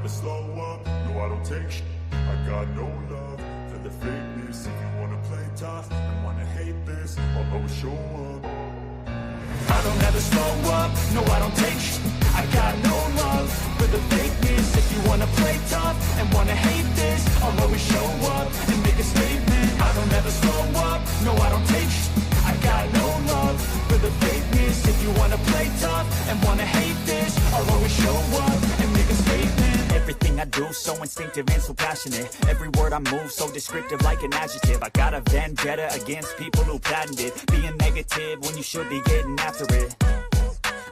never slow up, no I don't take shit. I got no love for the fakeness. If you wanna play tough and wanna hate this, I'll always show up. I don't ever slow up, no I don't take shit. I got no love for the fakeness. If you wanna play tough and wanna hate this, I'll always show up and make a statement. I don't ever slow up, no I don't take shit. I got no love for the fakeness. If you wanna play tough and wanna hate this, I'll always show up and make a statement. Everything I do so instinctive and so passionate. Every word I move so descriptive like an adjective. I got a vendetta against people who patented being negative when you should be getting after it.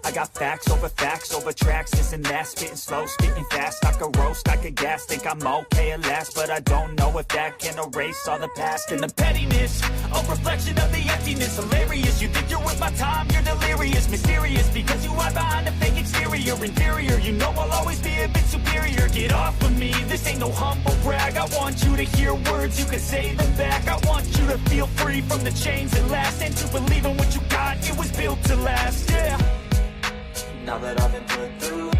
I got facts over tracks, this and that. Spitting slow, spitting fast. I could roast, I could gas. Think I'm okay at last, but I don't know if that can erase all the past. And the pettiness, a reflection of the emptiness. Hilarious, you think you're worth my time, you're delirious. Mysterious, because you hide behind a fake exterior. Inferior, you know I'll always be a bit superior. Get off of me, this ain't no humble brag. I want you to hear words, you can say them back. I want you to feel free from the chains that last, and to believe in what you got, it was built to last, yeah. Now that I've been put through,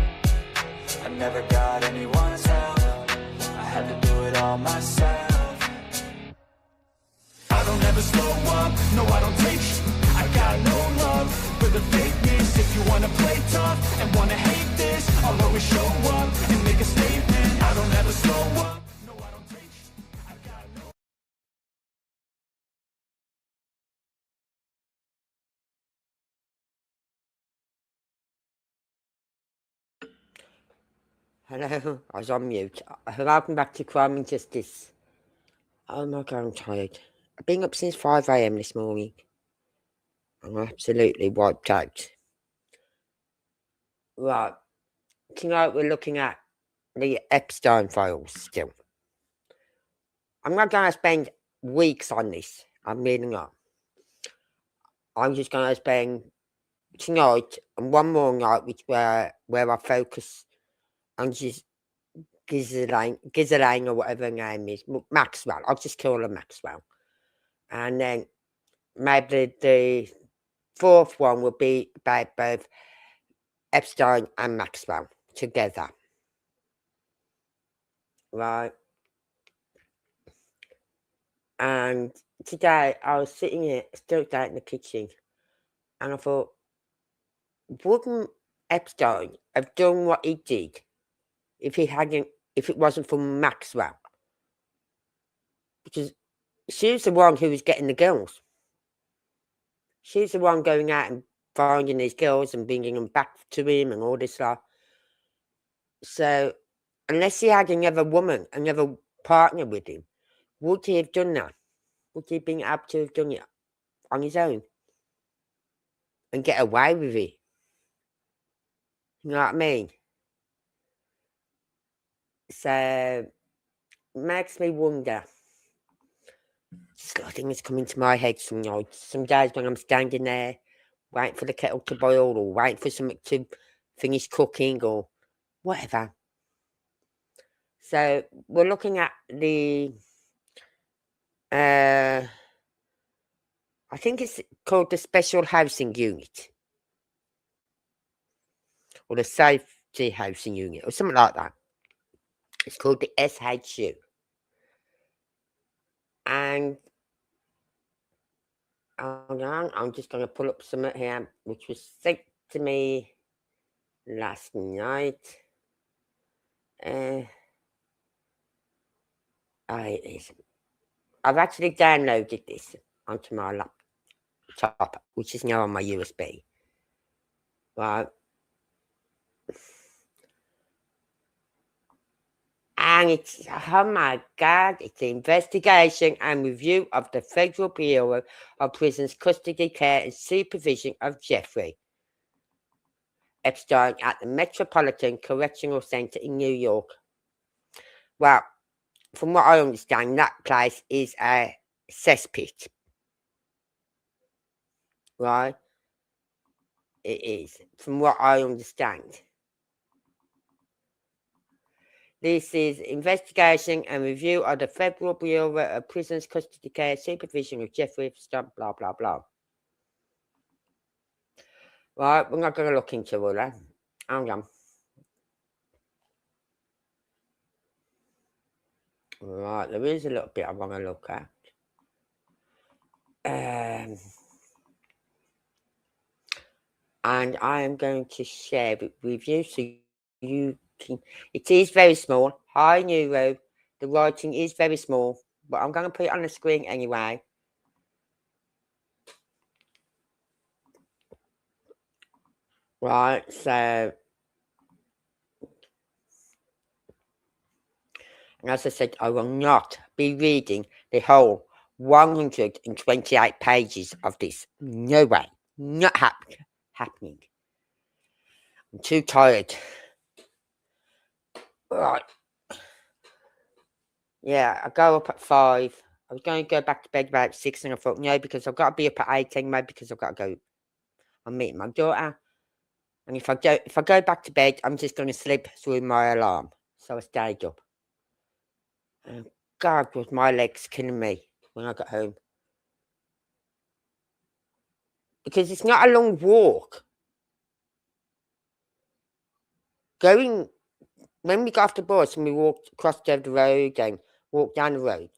I never got anyone's help. I had to do it all myself. I don't ever slow up, no I don't take shit. I got no love for the fakeness. If you wanna play tough and wanna hate this, I'll always show up and make a statement. I don't ever slow up, no I don't take shit. I got no. Hello, I was on mute. Welcome back to Crime and Justice. Oh my god, I'm tired. I've been up since 5 a.m. this morning. I'm absolutely wiped out. Right, tonight we're looking at the Epstein files still. I'm not going to spend weeks on this. I'm really not. I'm just going to spend tonight and one more night, where I focus on just Ghislaine or whatever her name is, Maxwell. I'll just call her Maxwell. And then maybe the fourth one will be about both Epstein and Maxwell together. Right. And today I was sitting here, still down in the kitchen, and I thought, wouldn't Epstein have done what he did if it wasn't for Maxwell? Because she's the one who was getting the girls. She's the one going out and finding these girls and bringing them back to him and all this stuff. So, unless he had another woman, another partner with him, would he have done that? Would he have been able to have done it on his own and get away with it? You know what I mean? So, it makes me wonder. Just got things coming to my head some nights. Some days when I'm standing there waiting for the kettle to boil or waiting for something to finish cooking or whatever. So, we're looking at the I think it's called the Special Housing Unit or the Safety Housing Unit or something like that. It's called the SHU. And hold on, I'm just going to pull up something here which was sent to me last night. It is. I've actually downloaded this onto my laptop, which is now on my USB. Right. And it's, oh my God, it's the investigation and review of the Federal Bureau of Prisons Custody, Care and Supervision of Jeffrey Epstein at the Metropolitan Correctional Center in New York. Well, from what I understand, that place is a cesspit. Right? It is, from what I understand. This is investigation and review of the Federal Bureau of Prisons Custody, Care, Supervision of Jeffrey Epstein, blah, blah, blah. Right, we're not going to look into all that. Hang on. Right, there is a little bit I want to look at. And I am going to share it with you so you can. It is very small. Hi, Neuro. The writing is very small, but I'm going to put it on the screen anyway. Right, so. And as I said, I will not be reading the whole 128 pages of this. No way. Not happening. I'm too tired. Right. Yeah, I go up at 5. I was going to go back to bed about 6 and I thought, no, because I've got to be up at 8 anyway because I've got to go. I'm meeting my daughter. And if I go back to bed, I'm just going to sleep through my alarm. So I stayed up. And God, was my legs killing me when I got home. Because it's not a long walk. When we got off the bus and we walked across the road and walked down the road,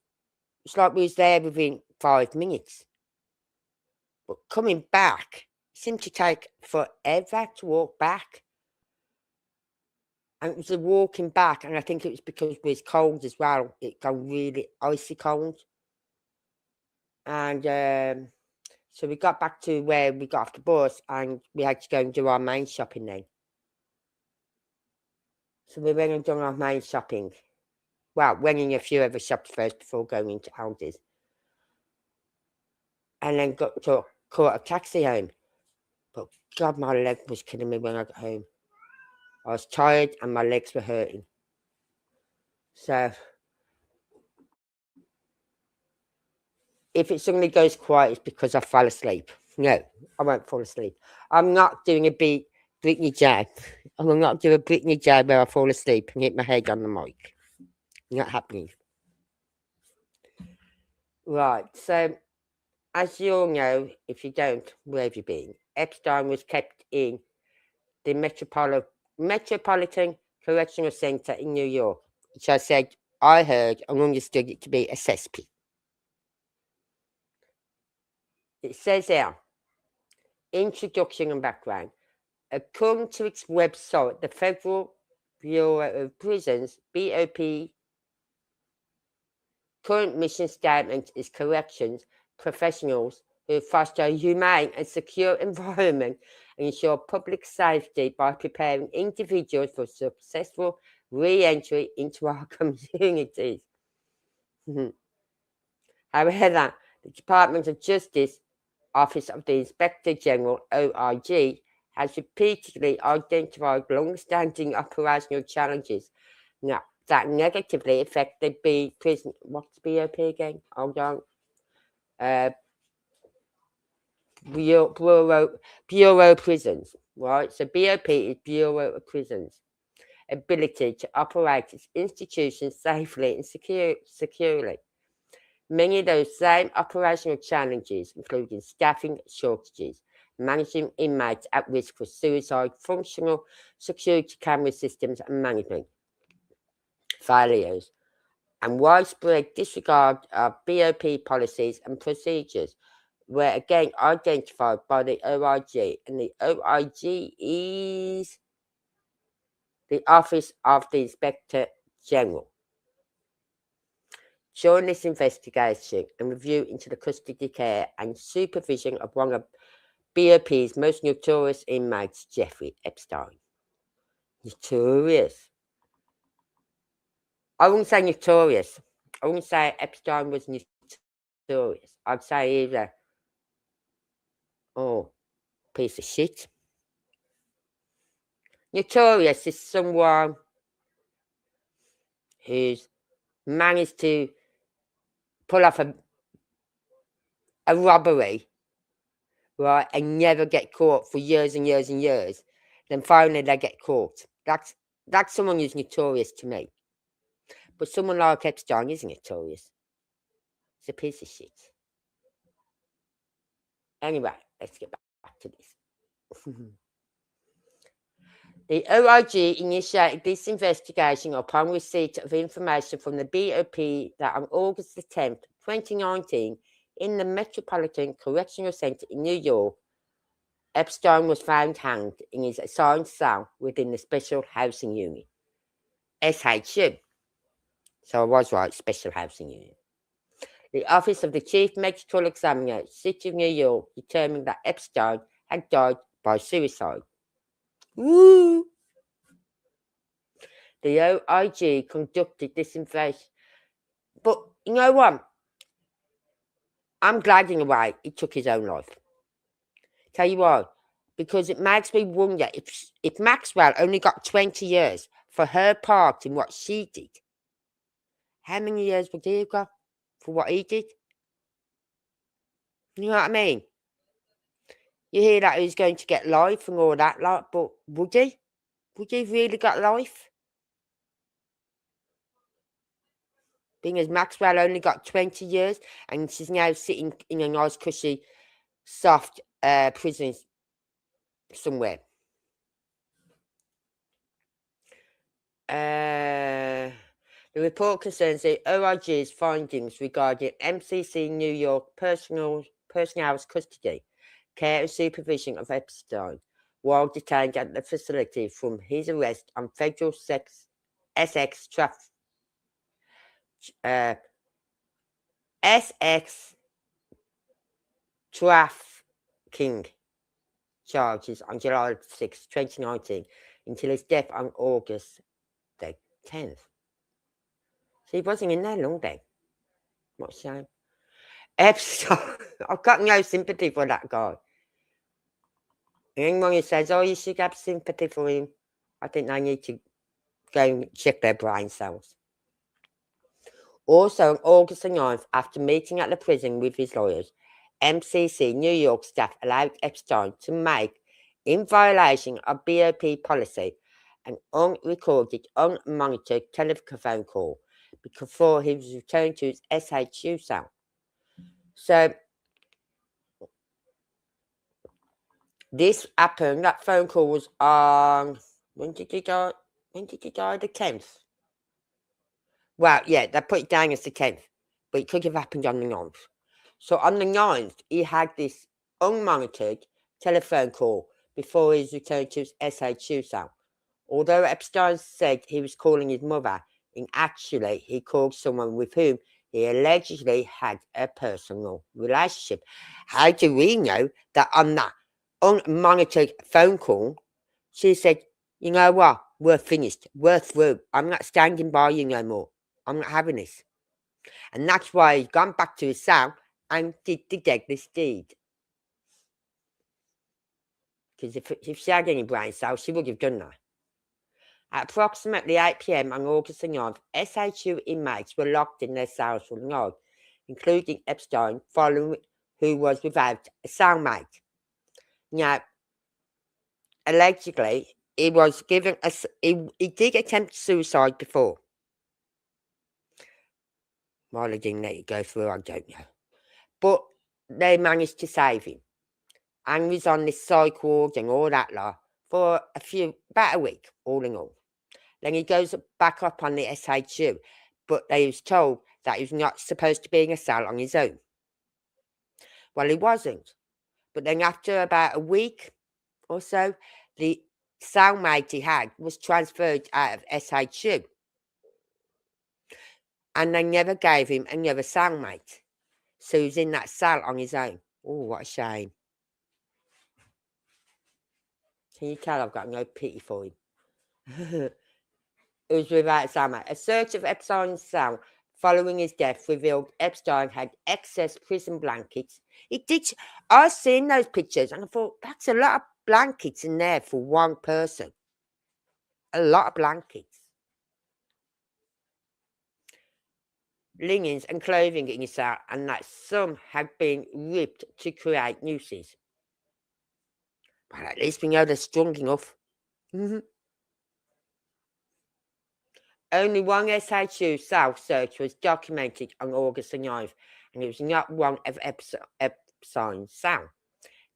it's like we was there within 5 minutes. But coming back, it seemed to take forever to walk back. And it was the walking back, and I think it was because it was cold as well. It got really icy cold. And so we got back to where we got off the bus, and we had to go and do our main shopping then. So we went and done our main shopping. Well, went in a few other shops first before going into Aldi's. And then caught a taxi home. But God, my leg was killing me when I got home. I was tired and my legs were hurting. So if it suddenly goes quiet, it's because I fell asleep. No, I won't fall asleep. I'm not doing a Britney J. I will not do a Britney J where I fall asleep and hit my head on the mic. Not happening. Right, so as you all know, if you don't, where have you been? Epstein was kept in the Metropolitan Correctional Center in New York, which I said I heard and understood it to be a cesspit. It says here, introduction and background. According to its website, the Federal Bureau of Prisons, BOP, current mission statement is corrections professionals who foster a humane and secure environment and ensure public safety by preparing individuals for successful re-entry into our communities. However, the Department of Justice, Office of the Inspector General, OIG, has repeatedly identified long-standing operational challenges that negatively affect the prison. What's BOP again? Hold on. Bureau of Prisons, right? So BOP is Bureau of Prisons. Ability to operate its institutions safely and securely. Many of those same operational challenges, including staffing shortages, managing inmates at risk for suicide, functional security camera systems and management failures, and widespread disregard of BOP policies and procedures were again identified by the OIG, and the OIG is the Office of the Inspector General. During this investigation and review into the custody care and supervision of one of BOP's most notorious inmates, Jeffrey Epstein. Notorious. I wouldn't say notorious. I wouldn't say Epstein was notorious. I'd say either, piece of shit. Notorious is someone who's managed to pull off a robbery, right, and never get caught for years and years and years. Then finally they get caught. That's someone who's notorious to me. But someone like Epstein isn't notorious. He's a piece of shit. Anyway, let's get back to this. The OIG initiated this investigation upon receipt of information from the BOP that on August the 10th, 2019, in the Metropolitan Correctional Center in New York, Epstein was found hanged in his assigned cell within the Special Housing Unit, SHU. So I was right, Special Housing Unit. The Office of the Chief Medical Examiner, City of New York, determined that Epstein had died by suicide. Woo! The OIG conducted this investigation. But you know what? I'm glad in a way he took his own life. Tell you why. Because it makes me wonder if Maxwell only got 20 years for her part in what she did, how many years would he have got for what he did? You know what I mean? You hear that he's going to get life and all that, like, but would he? Would he really get life? Being as Maxwell only got 20 years and she's now sitting in a nice, cushy, soft prison somewhere. The report concerns the OIG's findings regarding MCC New York personnel's custody, care and supervision of Epstein while detained at the facility from his arrest on federal SX trafficking charges on July 6, 2019, until his death on August the 10th. So he wasn't in there long then. What a shame. Epstein, I've got no sympathy for that guy. Anyone who says, oh, you should have sympathy for him, I think they need to go and check their brain cells. Also, on August the 9th, after meeting at the prison with his lawyers, MCC New York staff allowed Epstein to make, in violation of BOP policy, an unrecorded, unmonitored telephone call before he was returned to his SHU cell. So, this happened, that phone call was on, when did he die? The 10th? Well, yeah, they put it down as the 10th, but it could have happened on the 9th. So on the 9th, he had this unmonitored telephone call before his return to his SHU cell. Although Epstein said he was calling his mother, in actually he called someone with whom he allegedly had a personal relationship. How do we know that on that unmonitored phone call, she said, you know what, we're finished, we're through, I'm not standing by you no more, I'm not having this. And that's why he's gone back to his cell and did the deadliest deed. Because if she had any brain cells, she would have done that. At approximately 8 p.m. on August the 9th, SHU inmates were locked in their cells for the night, including Epstein, who was without a cellmate. Now, allegedly, he was given he did attempt suicide before. Why they didn't let it go through, I don't know. But they managed to save him. And was on this psych ward and all that lot for about a week, all in all. Then he goes back up on the SHU, but they was told that he was not supposed to be in a cell on his own. Well, he wasn't. But then after about a week or so, the cellmate he had was transferred out of SHU. And they never gave him another cellmate. So he was in that cell on his own. Oh, what a shame. Can you tell I've got no pity for him? It was without cellmate. A search of Epstein's cell following his death revealed Epstein had excess prison blankets. I've seen those pictures and I thought, that's a lot of blankets in there for one person. A lot of blankets. Linens and clothing in his cell, and that some had been ripped to create nooses. But at least we know they're strong enough. Only one SHU cell search was documented on August the 9th, and it was not one of Epstein's cell.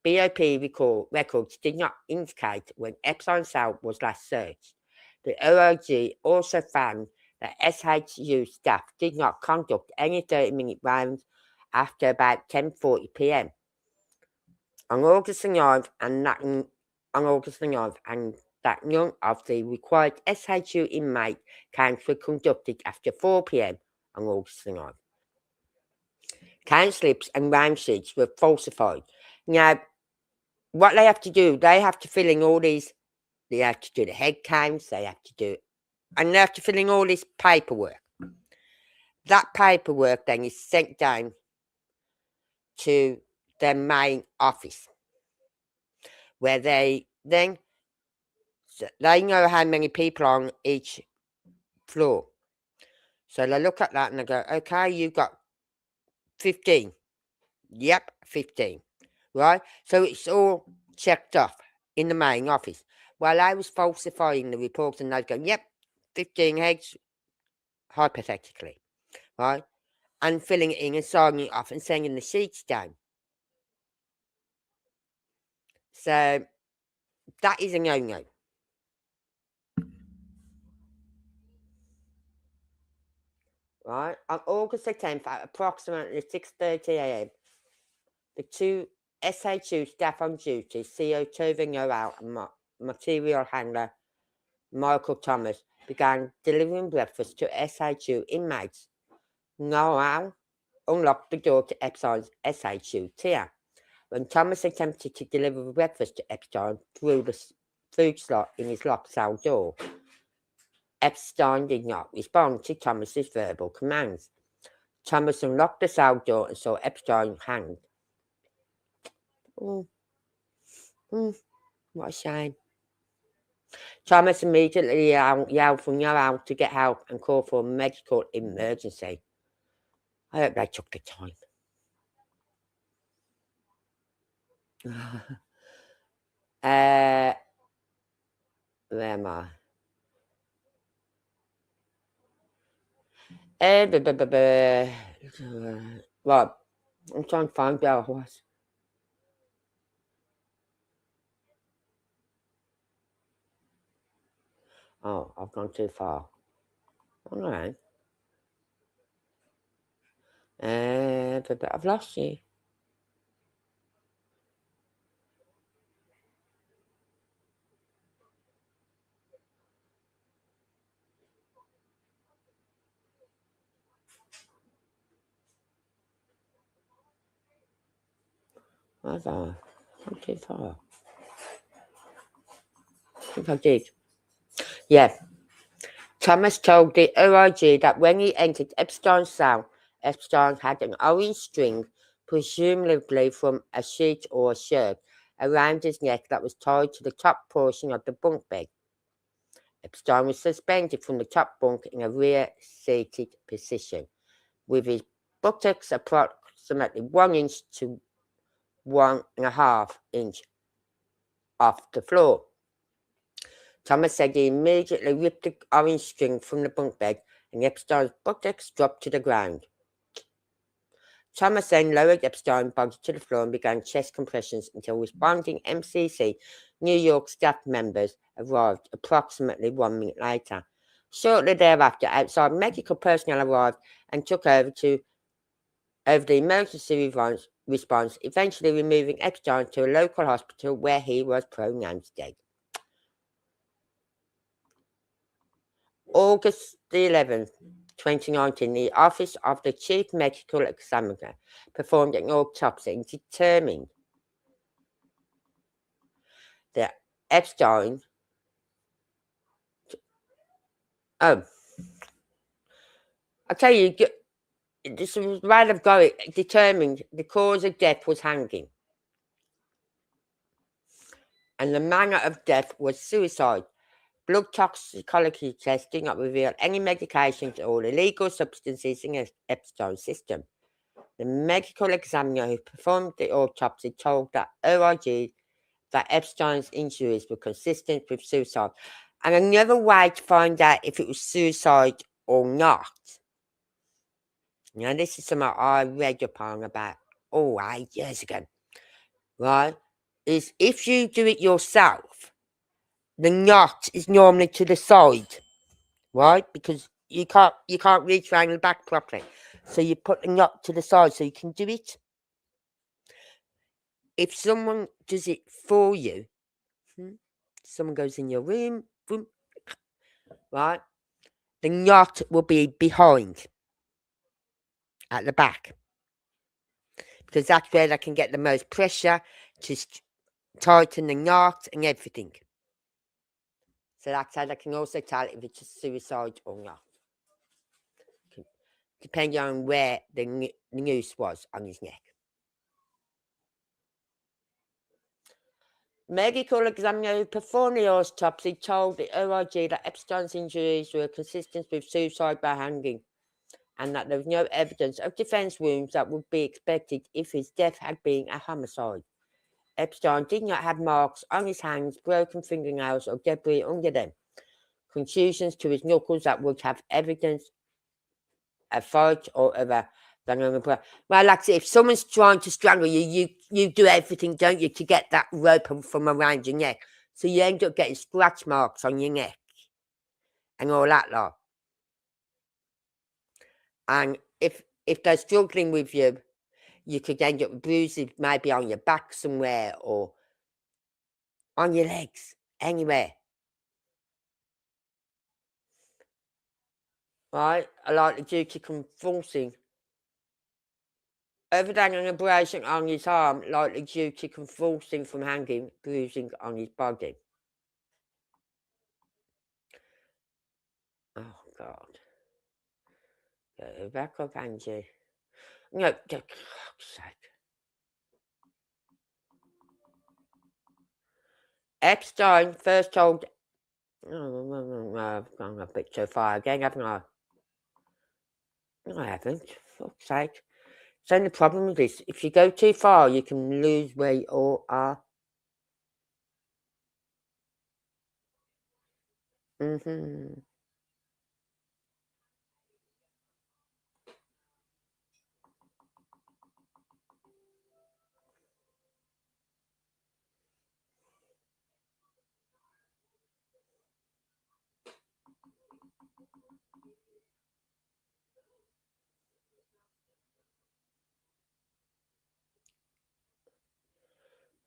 BOP records did not indicate when Epstein's cell was last searched. The OIG also found that SHU staff did not conduct any 30-minute rounds after about 10:40 p.m. on August 9th, and that none of the required SHU inmate counts were conducted after 4 p.m. on August 9th. Count slips and round sheets were falsified. Now, what they have to do, they have to fill in all these, they have to do the head counts, and they have to fill in all this paperwork. That paperwork then is sent down to their main office, where they know how many people are on each floor. So they look at that and they go, okay, you've got 15. Yep, 15. Right? So it's all checked off in the main office. While I was falsifying the reports and they'd go, yep, 15 heads, hypothetically. Right? And filling it in and signing it off and sending the sheets down. So that is a no-no. Right? On August the 10th at approximately 6:30 a.m., the two SHU staff on duty, CO Tovin Noel and material handler Michael Thomas, began delivering breakfast to SHU inmates. Noel unlocked the door to Epstein's SHU tier. When Thomas attempted to deliver breakfast to Epstein through the food slot in his locked cell door, Epstein did not respond to Thomas's verbal commands. Thomas unlocked the cell door and saw Epstein hanged. What a shame. Thomas immediately yelled for Noel to get help and called for a medical emergency. I hope they took the time. Where am I? Right, I'm trying to find where I was. Oh, I've gone too far. All right. I've lost you. Have I? Not too far. I think I did. Yeah. Thomas told the OIG that when he entered Epstein's cell, Epstein had an orange string, presumably from a sheet or a shirt, around his neck that was tied to the top portion of the bunk bed. Epstein was suspended from the top bunk in a rear-seated position, with his buttocks approximately 1 inch to 1.5 inch off the floor. Thomas said he immediately ripped the orange string from the bunk bed and Epstein's buttocks dropped to the ground. Thomas then lowered Epstein's body to the floor and began chest compressions until responding MCC New York staff members arrived approximately 1 minute later. Shortly thereafter, outside medical personnel arrived and took over the emergency response, eventually removing Epstein to a local hospital where he was pronounced dead. August the 11th, 2019, the Office of the Chief Medical Examiner performed an autopsy and determined that Epstein I tell you, this was right of going, determined the cause of death was hanging. And the manner of death was suicide. Blood toxicology tests did not reveal any medications or illegal substances in Epstein's system. The medical examiner who performed the autopsy told the OIG that Epstein's injuries were consistent with suicide. And another way to find out if it was suicide or not. Now, this is something I read upon about 8 years ago, right? is if you do it yourself, the knot is normally to the side, right? Because you can't reach around the back properly. So you put the knot to the side so you can do it. If someone does it for you, someone goes in your room, boom, right? The knot will be behind at the back. Because that's where they can get the most pressure to tighten the knot and everything. So that's how they can also tell if it's a suicide or not. Depending on where the noose was on his neck. Medical examiner who performed the autopsy told the OIG that Epstein's injuries were consistent with suicide by hanging and that there was no evidence of defense wounds that would be expected if his death had been a homicide. Epstein did not have marks on his hands, broken fingernails, or debris under them. Contusions to his knuckles that would have evidence a fight or other. Well, like if someone's trying to strangle you, you do everything, don't you, to get that rope from around your neck. So you end up getting scratch marks on your neck and all that lot. And if they're struggling with you, you could end up with bruises maybe on your back somewhere or on your legs, anywhere. Right? Likely due to convulsing. Other than an abrasion on his arm, likely due to convulsing from hanging, bruising on his body. Oh, God. Go back up, Angie. No, for God's sake. Epstein first told... Oh, I've gone a bit too far again, haven't I? No, I haven't. For fuck's sake. So the problem with this, if you go too far, you can lose weight or are. Mm-hmm.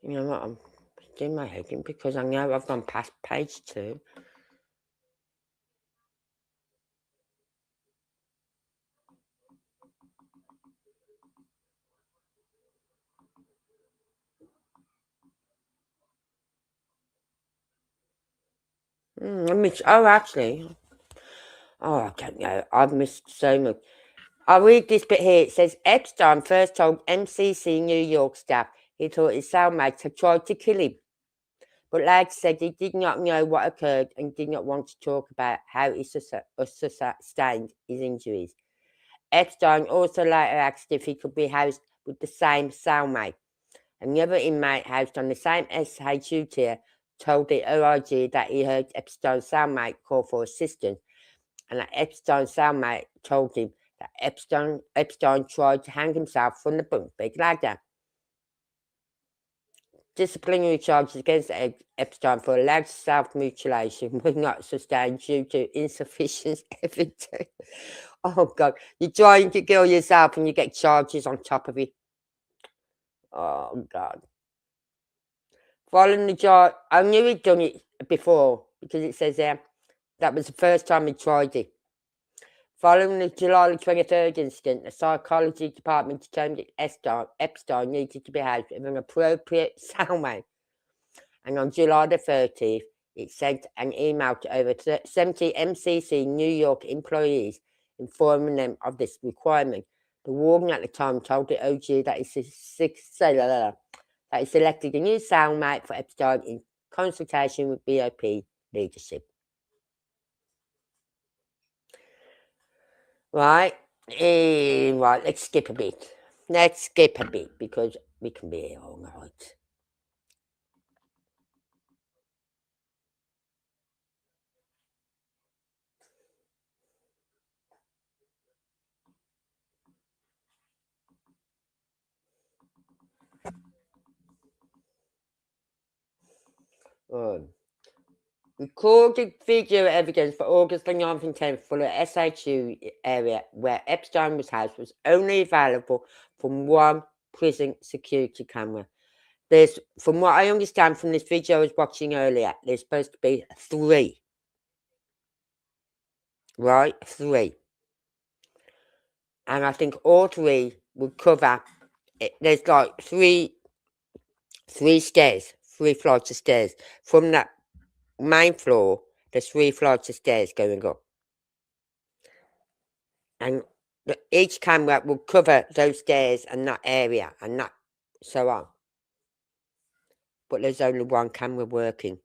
You know what? I'm doing my head in because I know I've gone past page 2. I missed. Oh, actually. Oh, I don't know. I've missed so much. I'll read this bit here. It says Epstein first told MCC New York staff he thought his cellmates had tried to kill him. But later said he did not know what occurred and did not want to talk about how he sustained his injuries. Epstein also later asked if he could be housed with the same cellmate. Another inmate housed on the same SHU tier told the OIG that he heard Epstein's cellmate call for assistance and that Epstein's cellmate told him that Epstein tried to hang himself from the bunk bed ladder. Disciplinary charges against Epstein for alleged self-mutilation were not sustained due to insufficient evidence. Oh, God. You're trying to kill yourself and you get charges on top of it. Oh, God. Following the charge, I knew he'd done it before because it says there that was the first time he tried it. Following the July 23rd incident, the psychology department determined that Epstein needed to be housed with an appropriate cellmate. And on July the 30th, it sent an email to over 70 MCC New York employees informing them of this requirement. The warden at the time told the OG that he selected a new cellmate for Epstein in consultation with BOP leadership. Right? Right, let's skip a bit. Let's skip a bit because we can be here all night. Um, recorded video evidence for August the 9th and 10th for the SHU area where Epstein was housed was only available from one prison security camera. There's, from what I understand from this video I was watching earlier, there's supposed to be 3. Right? 3. And I think all 3 would cover it. There's like 3 stairs, 3 flights of stairs. From that main floor, there's 3 flights of stairs going up. And each camera will cover those stairs and that area and that so on. But there's only one camera working.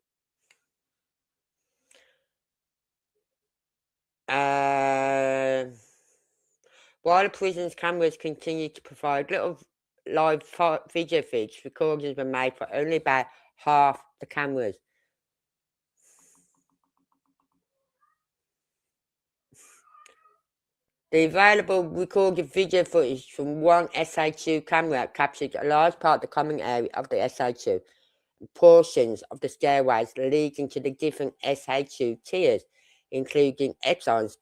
While the prison's cameras continue to provide little live video feeds, recordings were made for only about half the cameras. The available recorded video footage from one SHU camera captured a large part of the common area of the SHU, portions of the stairways leading to the different SHU tiers, including Epstein's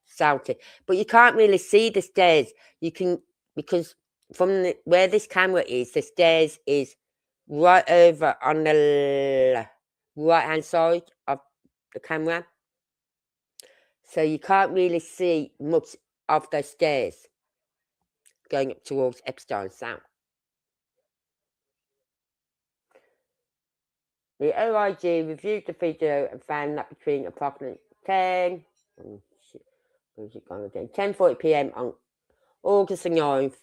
cell tier. But you can't really see the stairs. You can, because from where this camera is, the stairs is right over on the right hand side of the camera. So you can't really see much of the stairs going up towards Epstein's cell. The OIG reviewed the video and found that between approximately 10:40 p.m. on August the 9th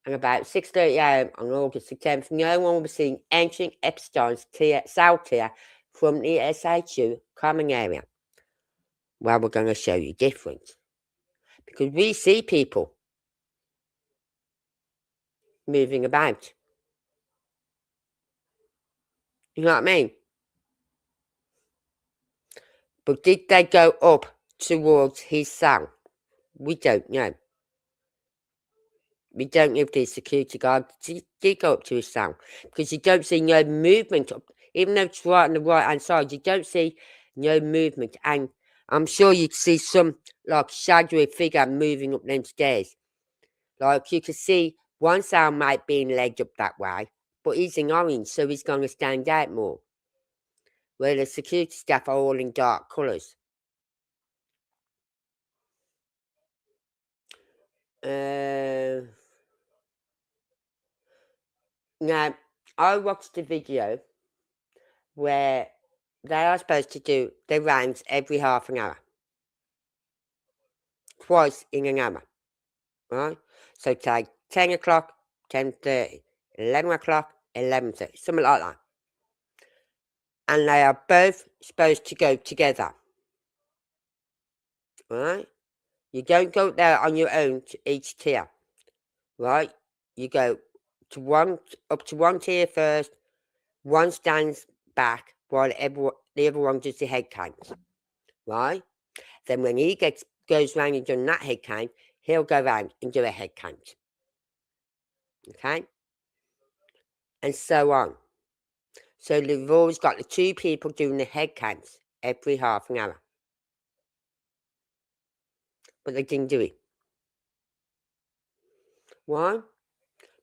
and about 6:30 a.m. on August the 10th, no one was seen entering Epstein's cell tier from the SHU common area. Well, we're going to show you different. Because we see people moving about. You know what I mean? But did they go up towards his cell? We don't know. We don't know if the security guard did go up to his cell. Because you don't see no movement. Even though it's right on the right hand side, you don't see no movement. And I'm sure you'd see some like shadowy figure moving up them stairs. Like you could see one cell might be legged up that way, but he's in orange, so he's going to stand out more. Where the security staff are all in dark colours. Now, I watched a video where they are supposed to do their rounds every half an hour. Twice in an hour. Right? So take 10 o'clock, 10:30, 11 o'clock, 11:30, something like that. And they are both supposed to go together. Right? You don't go there on your own to each tier. Right? You go to one up to one tier first, one stands back while the other one does the head count. Right? Then when he goes round and does that head count, he'll go round and do a head count. Okay? And so on. So they've always got the 2 people doing the head counts every half an hour. But they didn't do it. Why?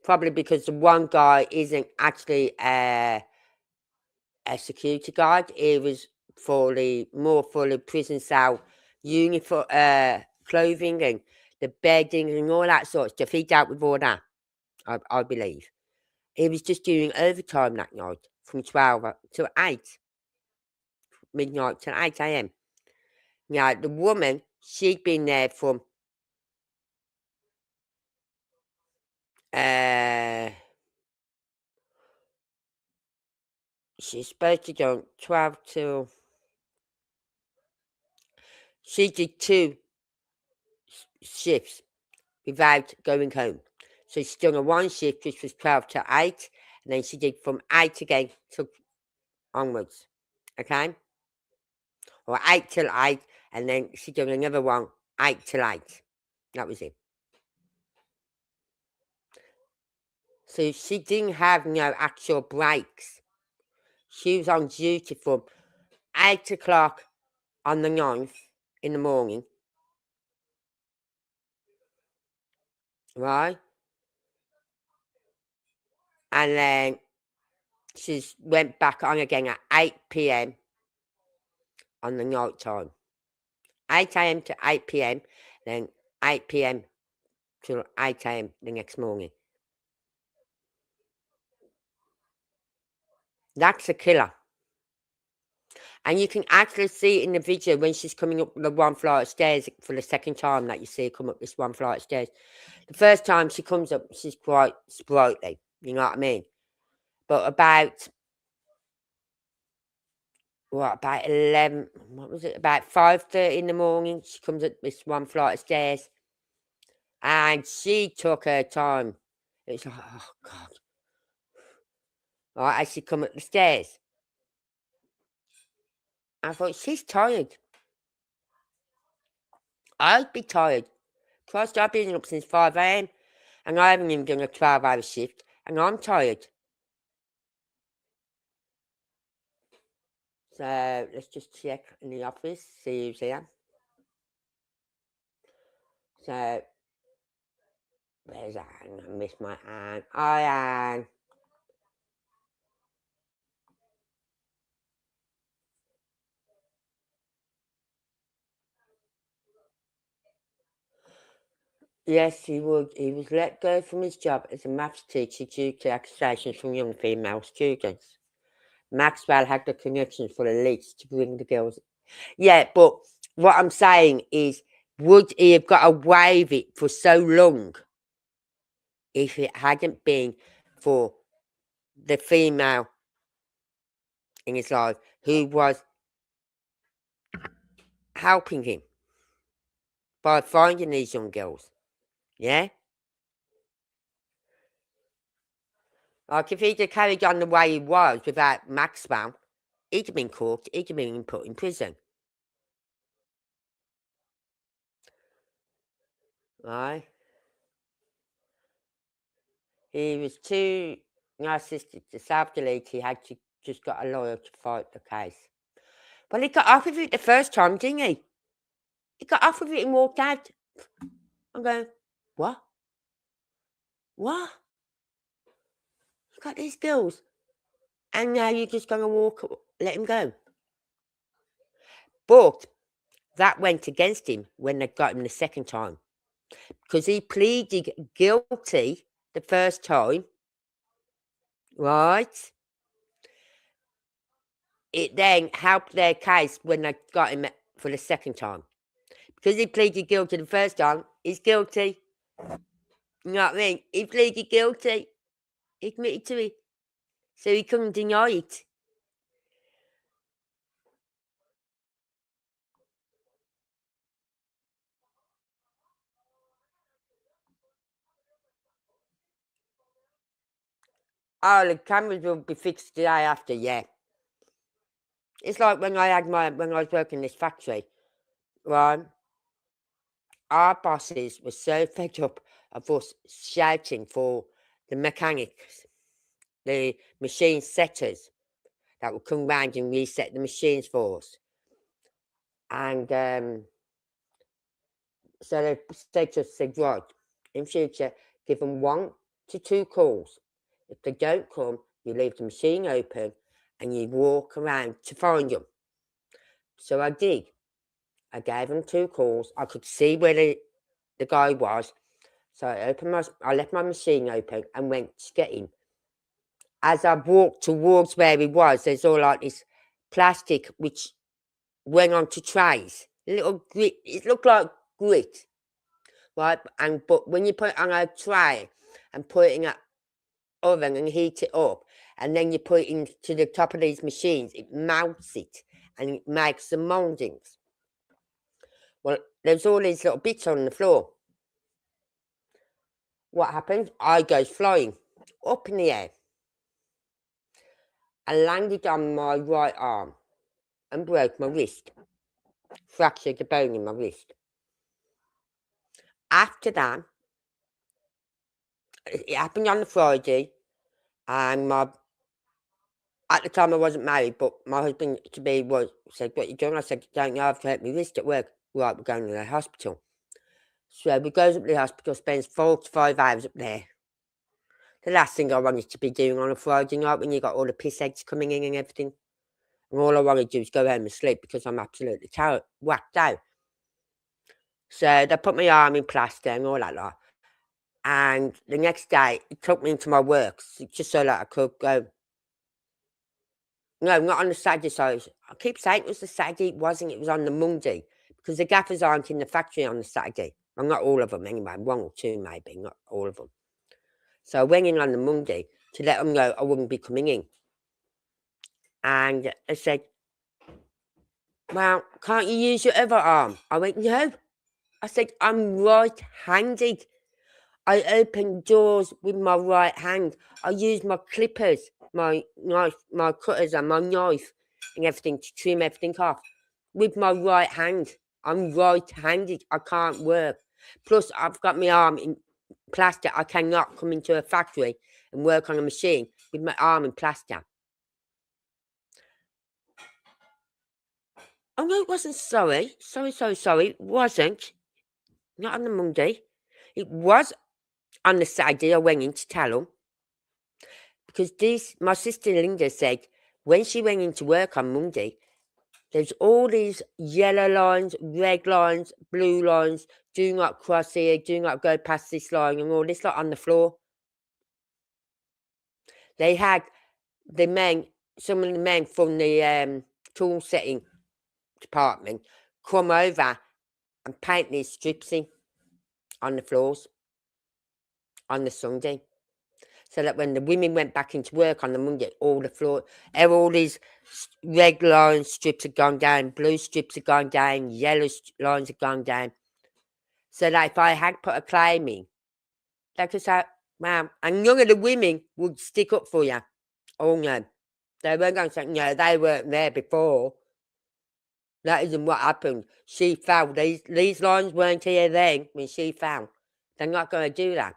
Probably because the one guy isn't actually a security guard. He was more for the prison cell uniform, clothing and the bedding and all that sort of stuff. He dealt with all that, I believe. He was just doing overtime that night from 12 till 8, midnight till 8 a.m. Now, the woman, she'd been there from she's supposed to do 12 till. She did 2 shifts without going home. So she's done a 1 shift, which was 12 to 8, and then she did from 8 again to onwards. Okay? Or 8 till 8, and then she did another one, 8 till 8. That was it. So she didn't have no actual breaks. She was on duty from 8 o'clock on the 9th in the morning, right? And then she went back on again at 8 p.m. on the night time. 8 a.m. to 8 p.m., then 8 p.m. till 8 a.m. the next morning. That's a killer. And you can actually see it in the video when she's coming up the one flight of stairs for the second time that you see her come up this one flight of stairs. The first time she comes up, she's quite sprightly, you know what I mean? But about 11, what was it, about 5:30 in the morning, she comes up this one flight of stairs. And she took her time. It's like, oh, God. Right, as she come up the stairs. I thought, she's tired. I'd be tired. Christ, I've been up since 5 a.m. and I haven't even done a 12-hour shift, and I'm tired. So let's just check in the office, see who's here. So, where's Anne? I missed my Anne. Hi, Anne. Yes, he would. He was let go from his job as a maths teacher due to accusations from young female students. Maxwell had the connections for the leaks to bring the girls. Yeah, but what I'm saying is, would he have got away with it for so long if it hadn't been for the female in his life who was helping him by finding these young girls? Yeah? Like, if he'd have carried on the way he was without Maxwell, he'd have been caught, he'd have been put in prison. Right? He was too narcissistic to self-delete. He had to just got a lawyer to fight the case. But he got off with it the first time, didn't he? He got off with it and walked out. I'm going, what? What? You got these girls, and now you're just going to let him go. But that went against him when they got him the second time, because he pleaded guilty the first time, right? It then helped their case when they got him for the second time. Because he pleaded guilty the first time, he's guilty. You know what I mean? He pleaded guilty. He admitted to it. So he couldn't deny it. Oh, the cameras will be fixed the day after, yeah. It's like when I was working in this factory, right? Our bosses were so fed up of us shouting for the mechanics, the machine setters that would come round and reset the machines for us. And so they just said, right, in future, give them 1 to 2 calls. If they don't come, you leave the machine open and you walk around to find them. So I did. I gave them 2 calls. I could see where the guy was. So I left my machine open and went to get him. As I walked towards where he was, there's all like this plastic which went onto trays. Little grit. It looked like grit. Right? But when you put it on a tray and put it in an oven and heat it up, and then you put it into the top of these machines, it melts it and it makes the mouldings. Well, there's all these little bits on the floor. What happened? I goes flying up in the air. I landed on my right arm and broke my wrist. Fractured the bone in my wrist. After that, it happened on the Friday, and At the time, I wasn't married, but my husband to be said, "What you doing?" I said, "Don't you have to hurt me wrist at work?" Right, we're going to the hospital. So we goes up to the hospital, spends 4 to 5 hours up there. The last thing I wanted to be doing on a Friday night when you got all the piss eggs coming in and everything. And all I want to do is go home and sleep because I'm absolutely whacked out. So they put my arm in plaster and all that lot. And the next day, he took me into my works just so that I could go. No, not on the Saturday. So I keep saying it was the Saturday. It wasn't. It was on the Monday because the gaffers aren't in the factory on the Saturday. Well, not all of them anyway. 1 or 2 maybe, not all of them. So I went in on the Monday to let them know I wouldn't be coming in. And they said, "Well, can't you use your other arm?" I went, "No." I said, "I'm right-handed. I open doors with my right hand. I use my clippers, my knife, my cutters and my knife and everything to trim everything off with my right hand. I'm right-handed. I can't work. Plus, I've got my arm in plaster. I cannot come into a factory and work on a machine with my arm in plaster." Oh, no, it wasn't sorry. Sorry. It wasn't. Not on the Monday. It was on the Saturday. I went in to tell them. Because my sister Linda said when she went into work on Monday, there's all these yellow lines, red lines, blue lines, do not cross here, do not go past this line, and all this lot on the floor. They had some of the men from the tool setting department come over and paint these strips in on the floors on the Sunday. So that when the women went back into work on the Monday, all these red line strips had gone down, blue strips had gone down, yellow lines had gone down. So that if I had put a claim in, they could say, "Wow," and none of the women would stick up for you. Oh no, they weren't going to say, "No, they weren't there before. That isn't what happened. She fell. These lines weren't here then when she fell." They're not going to do that.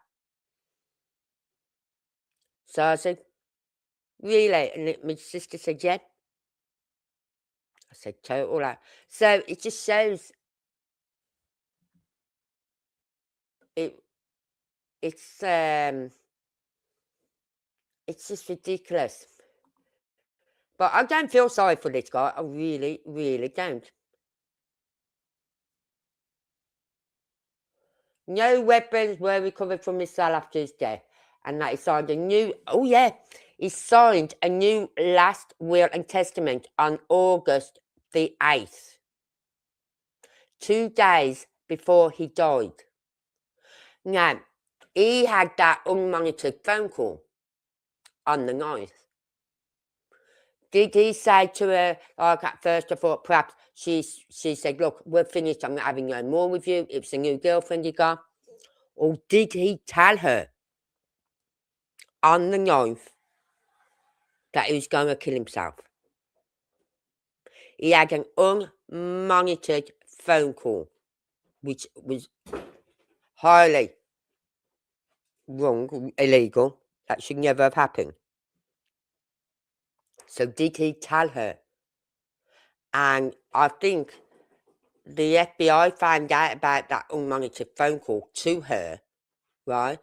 So I said, "Really?" And my sister said, "Yeah." I said, "Total that." So it just shows it. It's it's just ridiculous. But I don't feel sorry for this guy. I really, really don't. No weapons were recovered from his cell after his death, and that he signed a new. Oh yeah, he signed a new last will and testament on August the 8th, 2 days before he died. Now, he had that unmonitored phone call on the 9th. Did he say to her, like at first I thought perhaps she said, "Look, we're finished, I'm not having no more with you, it's a new girlfriend you got"? Or did he tell her on the 9th that he was going to kill himself? He had an unmonitored phone call, which was highly wrong, illegal. That should never have happened. So did he tell her? And I think the FBI found out about that unmonitored phone call to her, right?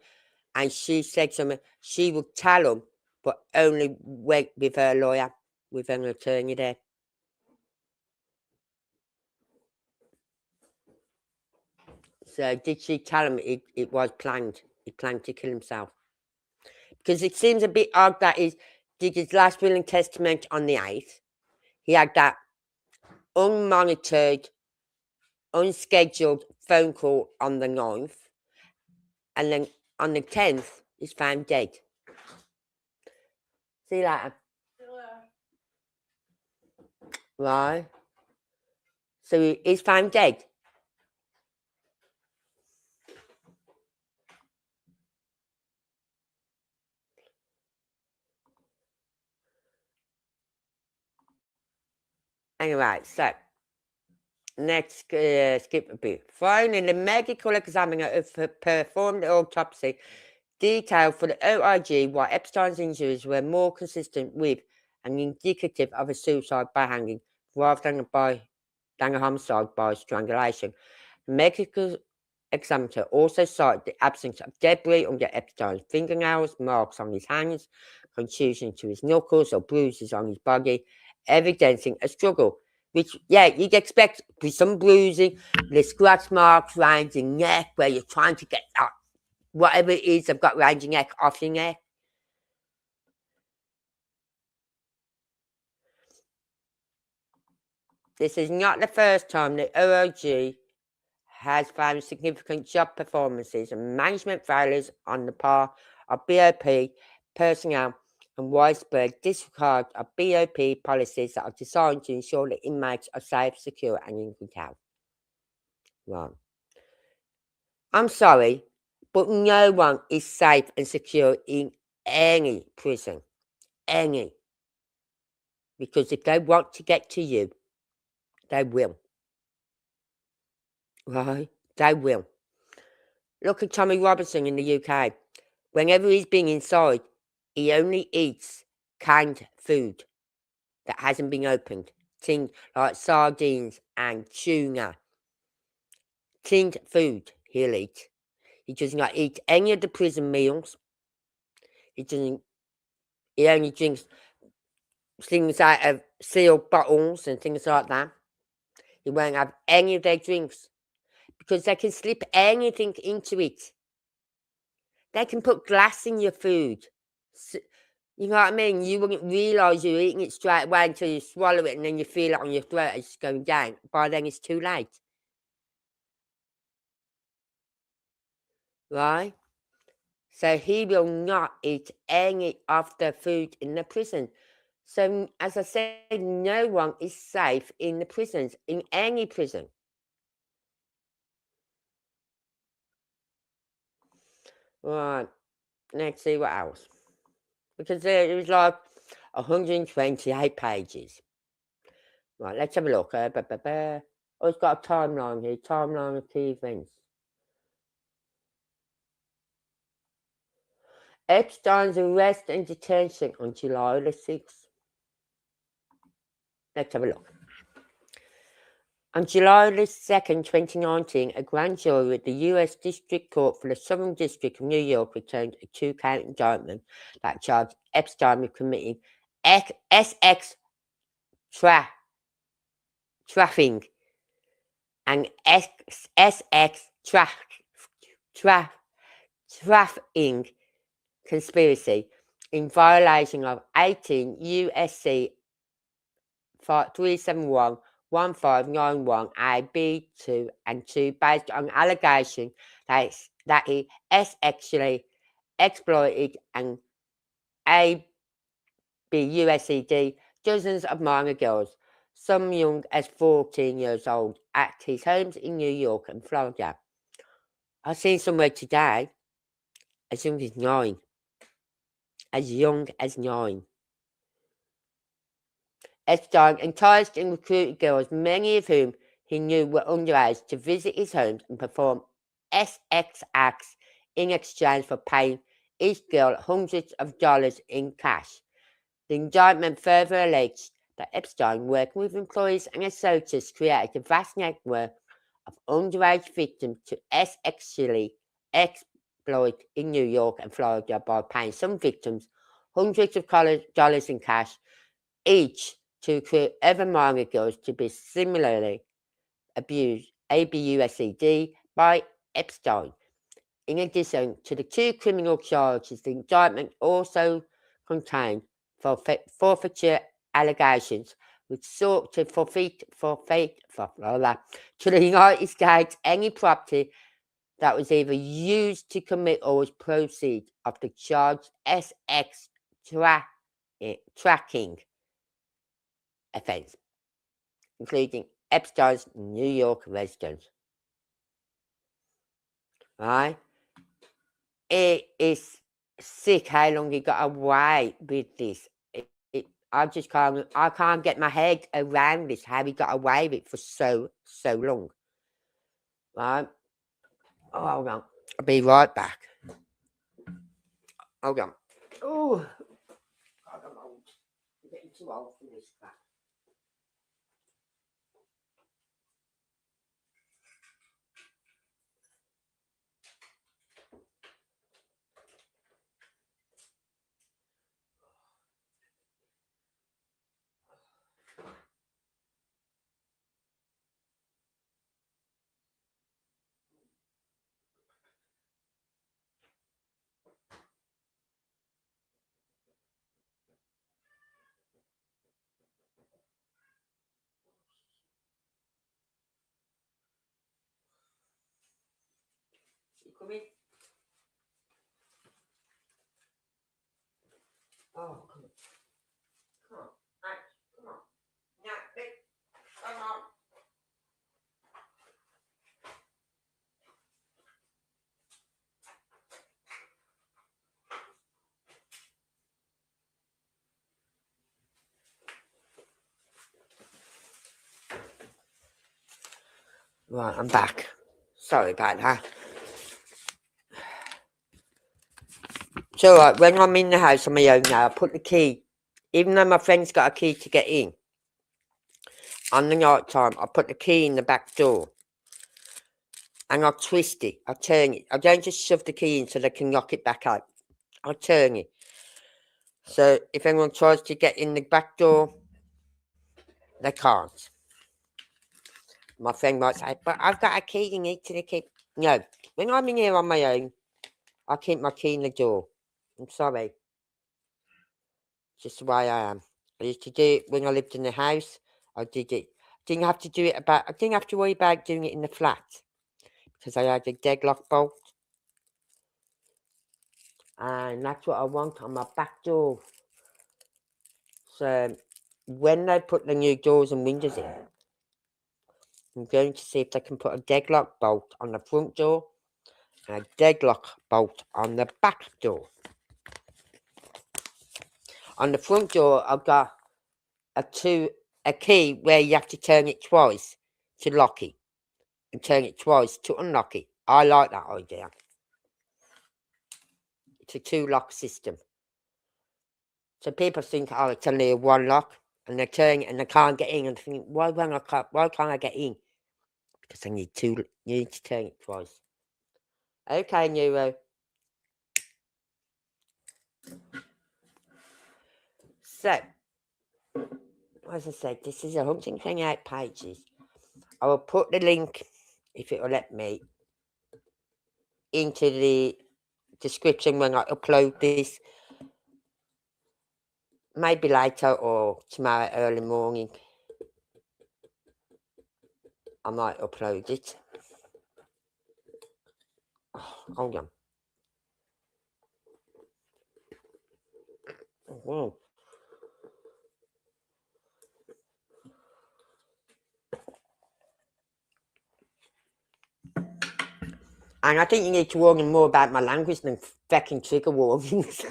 And she said to me she would tell him, but only with her lawyer, with an attorney there. So did she tell him it was planned? He planned to kill himself? Because it seems a bit odd that he did his last will and testament on the 8th. He had that unmonitored, unscheduled phone call on the 9th. And then on the 10th, he's found dead. See you later. Right. So he's found dead. Anyway, so next, skip a bit. Finally, the medical examiner performed the autopsy detailed for the OIG why Epstein's injuries were more consistent with and indicative of a suicide by hanging rather than a homicide by strangulation. The medical examiner also cited the absence of debris under Epstein's fingernails, marks on his hands, contusion to his knuckles, or bruises on his body, evidencing a struggle. Which, yeah, you'd expect with some bruising, the scratch marks around your neck where you're trying to get that, whatever it is they've got around your neck, off your neck. This is not the first time the OOG has found significant job performances and management failures on the part of BOP personnel and widespread disregard of BOP policies that are designed to ensure that inmates are safe, secure, and in good health. Right. I'm sorry, but no one is safe and secure in any prison. Any. Because if they want to get to you, they will. Right? They will. Look at Tommy Robinson in the UK. Whenever he's been inside, he only eats canned food that hasn't been opened. Things like sardines and tuna. Tinned food he'll eat. He does not eat any of the prison meals. He only drinks things out of sealed bottles and things like that. He won't have any of their drinks because they can slip anything into it. They can put glass in your food. You know what I mean? You wouldn't realise you're eating it straight away until you swallow it and then you feel it on your throat as it's going down. By then it's too late. Right? So he will not eat any of the food in the prison. So, as I said, no one is safe in the prisons, in any prison. Right, let's see what else. Because it was like 128 pages. Right, let's have a look. Oh, it's got a timeline here, timeline of key events. Epstein's arrest and detention on July the 6th. Let's have a look. On July the 2nd, 2019, a grand jury at the U.S. District Court for the Southern District of New York returned a two-count indictment that charged Epstein with committing SX trafficking and SX trafficking conspiracy in violation of 18 U.S.C. 371 1591 AB2 and 2 based on allegation that he sexually exploited and abused dozens of minor girls, some young as 14 years old, at his homes in New York and Florida. I've seen somewhere today as young as 9. As young as 9. Epstein enticed and recruited girls, many of whom he knew were underage, to visit his homes and perform sex acts in exchange for paying each girl hundreds of dollars in cash. The indictment further alleged that Epstein, working with employees and associates, created a vast network of underage victims to sexually exploit in New York and Florida by paying some victims hundreds of dollars in cash each to recruit other minor girls to be similarly abused abused by Epstein. In addition to the 2 criminal charges, the indictment also contained forfeiture allegations which sought to forfeit to the United States any property that was either used to commit or was proceed of the charged SX tracking offense, including Epstein's New York residence. Right? It is sick how long he got away with this. I can't get my head around this, how he got away with it for so long. Right? Oh, hold on. I'll be right back. Hold on. Oh, I'm getting too old for this crap. You coming? Oh, come on. Come on. Right, come on. Now, come on. Right, I'm back. Sorry about that. So, when I'm in the house on my own now, I put the key, even though my friend's got a key to get in, on the night time, I put the key in the back door. And I'll twist it. I'll turn it. I don't just shove the key in so they can knock it back out. I'll turn it. So if anyone tries to get in the back door, they can't. My friend might say, but I've got a key, you need to keep. No, when I'm in here on my own, I keep my key in the door. I'm sorry. Just the way I am. I used to do it when I lived in the house. I did it. I didn't have to worry about doing it in the flat. Because I had a deadlock bolt. And that's what I want on my back door. So when they put the new doors and windows in, I'm going to see if they can put a deadlock bolt on the front door and a deadlock bolt on the back door. On the front door, I've got a key where you have to turn it twice to lock it and turn it twice to unlock it. I like that idea. It's a 2-lock system. So people think, oh, it's only a 1 lock, and they turn it and they can't get in, and they think, why can't I get in? Because I need you need to turn it twice. Okay, Neuro. So, as I said, this is 128 pages. I will put the link, if it will let me, into the description when I upload this. Maybe later or tomorrow early morning. I might upload it. Oh, hold on. Oh. And I think you need to warn more about my language than fucking trigger warnings.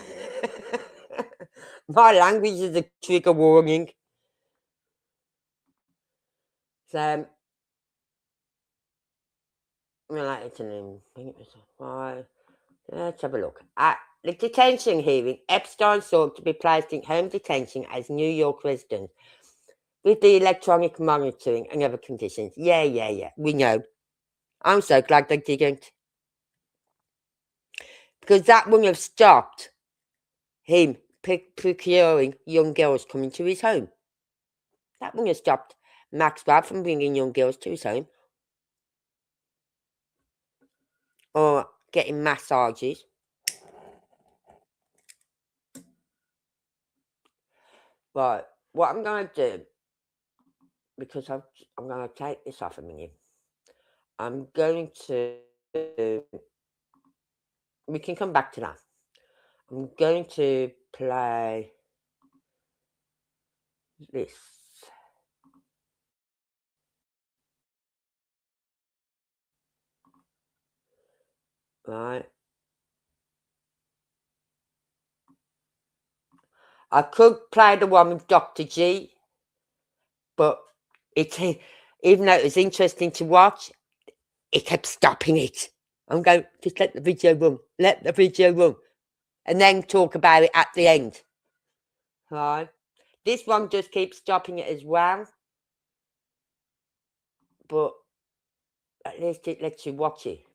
My language is a trigger warning. So, let's have a look. At the detention hearing, Epstein sought to be placed in home detention as New York resident with the electronic monitoring and other conditions. Yeah. We know. I'm so glad they didn't. Because that wouldn't have stopped him procuring young girls coming to his home. That wouldn't have stopped Maxwell from bringing young girls to his home. Or getting massages. Right, what I'm going to do, because I'm going to take this off a minute, I'm going to, we can come back to that. I'm going to play this. Right. I could play the one with Dr. G, but even though it was interesting to watch, it kept stopping it. I'm going, just let the video run, and then talk about it at the end. Right? This one just keeps stopping it as well. But at least it lets you watch it.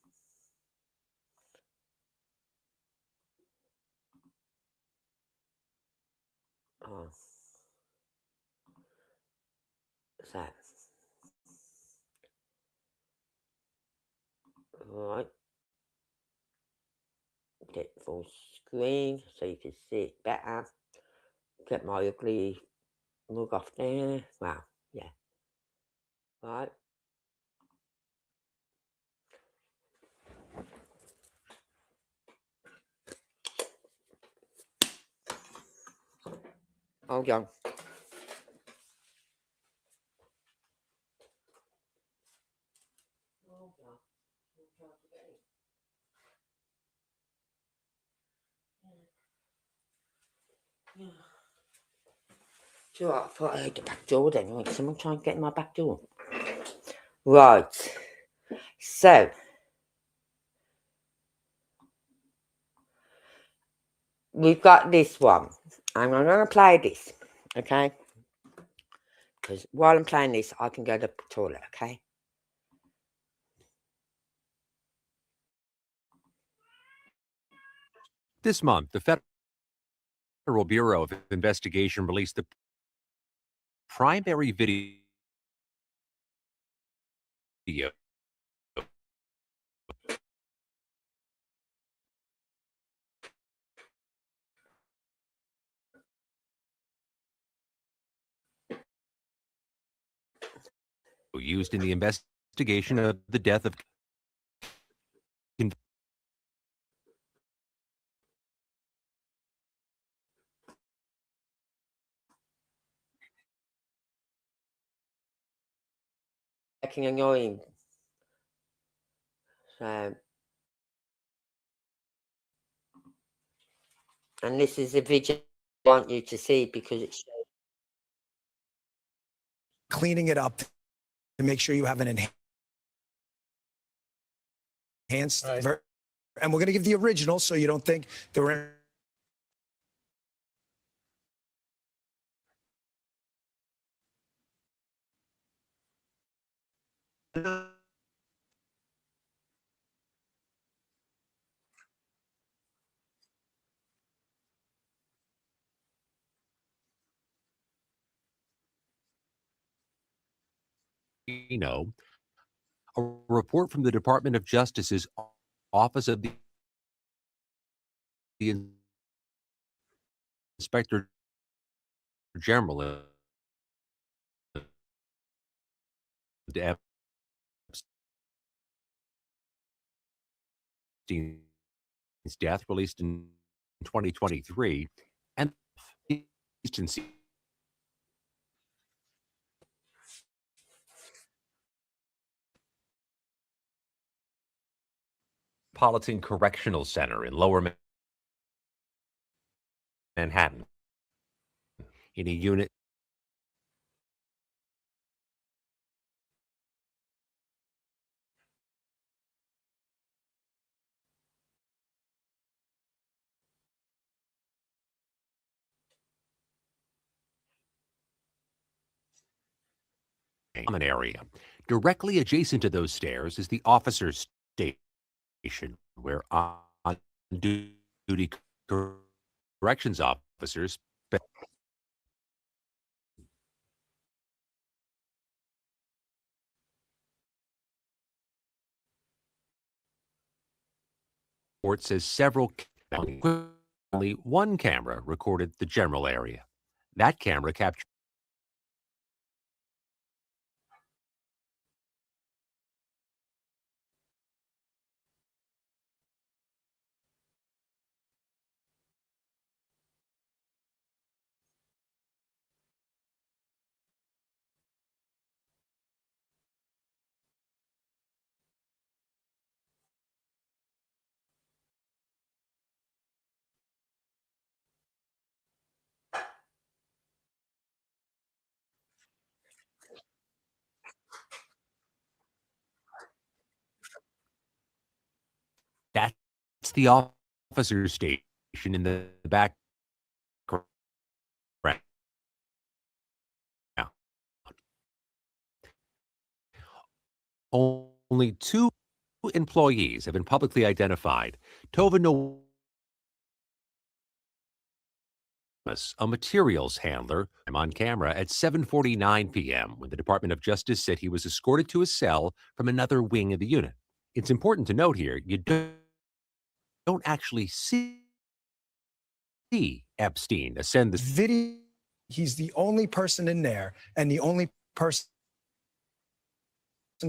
Oh. So. Alright. Get full screen so you can see it better. Get my ugly mug off there. Wow, yeah. Right. Hold on. So I thought I heard the back door then. Wait, someone try and get in my back door. Right. So we've got this one. And I'm going to play this. Okay? Because while I'm playing this, I can go to the toilet. Okay? This month, the Federal Bureau of Investigation released the primary video used in the investigation of the death of Fucking annoying. So. And this is a video I want you to see because it's cleaning it up to make sure you have an enhanced and we're going to give the original so you don't think the a report from the Department of Justice's Office of the Inspector General into Epstein's death, released in 2023, and agency Metropolitan Correctional Center in Lower Manhattan. In a unit common area. Directly adjacent to those stairs is the officers' station, where on-duty corrections officers report says only one camera recorded the general area. That camera captured that's the officer's station in the background. Only 2 employees have been publicly identified. Tova a materials handler, on camera at 7:49 p.m. when the Department of Justice said he was escorted to his cell from another wing of the unit. It's important to note here, you don't actually see Epstein ascend the Video, he's the only person in there and the only person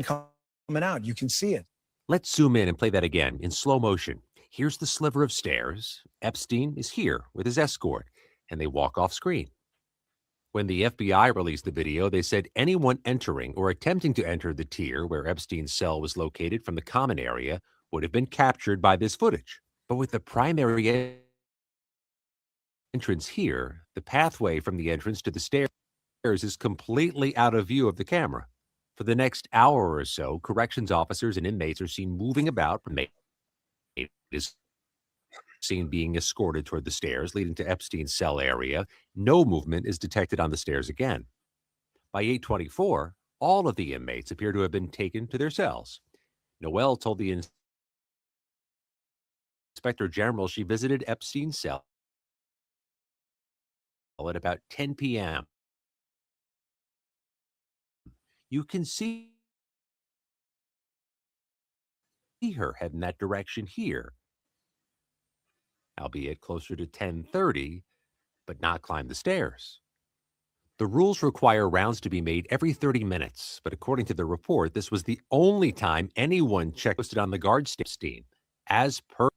coming out. You can see it. Let's zoom in and play that again in slow motion. Here's the sliver of stairs. Epstein is here with his escort, and they walk off screen. When the FBI released the video, they said anyone entering or attempting to enter the tier where Epstein's cell was located from the common area would have been captured by this footage. But with the primary entrance here, the pathway from the entrance to the stairs is completely out of view of the camera. For the next hour or so, corrections officers and inmates are seen moving about. Is seen being escorted toward the stairs leading to Epstein's cell area. No movement is detected on the stairs again. By 8:24, all of the inmates appear to have been taken to their cells. Noelle told the inspector general she visited Epstein's cell at about 10 p.m. You can see her head in that direction here, albeit closer to 10:30, but not climb the stairs. The rules require rounds to be made every 30 minutes, but according to the report, this was the only time anyone checked posted on the guard station. As per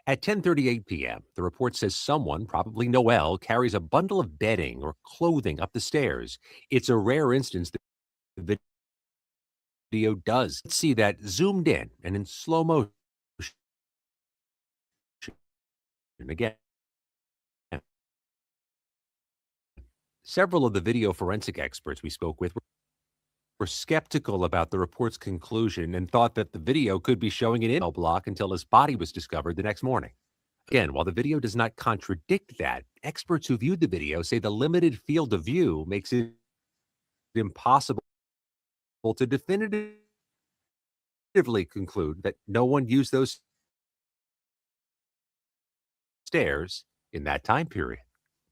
at 10:38 p.m., the report says someone, probably Noelle, carries a bundle of bedding or clothing up the stairs. It's a rare instance that the video does. Let's see that zoomed in and in slow motion. Again, several of the video forensic experts we spoke with were skeptical about the report's conclusion and thought that the video could be showing an email block until his body was discovered the next morning. Again, while the video does not contradict that, experts who viewed the video say the limited field of view makes it impossible to definitively conclude that no one used those stairs in that time period.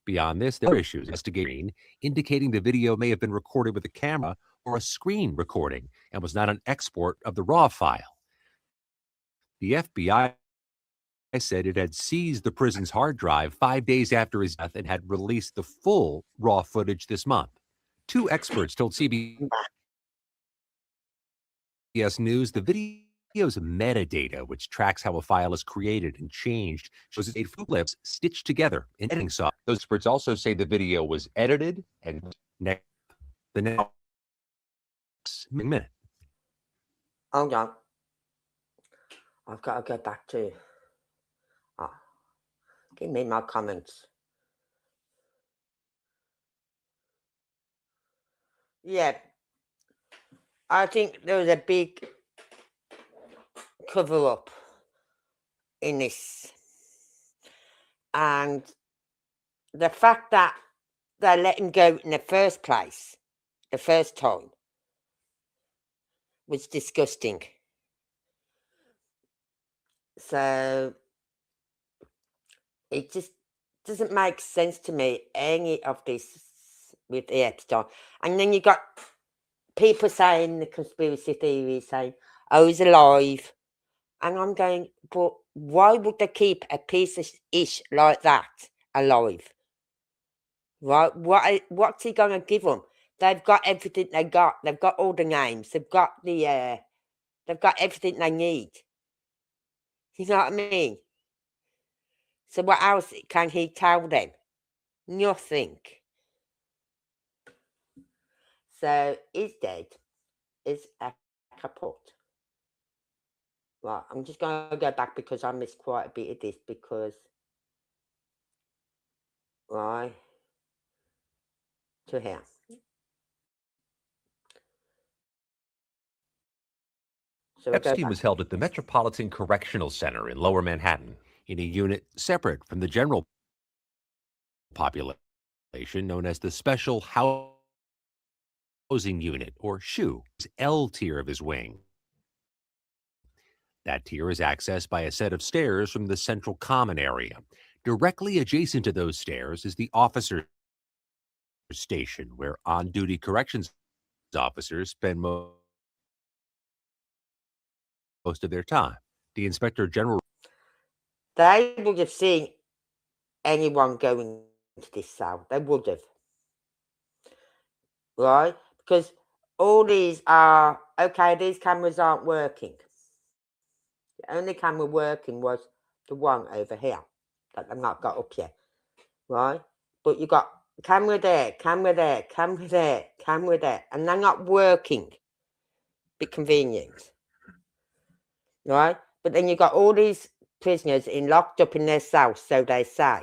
Beyond this, there are issues investigating indicating the video may have been recorded with a camera or a screen recording and was not an export of the raw file. The FBI said it had seized the prison's hard drive 5 days after his death and had released the full raw footage this month. 2 experts told CBS News the video's metadata, which tracks how a file is created and changed, shows 8 clips stitched together in editing software. Those experts also say the video was edited and the next minute. Hold on. I've got to go back to. Give me my comments. Yeah. I think there was a big cover up in this. And the fact that they let him go in the first place, the first time, was disgusting. So it just doesn't make sense to me, any of this with the Epstein. And then you got people saying the conspiracy theory, saying, oh, he's alive. And I'm going, but why would they keep a piece of ish like that alive? Right? What's he going to give them? They've got everything they got. They've got all the names. They've got they've got everything they need. You know what I mean? So what else can he tell them? Nothing. So he's dead. Is a kaput. Right, I'm just going to go back because I missed quite a bit of this because, right, to here. So Epstein was held at the Metropolitan Correctional Center in Lower Manhattan in a unit separate from the general population known as the Special Housing Unit, or SHU, L tier of his wing. That tier is accessed by a set of stairs from the central common area. Directly adjacent to those stairs is the officer station, where on-duty corrections officers spend most of their time. The Inspector General They would have seen anyone going to this cell. They would have. Right? Because all these are, okay, these cameras aren't working. The only camera working was the one over here that I've not got up yet. Right? But you got camera there, camera there, camera there, camera there, and they're not working. Bit convenient. Right? But then you got all these prisoners locked up in their cells, so they say.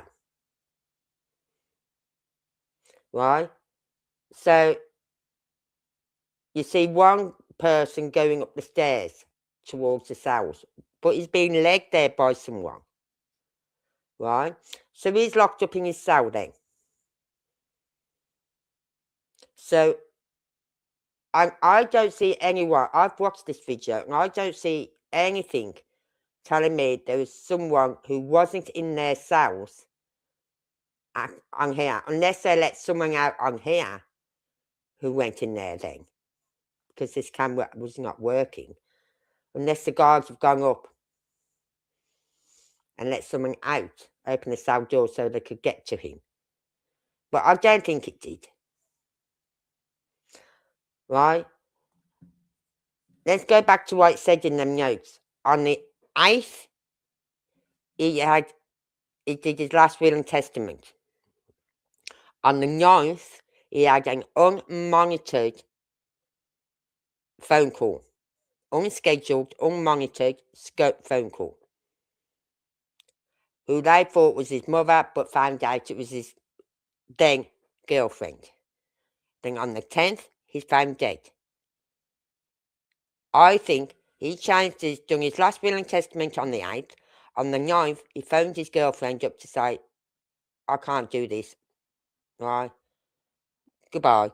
Right? So you see one person going up the stairs towards the cells, but he's being led there by someone. Right? So he's locked up in his cell then. So I don't see anyone, I've watched this video, and I don't see anything telling me there was someone who wasn't in their cells on here, unless they let someone out on here who went in there then, because this camera was not working, unless the guards have gone up and let someone out, open the cell door so they could get to him. But I don't think it did. Right? Let's go back to what it said in them notes. On the 8th, he did his last will and testament. On the 9th, he had an unmonitored phone call. Unscheduled, unmonitored phone call. Who they thought was his mother, but found out it was his then girlfriend. Then on the 10th, he's found dead. I think he done his last will and testament on the 8th. On the 9th, he phoned his girlfriend up to say, I can't do this. Right? Goodbye.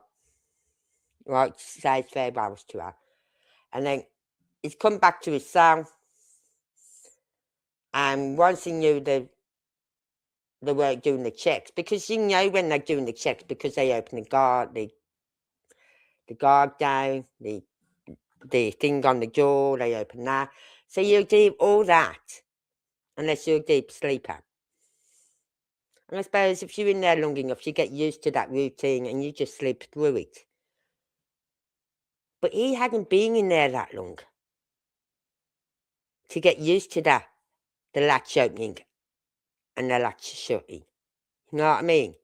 Right? Says farewells to her. And then he's come back to his cell. And once he knew they weren't doing the checks, because you know when they're doing the checks, because they open the guard down, the thing on the door, they open that. So you do all that, unless you're a deep sleeper. And I suppose if you're in there long enough, you get used to that routine and you just sleep through it. But he hadn't been in there that long to get used to that, the latch opening and the latch shutting. You know what I mean?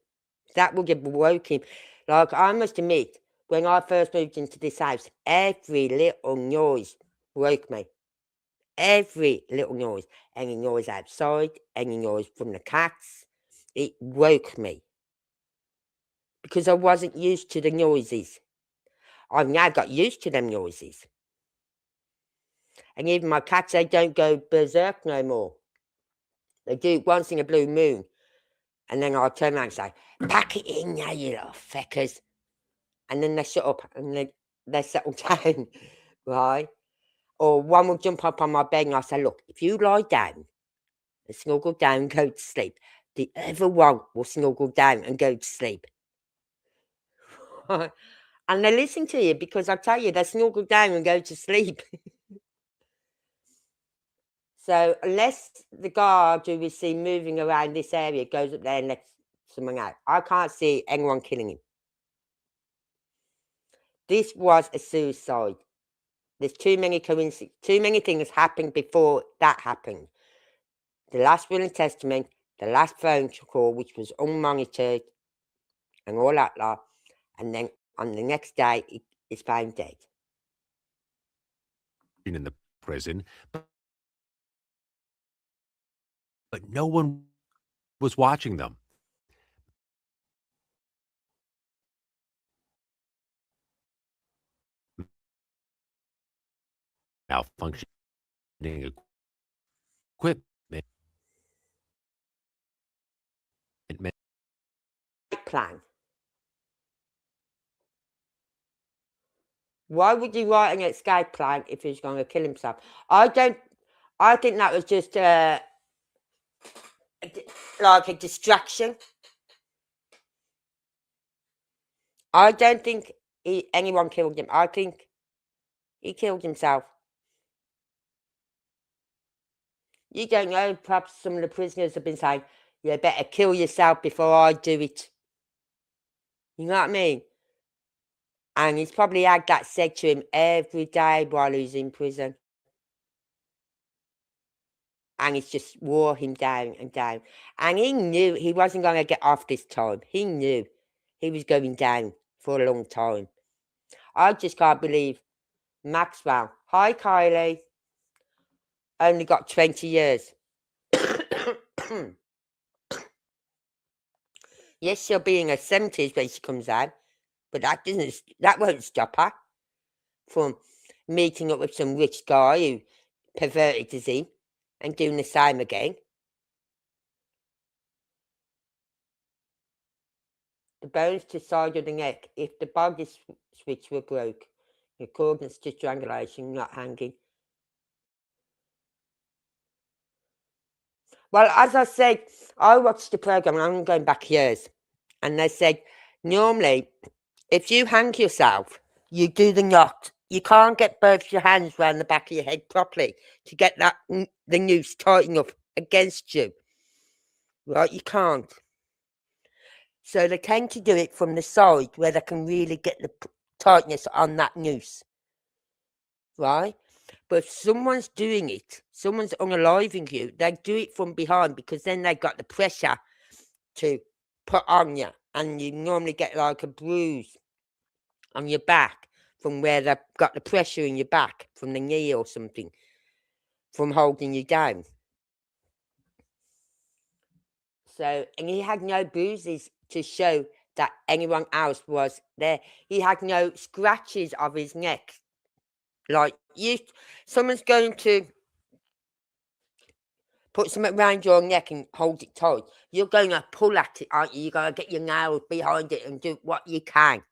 That would have woke him. Like, I must admit, when I first moved into this house, every little noise woke me. Every little noise. Any noise outside, any noise from the cats, it woke me. Because I wasn't used to the noises. I've now got used to them noises. And even my cats, they don't go berserk no more. They do it once in a blue moon. And then I'll turn around and say, pack it in now, you little feckers. And then they shut up and they settle down, right? Or one will jump up on my bed and I say, look, if you lie down and snuggle down and go to sleep, the other one will snuggle down and go to sleep. And they listen to you because I tell you, they snuggle down and go to sleep. So unless the guard who we see moving around this area goes up there and lets someone out, I can't see anyone killing him. This was a suicide. There's too many coincidences, too many things happened before that happened. The last will and testament, the last phone call, which was unmonitored, and all that lot. And then on the next day, it's found dead. in the prison, but no one was watching them. Malfunctioning equipment. Plan. Why would you write an escape plan if he's going to kill himself? I don't I think that was just like a distraction. I don't think anyone killed him. I think he killed himself. You don't know. Perhaps some of the prisoners have been saying, "You better kill yourself before I do it." You know what I mean? And he's probably had that said to him every day while he's in prison. And it's just wore him down and down. And he knew he wasn't going to get off this time. He knew he was going down for a long time. I just can't believe Maxwell. Hi, Kylie. Only got 20 years. Yes, she'll be in her 70s when she comes out. But that won't stop her from meeting up with some rich guy who perverted as him and doing the same again. The bones to side of the neck, if the body switch were broke, in accordance to strangulation, not hanging. Well, as I said, I watched the program, and I'm going back years, and they said, normally, if you hang yourself, you do the knot. You can't get both your hands round the back of your head properly to get the noose tight enough against you. Right, you can't. So they tend to do it from the side where they can really get the tightness on that noose. Right? But if someone's doing it, someone's unaliving you, they do it from behind because then they've got the pressure to put on you. And you normally get like a bruise on your back from where they've got the pressure in your back from the knee or something from holding you down. So, and he had no bruises to show that anyone else was there. He had no scratches of his neck. Like someone's going to put something around your neck and hold it tight. You're going to pull at it, aren't you? You're going to get your nails behind it and do what you can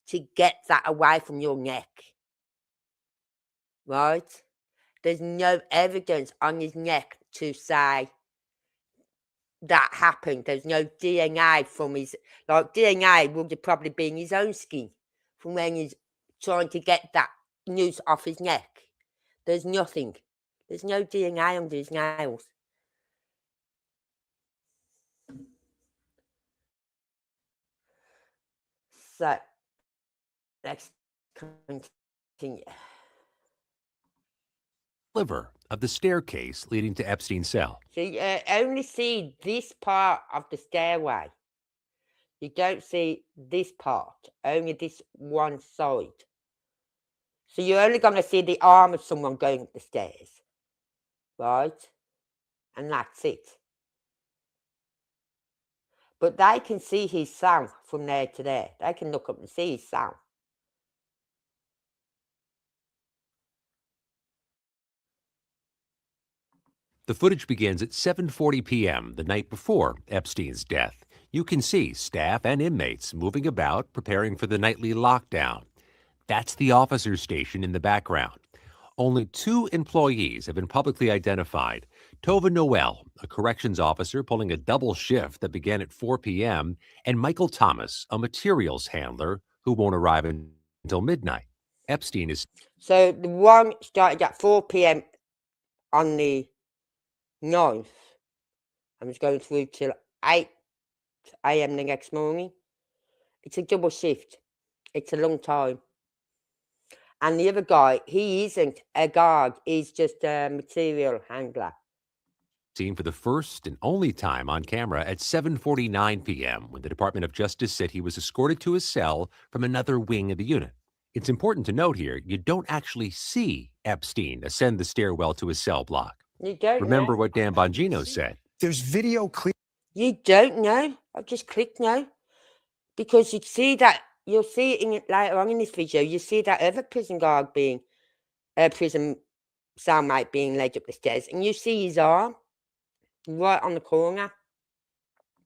to get that away from your neck. Right? There's no evidence on his neck to say that happened. There's no DNA from his, like DNA would have probably been his own skin from when he's trying to get that noose off his neck. There's nothing. There's no DNA under his nails. So, let's continue. Sliver of the staircase leading to Epstein's cell. So you only see this part of the stairway. You don't see this part, only this one side. So you're only going to see the arm of someone going up the stairs. Right? And that's it. But they can see his cell from there to there. They can look up and see his cell. The footage begins at 7:40 p.m. the night before Epstein's death. You can see staff and inmates moving about, preparing for the nightly lockdown. That's the officer's station in the background. Only 2 employees have been publicly identified. Tova Noel, a corrections officer pulling a double shift that began at 4 p.m., and Michael Thomas, a materials handler who won't arrive until midnight. Epstein is... So the one started at 4 p.m. on the 9th. I was going through till 8 a.m. the next morning. It's a double shift. It's a long time. And the other guy, he isn't a guard. He's just a material handler. Seen for the first and only time on camera at 7:49 p.m. when the Department of Justice said he was escorted to his cell from another wing of the unit. It's important to note here, you don't actually see Epstein ascend the stairwell to his cell block. You don't Remember know. what Dan Bongino said. There's video clear. You don't know. I've just clicked no. Because you see that, you'll see it in later on in this video, you see that other prison guard being, prison cellmate being led up the stairs, and you see his arm right on the corner.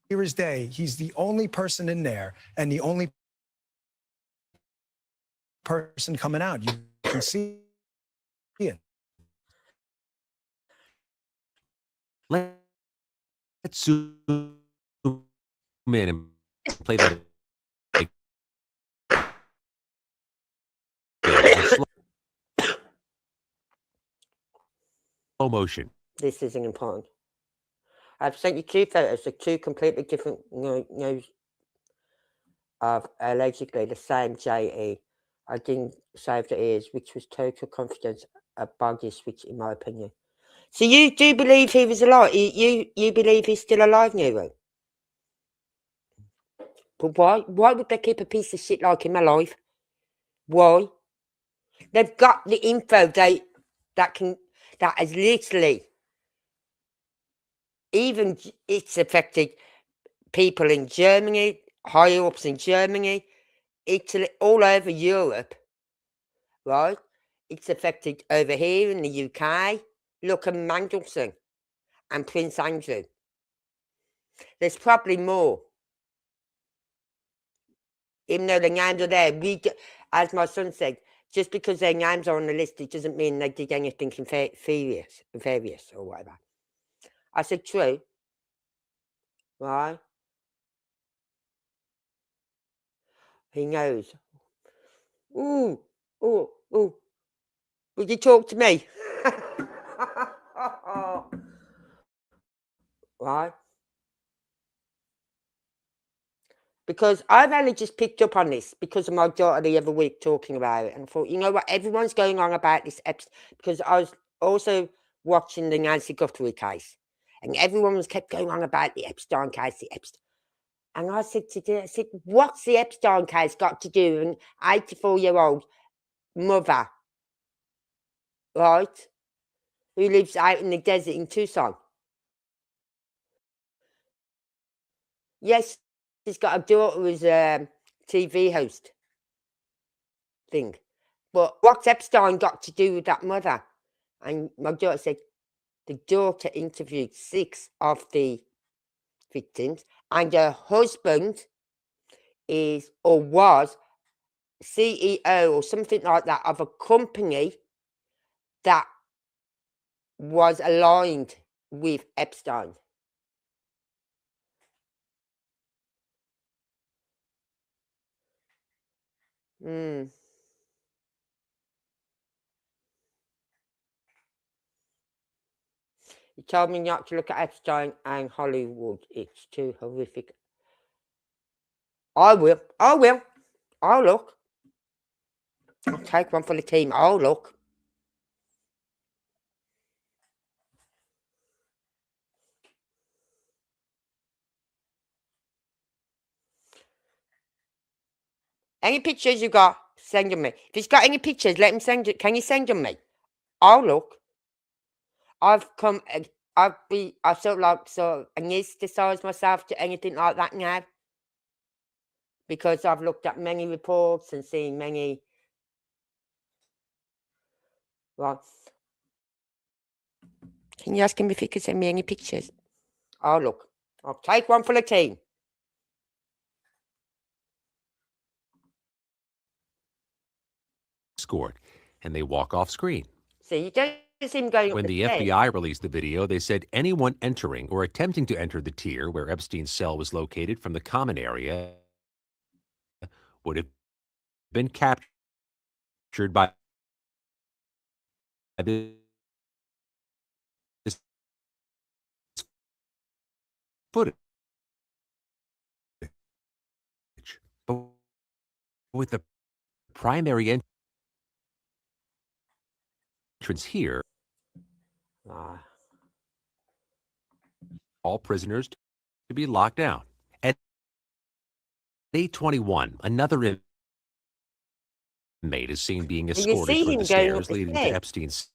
Clear as day. He's the only person in there and the only person coming out. You can see it. Let's zoom in and play that again in slow motion. This isn't important. I've sent you 2 photos of 2 completely different of allegedly the same JE. I didn't save the ears, which was total confidence, a buggy switch, in my opinion. So you do believe he was alive? You believe he's still alive, Nero? But why? Why would they keep a piece of shit like him alive? Why? They've got the info that has literally, even it's affected people in Germany, higher ups in Germany, Italy, all over Europe, right? It's affected over here in the UK. Look at Mandelson and Prince Andrew. There's probably more. Even though the names are there, as my son said, just because their names are on the list, it doesn't mean they did anything nefarious or whatever. I said, true. Right? He knows. Ooh, ooh, ooh. Would you talk to me? Right? Because I've only just picked up on this because of my daughter the other week talking about it. And I thought, you know what? Everyone's going on about this because I was also watching the Nancy Guthrie case. And everyone was kept going on about the Epstein case, And I said to her, I said, what's the Epstein case got to do with an 84-year-old mother, right, who lives out in the desert in Tucson? Yes, she's got a daughter who's a TV host thing. But what's Epstein got to do with that mother? And my daughter said the daughter interviewed 6 of the victims, and her husband is or was CEO or something like that of a company that was aligned with Epstein. Mm. He told me not to look at Epstein and Hollywood. It's too horrific. I will. I will. I'll look. I'll take one for the team. I'll look. Any pictures you got, send them me. If he's got any pictures, let him send it. Can you send them me? I'll look. I've sort of anesthetized myself to anything like that now. Because I've looked at many reports and seen many. Well, can you ask him if he could send me any pictures? I'll look. I'll take one for the team. Escort, and they walk off screen. So you don't see him going up When the the stairs. FBI released the video, they said anyone entering or attempting to enter the tier where Epstein's cell was located from the common area would have been captured by this footage. But with the primary entrance here, all prisoners to be locked down. At 8:21, another inmate is seen being you escorted see toward him the going up stairs the leading to stairs. Epstein's.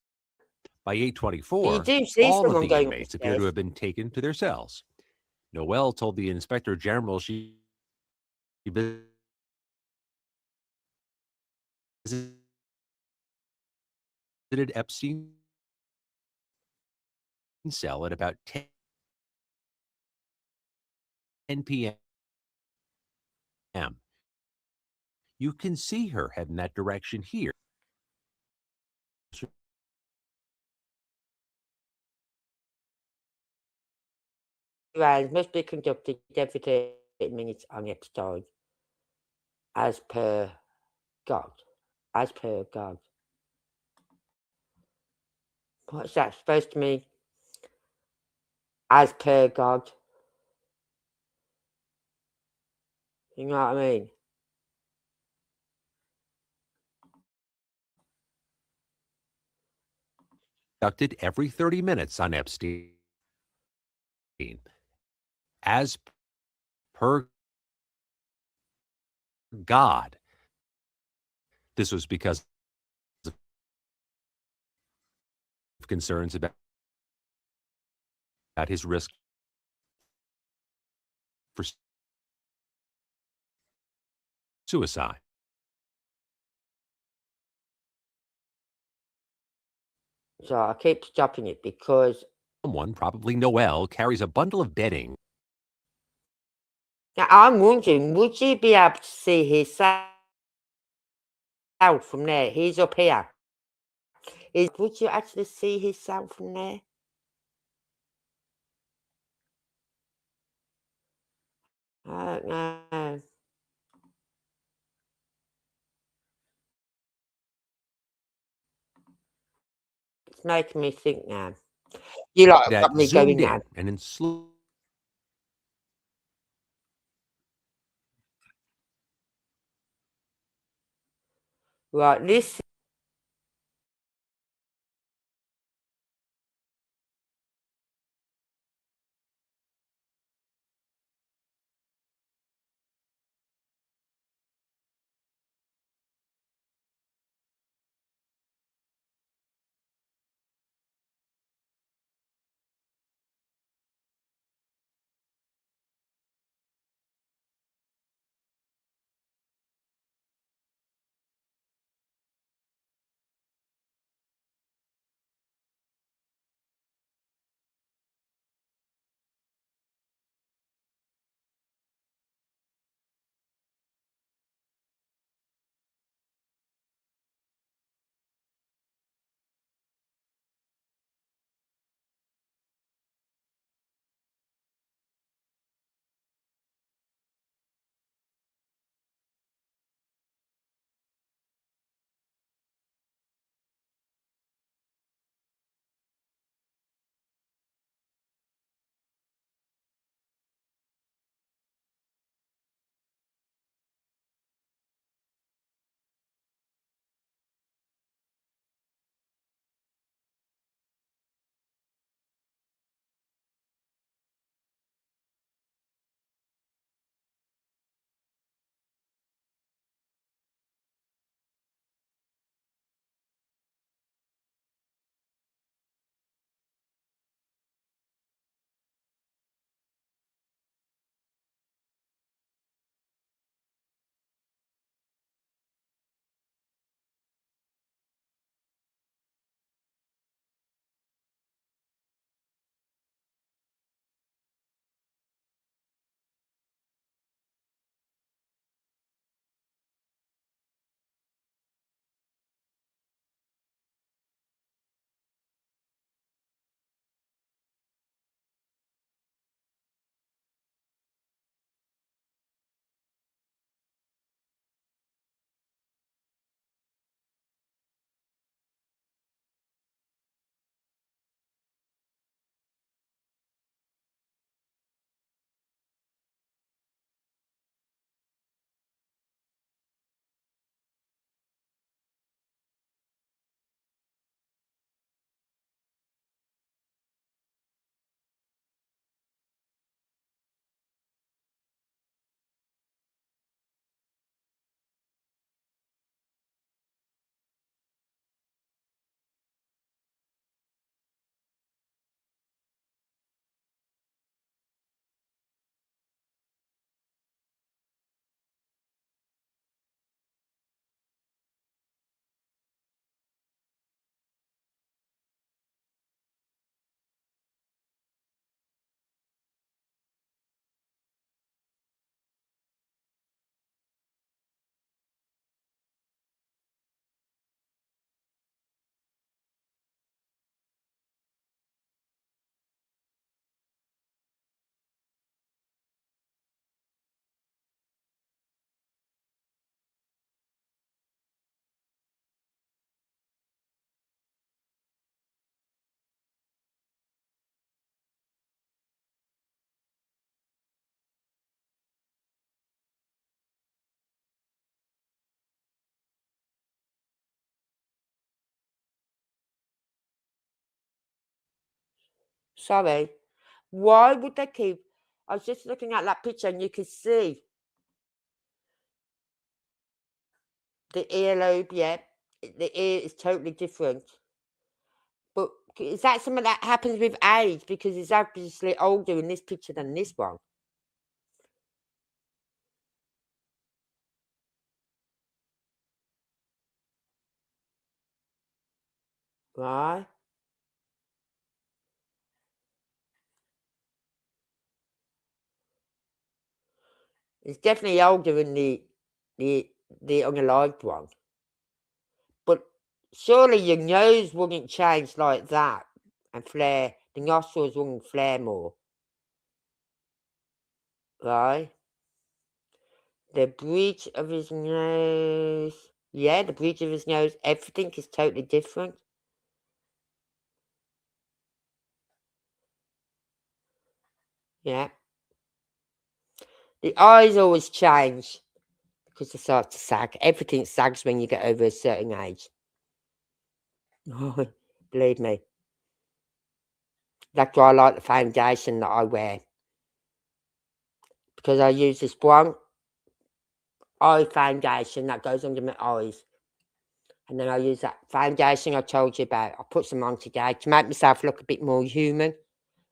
By You 8:24, do see all of someone the going up the inmates appear to stairs. have been taken to their cells. Noel told the inspector general she visited Epstein's cell at about 10 p.m. You can see her head in that direction here. rounds must be conducted every 30 minutes on Epstein, as per God. As per God. What's that supposed to mean? As per God. You know what I mean? Conducted every 30 minutes on Epstein. As per God. This was because of concerns about his risk for suicide. So I keep stopping it because Someone, probably Noel, carries a bundle of bedding. now I'm wondering, would you be able to see himself from there? He's up here. Would you actually see himself from there? I don't know. It's making me think now. You lot have That got me going zoomed now. in and in slow. Right, this Sorry. Why would they keep... I was just looking at that picture and you could see the earlobe, yeah. The ear is totally different. But is that something that happens with age? Because he's obviously older in this picture than this one. Right? He's definitely older in the unalived one. But surely your nose wouldn't change like that and flare. The nostrils wouldn't flare more. Right? The bridge of his nose. Yeah, the bridge of his nose. Everything is totally different. Yeah. The eyes always change because they start to sag. Everything sags when you get over a certain age. Oh, believe me. That's why I like the foundation that I wear. Because I use this one eye foundation that goes under my eyes. And then I use that foundation I told you about. I put some on today to make myself look a bit more human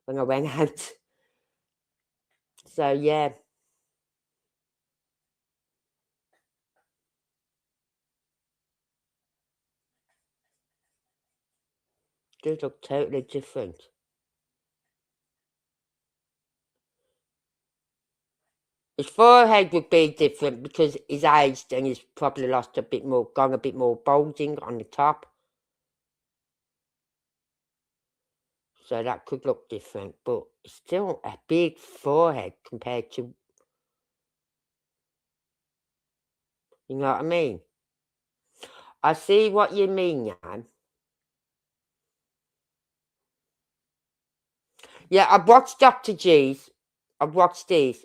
when I went out. So, yeah. Does look totally different. His forehead would be different because he's aged and he's probably lost a bit more, gone a bit more bulging on the top. So that could look different, but it's still a big forehead compared to, you know what I mean? I see what you mean now. Yeah, I've watched Dr. G's. I've watched these.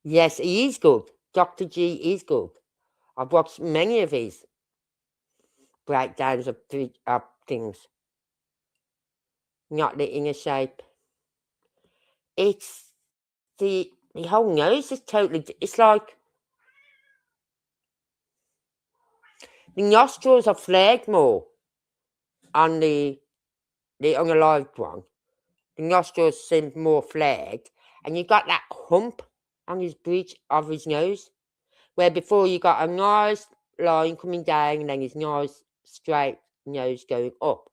Yes, he is good. Dr. G is good. I've watched many of his breakdowns of things. Not the inner shape. It's the whole nose is totally... It's like the nostrils are flared more on the unalived one. The nostrils seem more flared, and you got that hump on his bridge of his nose, where before you got a nice line coming down and then his nice straight nose going up.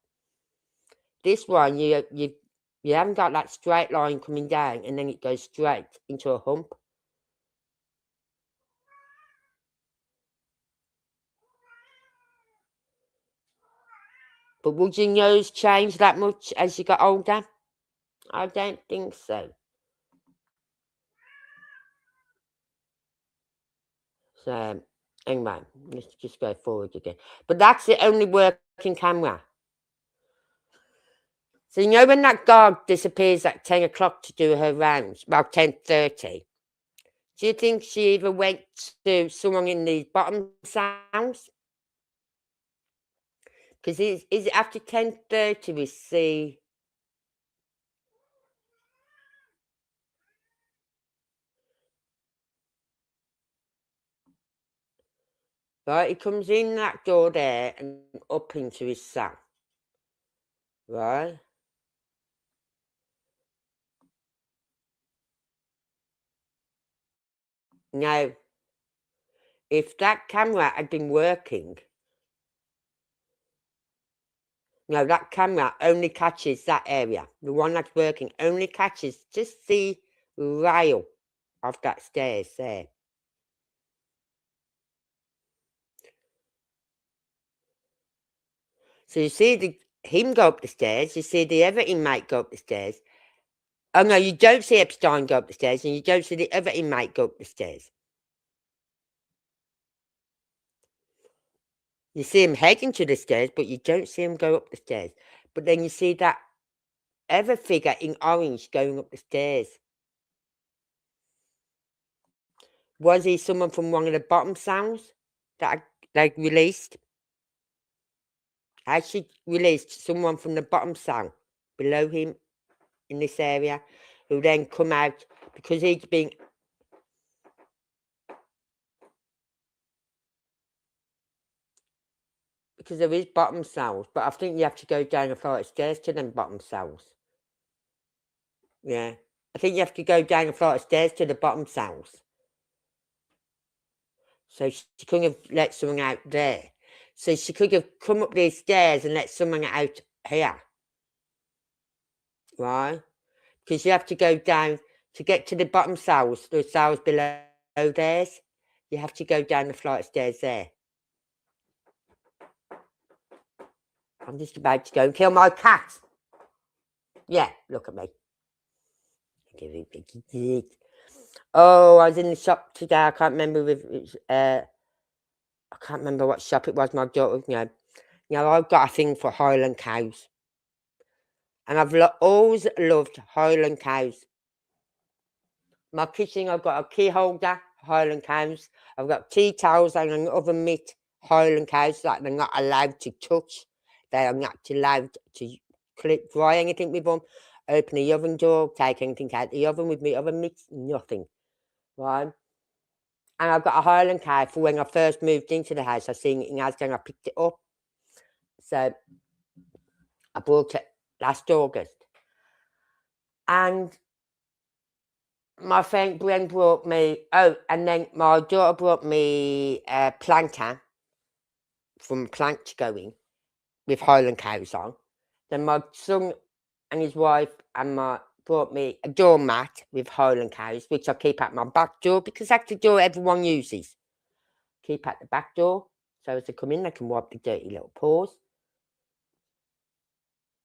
This one, you haven't got that straight line coming down and then it goes straight into a hump. But would your nose change that much as you got older? I don't think so. So, anyway, let's just go forward again. But that's the only working camera. So, you know when that dog disappears at 10 o'clock to do her rounds, well, 10:30, do you think she either went to someone in the bottom sounds? Because is it after 10:30 we see... Right, he comes in that door there and up into his cell. Right? Now, if that camera had been working... No, that camera only catches that area. The one that's working only catches just the rail of that stairs there. So you see him go up the stairs, you see the other inmate go up the stairs. Oh no, you don't see Epstein go up the stairs, and you don't see the other inmate go up the stairs. You see him heading to the stairs, but you don't see him go up the stairs. But then you see that other figure in orange going up the stairs. Was he someone from one of the bottom sounds that they released? Has she released someone from the bottom cell below him in this area who then come out because he's been... Because there is bottom cells, but I think you have to go down a flight of stairs to them bottom cells. Yeah. I think you have to go down a flight of stairs to the bottom cells. So she couldn't have let someone out there. So she could have come up these stairs and let someone out here. Right? Because you have to go down to get to the bottom cells, the cells below theirs. You have to go down the flight of stairs there. I'm just about to go and kill my cat. Yeah, look at me. Oh, I was in the shop today. I can't remember if it was, I can't remember what shop it was. My daughter, you know, I've got a thing for Highland cows, and I've always loved Highland cows. My kitchen, I've got a key holder, Highland cows. I've got tea towels and an oven mitt, Highland cows, that they're not allowed to touch. They are not allowed to dry anything with them. Open the oven door, take anything out the oven with me oven mitt, nothing. Right? And I've got a Highland cow for when I first moved into the house. I seen it in Asda, I picked it up. So I bought it last August. And my friend Gwen brought me, and then my daughter brought me a planter from a plant going with Highland cows on. Then my son and his wife brought me a doormat with Highland cows, which I keep at my back door because that's the door everyone uses. Keep at the back door, so as they come in, they can wipe the dirty little paws.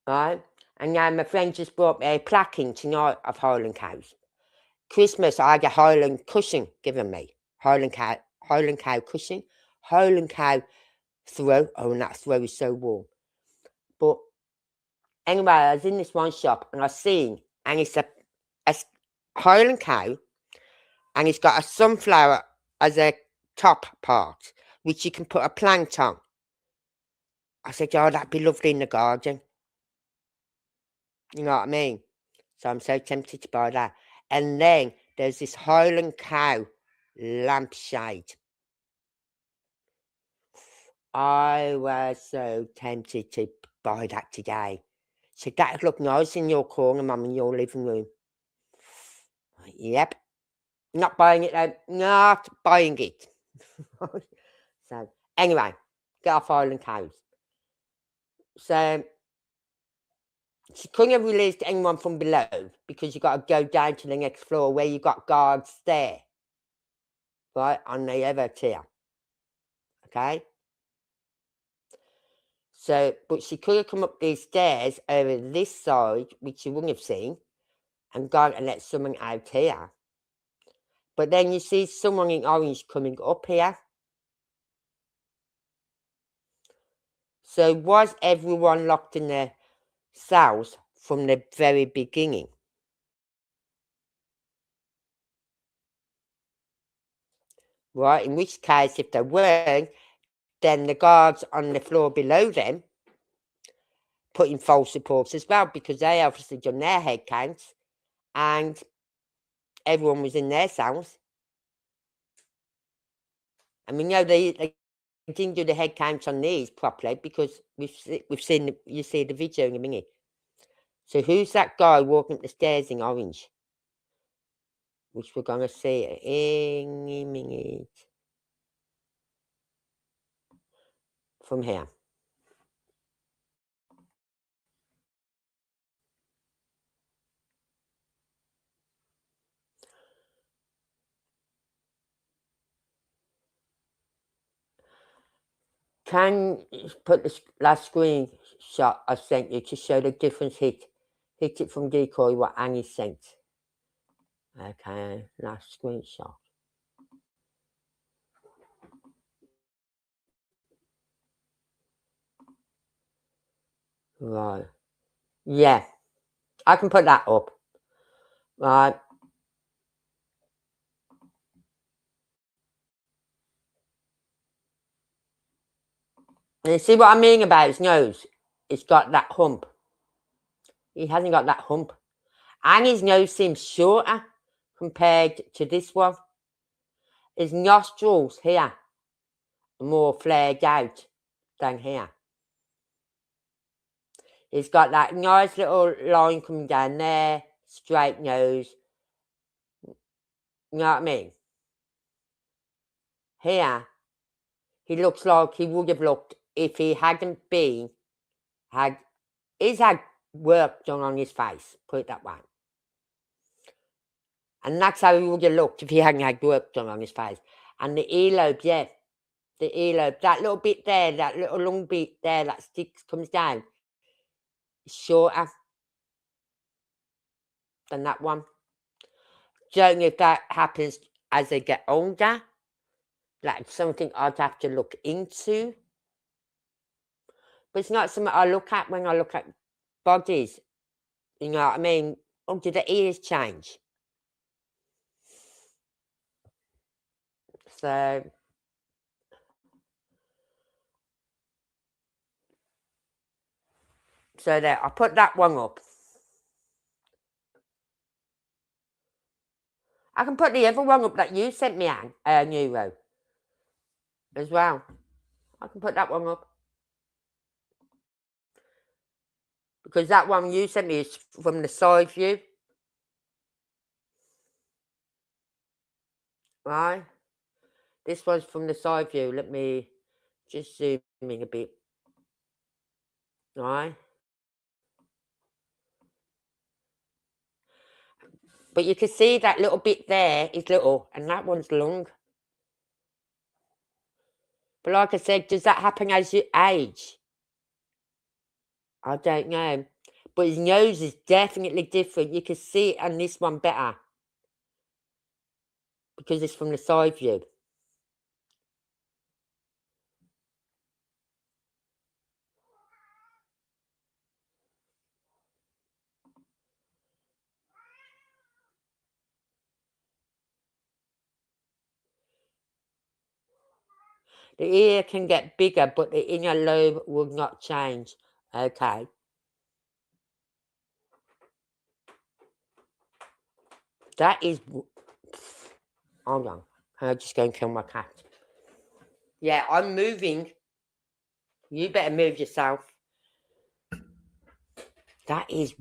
Right? And now my friend just brought me a placking tonight of Highland cows. Christmas, I had a Highland cushion given me. Highland cow cushion. Highland cow throw. Oh, and that throw is so warm. But anyway, I was in this one shop and I seen, and it's a Highland cow, and it's got a sunflower as a top part, which you can put a plant on. I said, oh, that'd be lovely in the garden. You know what I mean? So I'm so tempted to buy that. And then there's this Highland cow lampshade. I was so tempted to buy that today. So that would look nice in your corner, Mum, in your living room. Yep. Not buying it though. Not buying it. So anyway, get off Highland cows. So she couldn't have released anyone from below because you got to go down to the next floor where you got guards there. Right, on the other tier. Okay? So, but she could have come up these stairs over this side, which you wouldn't have seen, and gone and let someone out here. But then you see someone in orange coming up here. So was everyone locked in their cells from the very beginning? Right, in which case, if they weren't, then the guards on the floor below them put in false reports as well, because they obviously done their head counts and everyone was in their cells. And we know they didn't do the head counts on these properly because we've seen you see the video in a minute. So who's that guy walking up the stairs in orange? Which we're gonna see in a minute. From here. Can you put this last screenshot I sent you to show the difference hit it from decoy what Annie sent. Okay, last screenshot. Right. Yeah. I can put that up. Right. And you see what I mean about his nose? It's got that hump. He hasn't got that hump. And his nose seems shorter compared to this one. His nostrils here are more flared out than here. He's got that nice little line coming down there, straight nose. You know what I mean? Here, he looks like he would have looked if he hadn't he's had work done on his face, put it that way. And that's how he would have looked if he hadn't had work done on his face. And the earlobe, yeah, the earlobe, that little bit there, that little long bit there that sticks, comes down, is shorter than that one. Don't know if that happens as they get older. That's something I'd have to look into. But it's not something I look at when I look at bodies. You know what I mean? Oh, did the ears change? So there, I put that one up. I can put the other one up that you sent me, Anne, Neuro, as well. I can put that one up. Because that one you sent me is from the side view. Right? This one's from the side view. Let me just zoom in a bit. Right? But you can see that little bit there is little, and that one's long. But like I said, does that happen as you age? I don't know. But his nose is definitely different. You can see it on this one better. Because it's from the side view. The ear can get bigger, but the inner lobe will not change. Okay. That is... Hold on. I'm just going to kill my cat. Yeah, I'm moving. You better move yourself. That is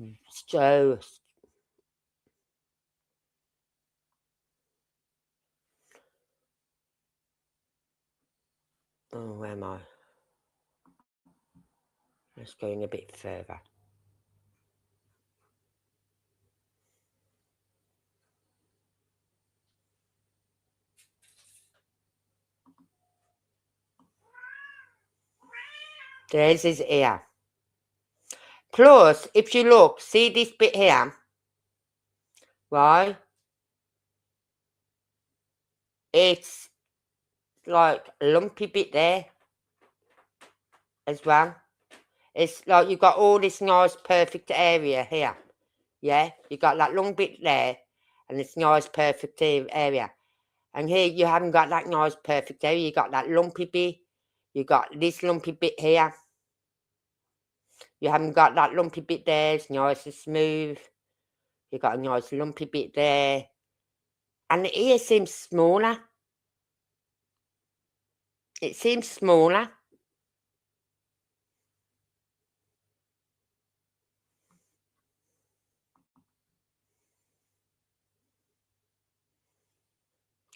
so... Oh, where am I? Let's go in a bit further. There's his ear. Plus, if you look, see this bit here? Right? It's like a lumpy bit there as well. It's like you've got all this nice perfect area here. Yeah? You've got that long bit there and this nice perfect area. And here you haven't got that nice perfect area. You got that lumpy bit. You got this lumpy bit here. You haven't got that lumpy bit there. It's nice and smooth. You got a nice lumpy bit there. And the ear seems smaller. It seems smaller.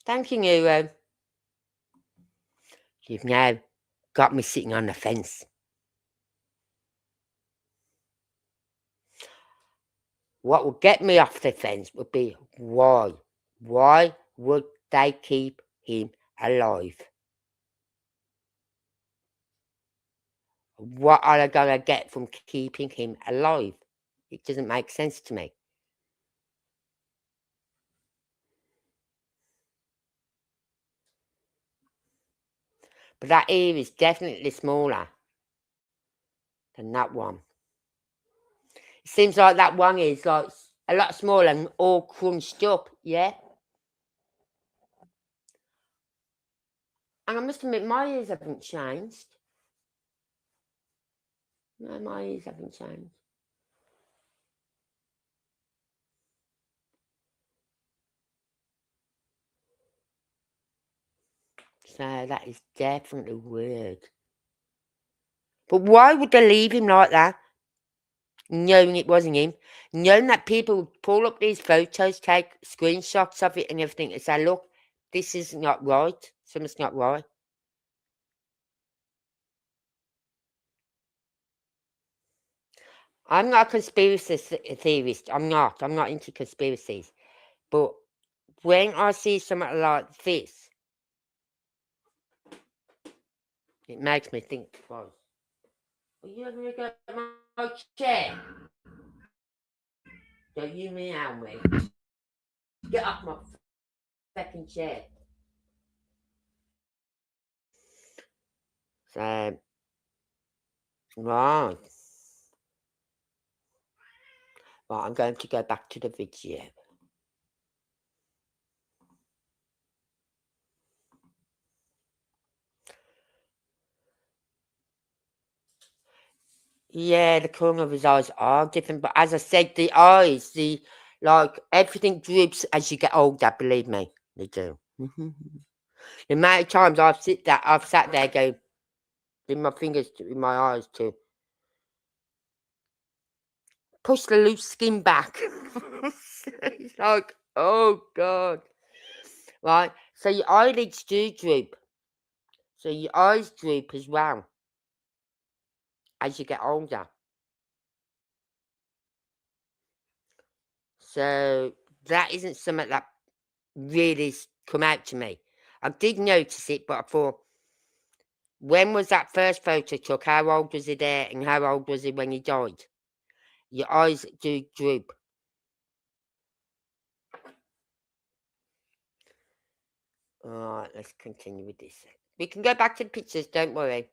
Thank you, Neuro. You've now got me sitting on the fence. What would get me off the fence would be why? Why would they keep him alive? What are they going to get from keeping him alive? It doesn't make sense to me. But that ear is definitely smaller than that one. It seems like that one is like a lot smaller and all crunched up, yeah? And I must admit, my ears haven't changed. No, my ears haven't changed. So that is definitely weird. But why would they leave him like that? Knowing it wasn't him. Knowing that people would pull up these photos, take screenshots of it and everything and say, look, this is not right. Something's not right. I'm not a conspiracy theorist. I'm not into conspiracies. But when I see something like this, it makes me think twice. Are you going to go my chair? Don't you meow me. Get off my fucking chair. So, right. Right, I'm going to go back to the video. Yeah, the corner of his eyes are different, but as I said, the eyes, like everything droops as you get older. Believe me, they do. The amount of times I've sat there going, with my fingers in my eyes to push the loose skin back. It's like, oh god, right? So your eyelids do droop. So your eyes droop as well as you get older. So that isn't something that really come out to me. I did notice it, but I thought, when was that first photo took? How old was he there, and how old was he when he died? Your eyes do droop. Alright, let's continue with this. We can go back to the pictures, don't worry.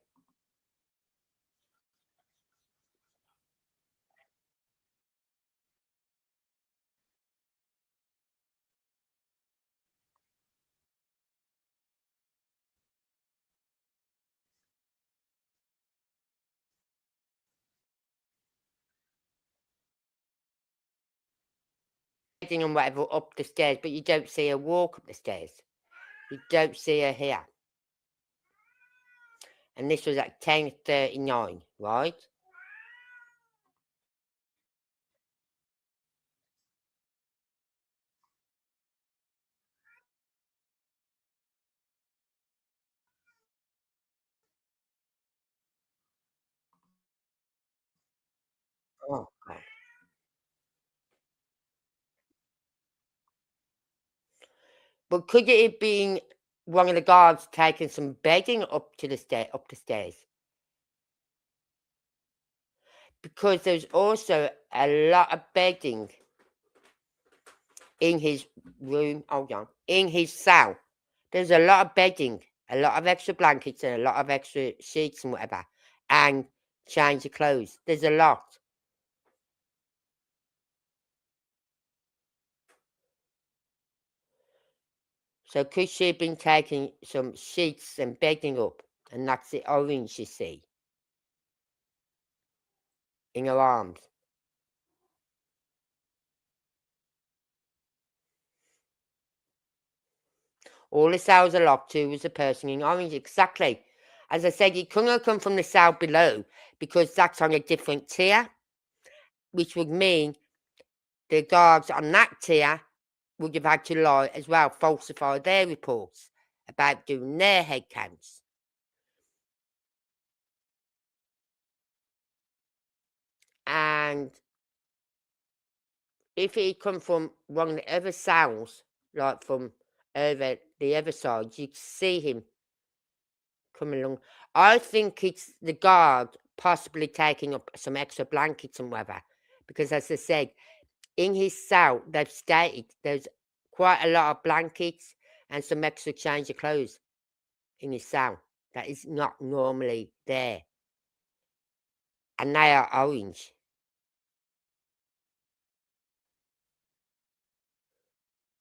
And whatever up the stairs, but you don't see her walk up the stairs. You don't see her here. And this was at 10:39, right? Oh, God. But could it have been one of the guards taking some bedding up the stairs? Because there's also a lot of bedding in his room. Hold on, in his cell. There's a lot of bedding, a lot of extra blankets, and a lot of extra sheets and whatever, and change of clothes. There's a lot. So could she have been taking some sheets and bedding up, and that's the orange you see in her arms? All the cells are locked to was the person in orange. Exactly. As I said, it couldn't have come from the cell below because that's on a different tier, which would mean the guards on that tier would have had to lie as well, falsify their reports about doing their head counts. And if it had come from one of the other cells, like from over the other side, you'd see him coming along. I think it's the guard possibly taking up some extra blankets and whatever. Because as I said, in his cell, they've stated there's quite a lot of blankets and some extra change of clothes in his cell that is not normally there. And they are orange.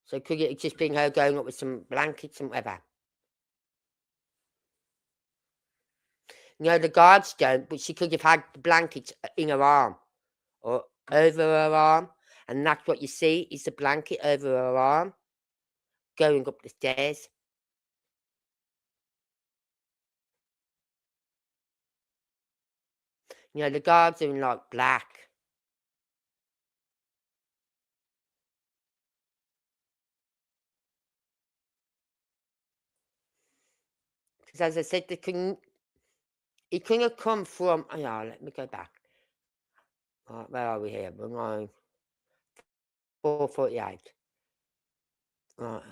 So could it just been her going up with some blankets and whatever? You know, the guards don't, but she could have had the blanket in her arm or over her arm. And that's what you see is the blanket over her arm going up the stairs. You know, the guards are in like black. Because as I said, it couldn't have come from, oh yeah, let me go back. Right, where are we here? We're on 448. Right,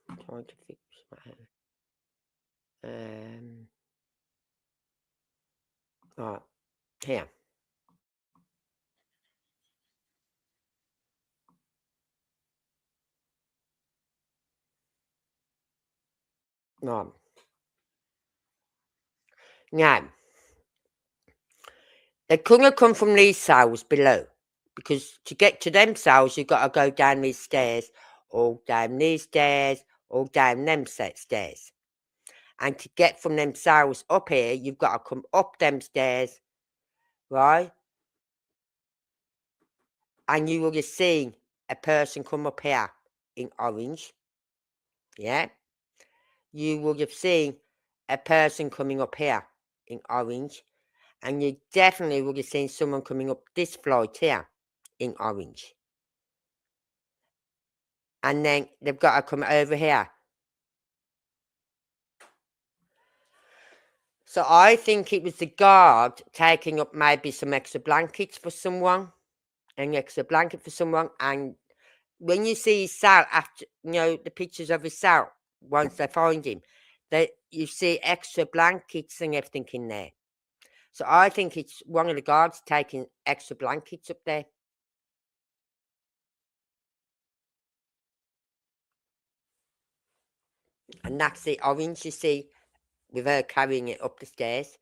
I'm trying to fix my right, here. Right. Now, they couldn't have come from these cells below. Because to get to them cells, you've got to go down these stairs, or down these stairs, or down them set stairs. And to get from them cells up here, you've got to come up them stairs, right? And you will have seen a person come up here in orange. Yeah. You will have seen a person coming up here in orange. And you definitely would have seen someone coming up this flight here in orange. And then they've got to come over here. So I think it was the guard taking up maybe some extra blankets for someone. An extra blanket for someone. And when you see his cell, after, you know, the pictures of his cell, once they find him, you see extra blankets and everything in there. So I think it's one of the guards taking extra blankets up there. And that's the orange you see with her carrying it up the stairs.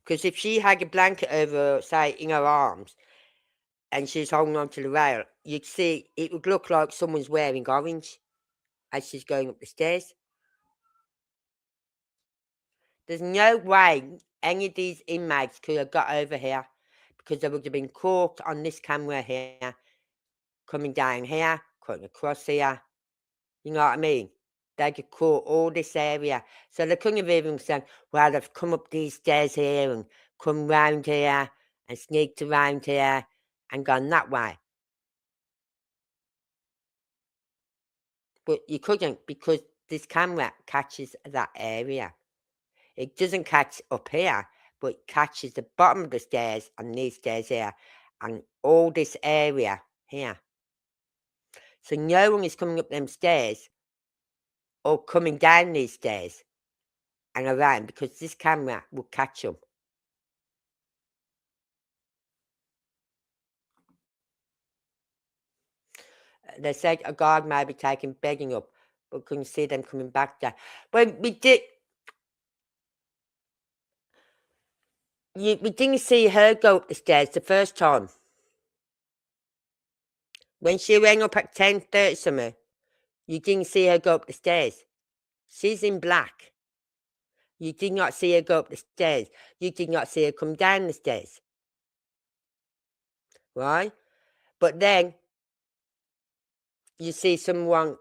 Because if she had a blanket over, say, in her arms, and she's holding on to the rail, you'd see it would look like someone's wearing orange as she's going up the stairs. There's no way any of these inmates could have got over here, because they would have been caught on this camera here, coming down here, cutting across here. You know what I mean? They could caught all this area. So they couldn't have even said, well, they've come up these stairs here and come round here and sneaked around here and gone that way. But you couldn't, because this camera catches that area. It doesn't catch up here, but it catches the bottom of the stairs and these stairs here and all this area here. So no one is coming up them stairs or coming down these stairs and around, because this camera will catch them. They said a guard may be taking bedding up, but couldn't see them coming back down. But we didn't see her go up the stairs the first time. When she rang up at 10:30 something, you didn't see her go up the stairs. She's in black. You did not see her go up the stairs. You did not see her come down the stairs. Right? But then you see someone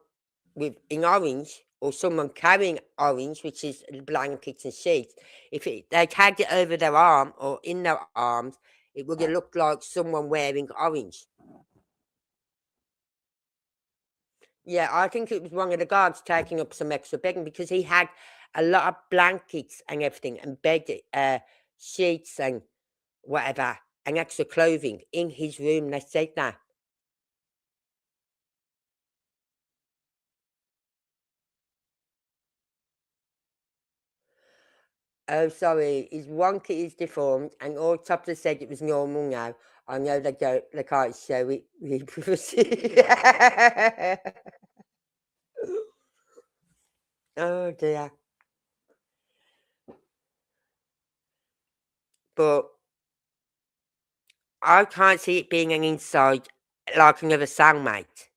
in orange, or someone carrying orange, which is blankets and sheets. If they tagged it over their arm or in their arms, it would have looked like someone wearing orange. Yeah, I think it was one of the guards taking up some extra bedding, because he had a lot of blankets and everything and bed sheets and whatever and extra clothing in his room. They said that. Oh, sorry, his one kit is deformed, and all doctors said it was normal now. I know they can't show it. Oh dear. But I can't see it being an inside like another cellmate.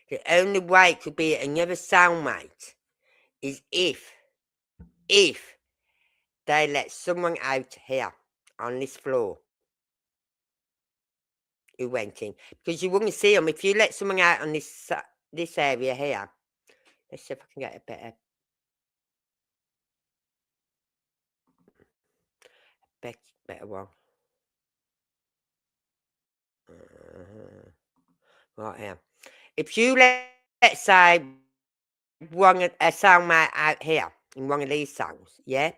The only way it could be another cellmate is if they let someone out here on this floor who went in. Because you wouldn't see them. If you let someone out on this area here, let's see if I can get a better one. Right here. If you let's say a cellmate out here in one of these cells, yeah,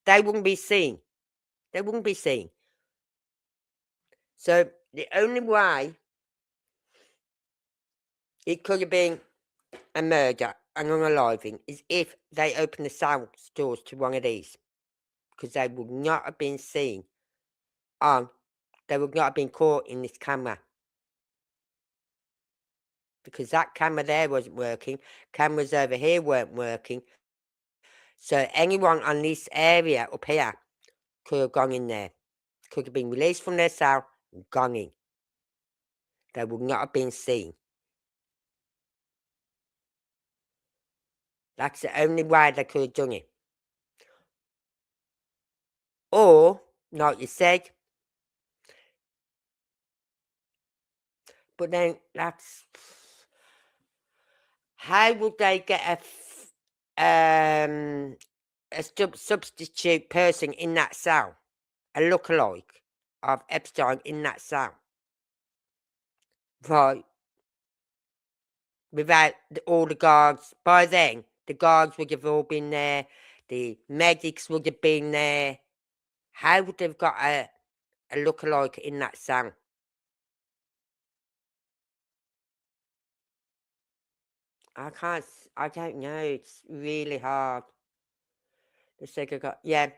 they wouldn't be seen. They wouldn't be seen. So the only way it could have been a murder and unaliving is if they open the cell doors to one of these, because they would not have been seen on. They would not have been caught in this camera, because that camera there wasn't working. Cameras over here weren't working. So anyone on this area up here could have gone in there, could have been released from their cell and gone in. They would not have been seen. That's the only way they could have done it. Or, like you said, but then that's... How would they get a substitute person in that cell? A lookalike of Epstein in that cell? Right. Without all the guards. By then, the guards would have all been there. The medics would have been there. How would they've got a lookalike in that cell? I don't know. It's really hard. The second guy, yeah.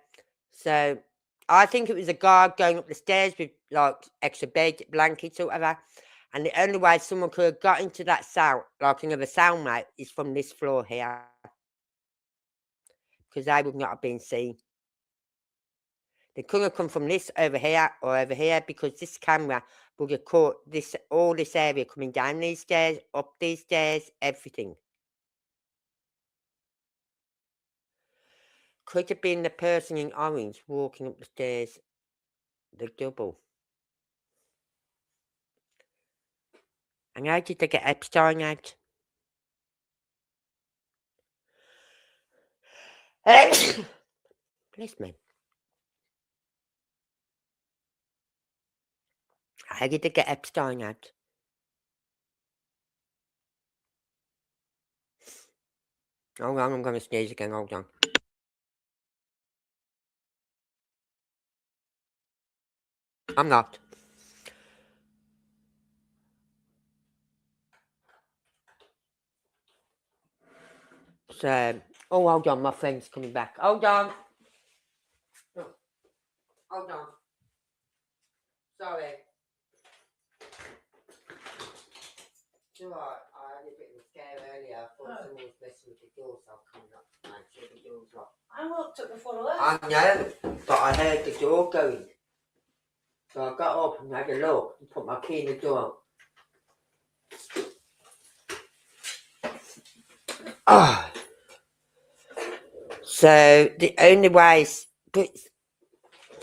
So I think it was a guard going up the stairs with like extra bed, blankets, or whatever. And the only way someone could have got into that cell, like another cellmate, is from this floor here, because they would not have been seen. They couldn't have come from this over here or over here, because this camera would have caught all this area coming down these stairs, up these stairs, everything. Could have been the person in orange walking up the stairs, the double. And how did they get Epstein out? Bless me. How did they get Epstein out? Hold on, I'm going to sneeze again, hold on. I'm not. So, oh, hold on, my friend's coming back. Hold on. Hold on. Sorry. You know what? I had a bit of a scare earlier. I thought someone was messing with the door, so I'm coming up to make sure the door's locked. I locked it before I left. I know, but I heard the door going. So I got up and had a look and put my key in the door. Oh. So the only way is, but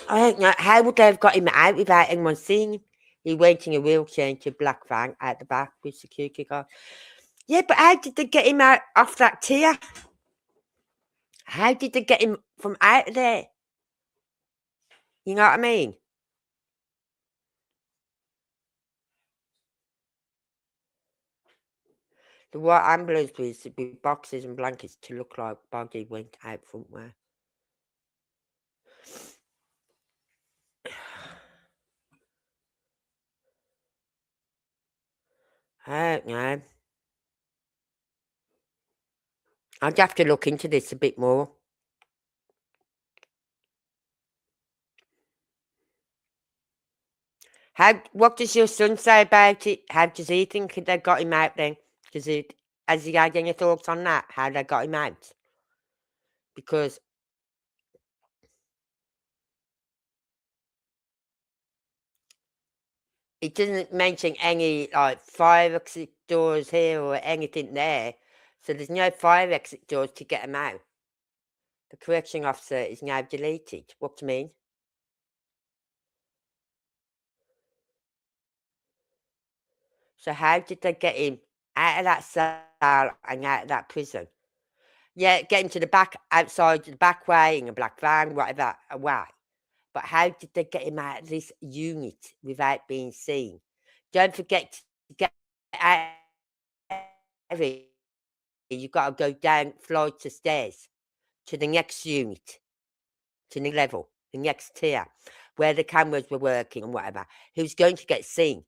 I don't know, how would they have got him out without anyone seeing him? He went in a wheelchair into a black van out the back with security guard. Yeah, but how did they get him out off that tier? How did they get him from out of there? You know what I mean? The white ambulance with boxes and blankets to look like body went out front where. I don't know. I'd have to look into this a bit more. What does your son say about it? How does he think they got him out then? Has he had any thoughts on that? How they got him out? Because it doesn't mention any like fire exit doors here or anything there. So there's no fire exit doors to get them out. The correction officer is now deleted. What do you mean? So how did they get him out of that cell and out of that prison? Yeah, get him to the back, outside the back way in a black van, whatever, away. But how did they get him out of this unit without being seen? Don't forget to get out of it. You've got to go down flights of stairs to the next unit, to the level, the next tier, where the cameras were working and whatever. He was going to get seen.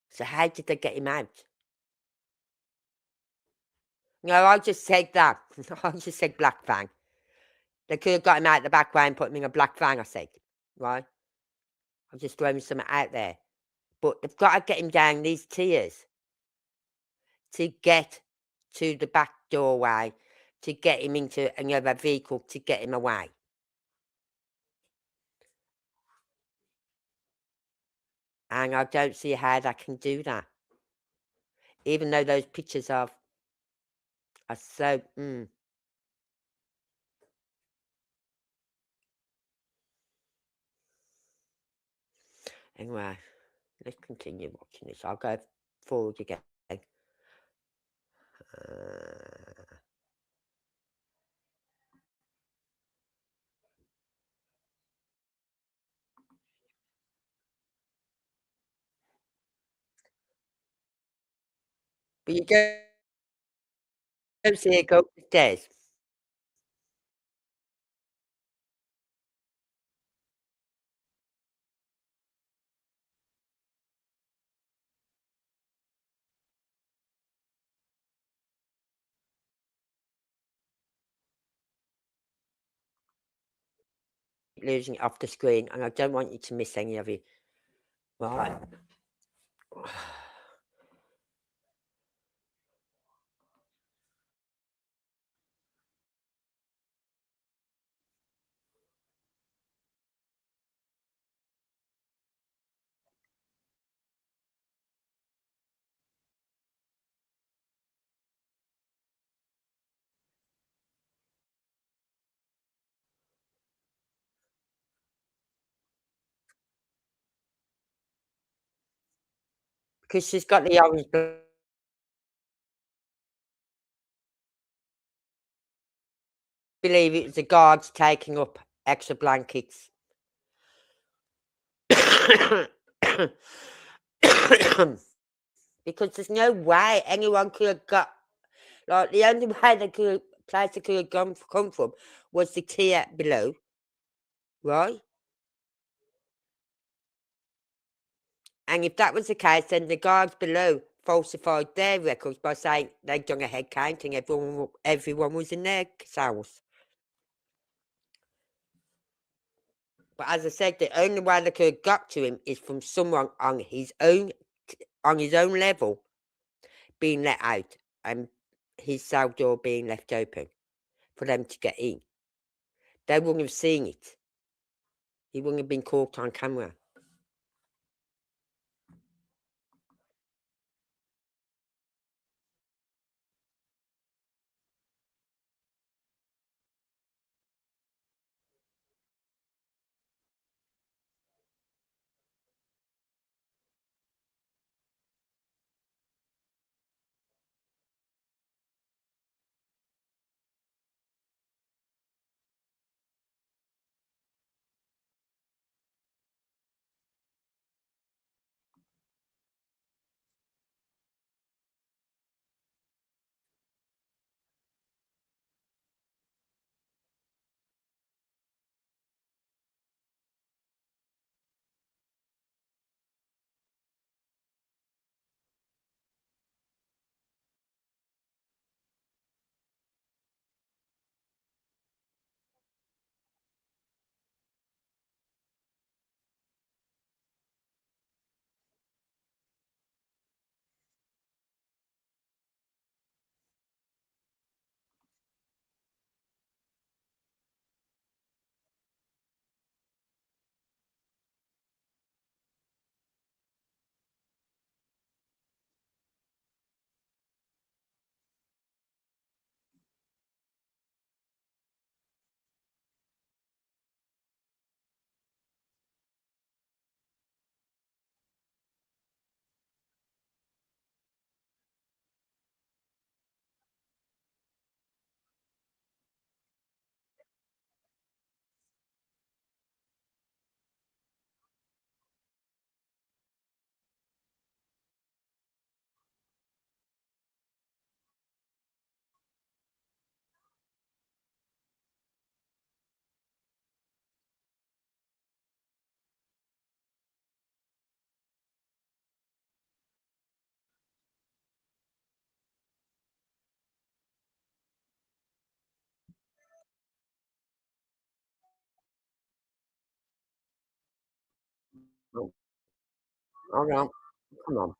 So how did they get him out? No, I just said that. I just said black van. They could have got him out the back way and put him in a black van, I said. Right? I'm just throwing something out there. But they've got to get him down these tiers to get to the back doorway, to get him into another vehicle, to get him away. And I don't see how they can do that. Even though those pictures are so... Anyway, let's continue watching this. I'll go forward again. But you don't see it go upstairs. Losing it off the screen, and I don't want you to miss any of it. Right. Because she's got the orange believe it was the guards taking up extra blankets. Because there's no way anyone could have got, like, the only way they could place they could have come from was the tier below, right? And if that was the case, then the guards below falsified their records by saying they'd done a head counting, everyone was in their cells. But as I said, the only way they could have got to him is from someone on his own level being let out and his cell door being left open for them to get in. They wouldn't have seen it. He wouldn't have been caught on camera. All right. Come on.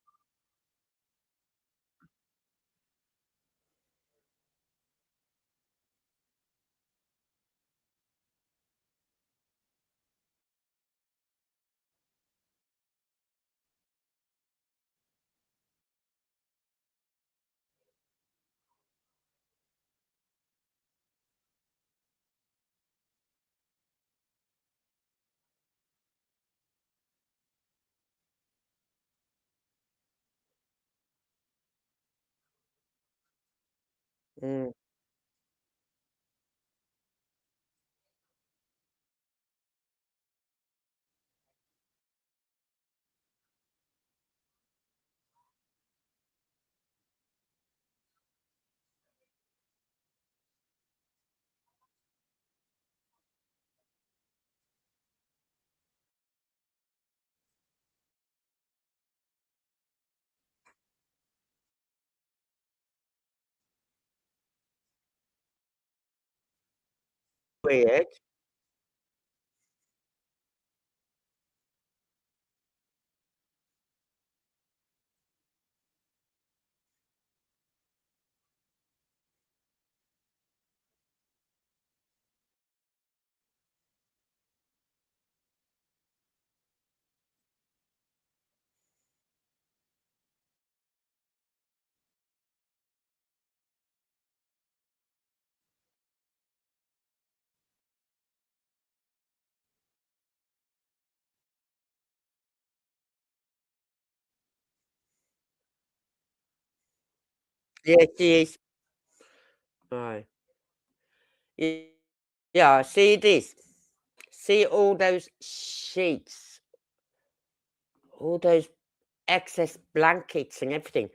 Mm, weird. Yes, she is. Right. Ye- Yeah, see this. See all those sheets, all those excess blankets and everything.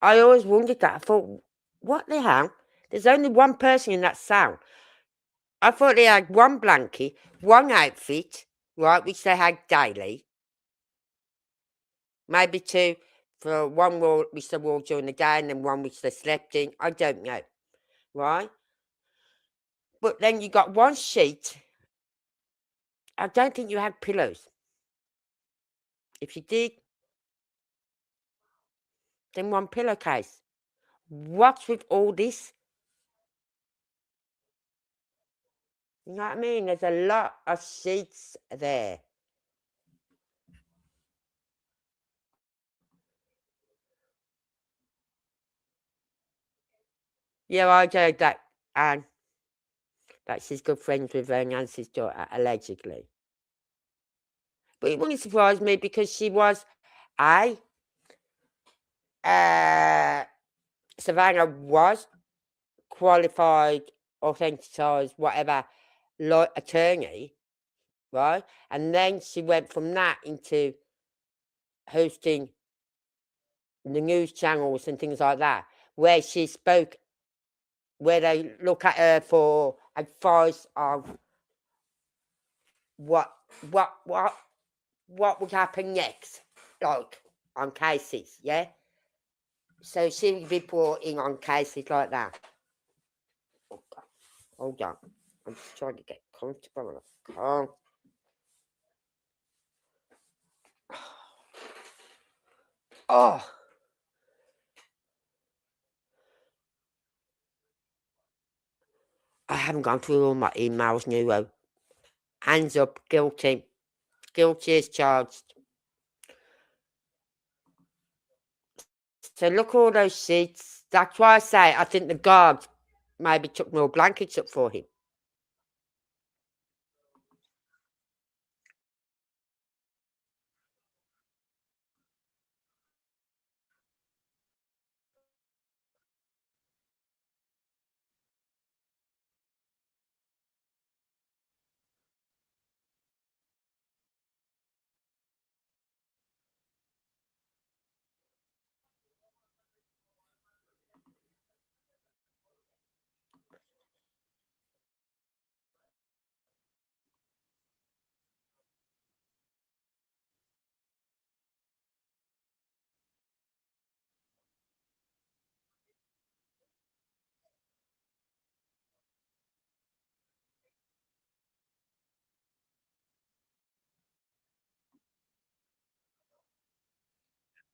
I always wondered that. I thought, what the hell? There's only one person in that cell. I thought they had one blanket, one outfit, right, which they had daily, maybe two for one wall which they wore during the day and then one which they slept in. I don't know, right? But then you got one sheet. I don't think you had pillows. If you did, then one pillowcase. What's with all this? You know what I mean? There's a lot of sheets there. Yeah, I heard that, and that she's good friends with Nancy's daughter, allegedly. But it wouldn't surprise me because she was a uh, Savannah was qualified, authenticized, whatever, attorney, right? And then she went from that into hosting the news channels and things like that, where she spoke, where they look at her for advice of what what what what would happen next, like on cases, yeah. So she would be brought in on cases like that. Oh, God. Hold on, I'm just trying to get comfortable. Oh, oh, I haven't gone through all my emails, Nero. Hands up, guilty. Guilty as charged. So look all those sheets. That's why I say I think the guards maybe took more blankets up for him.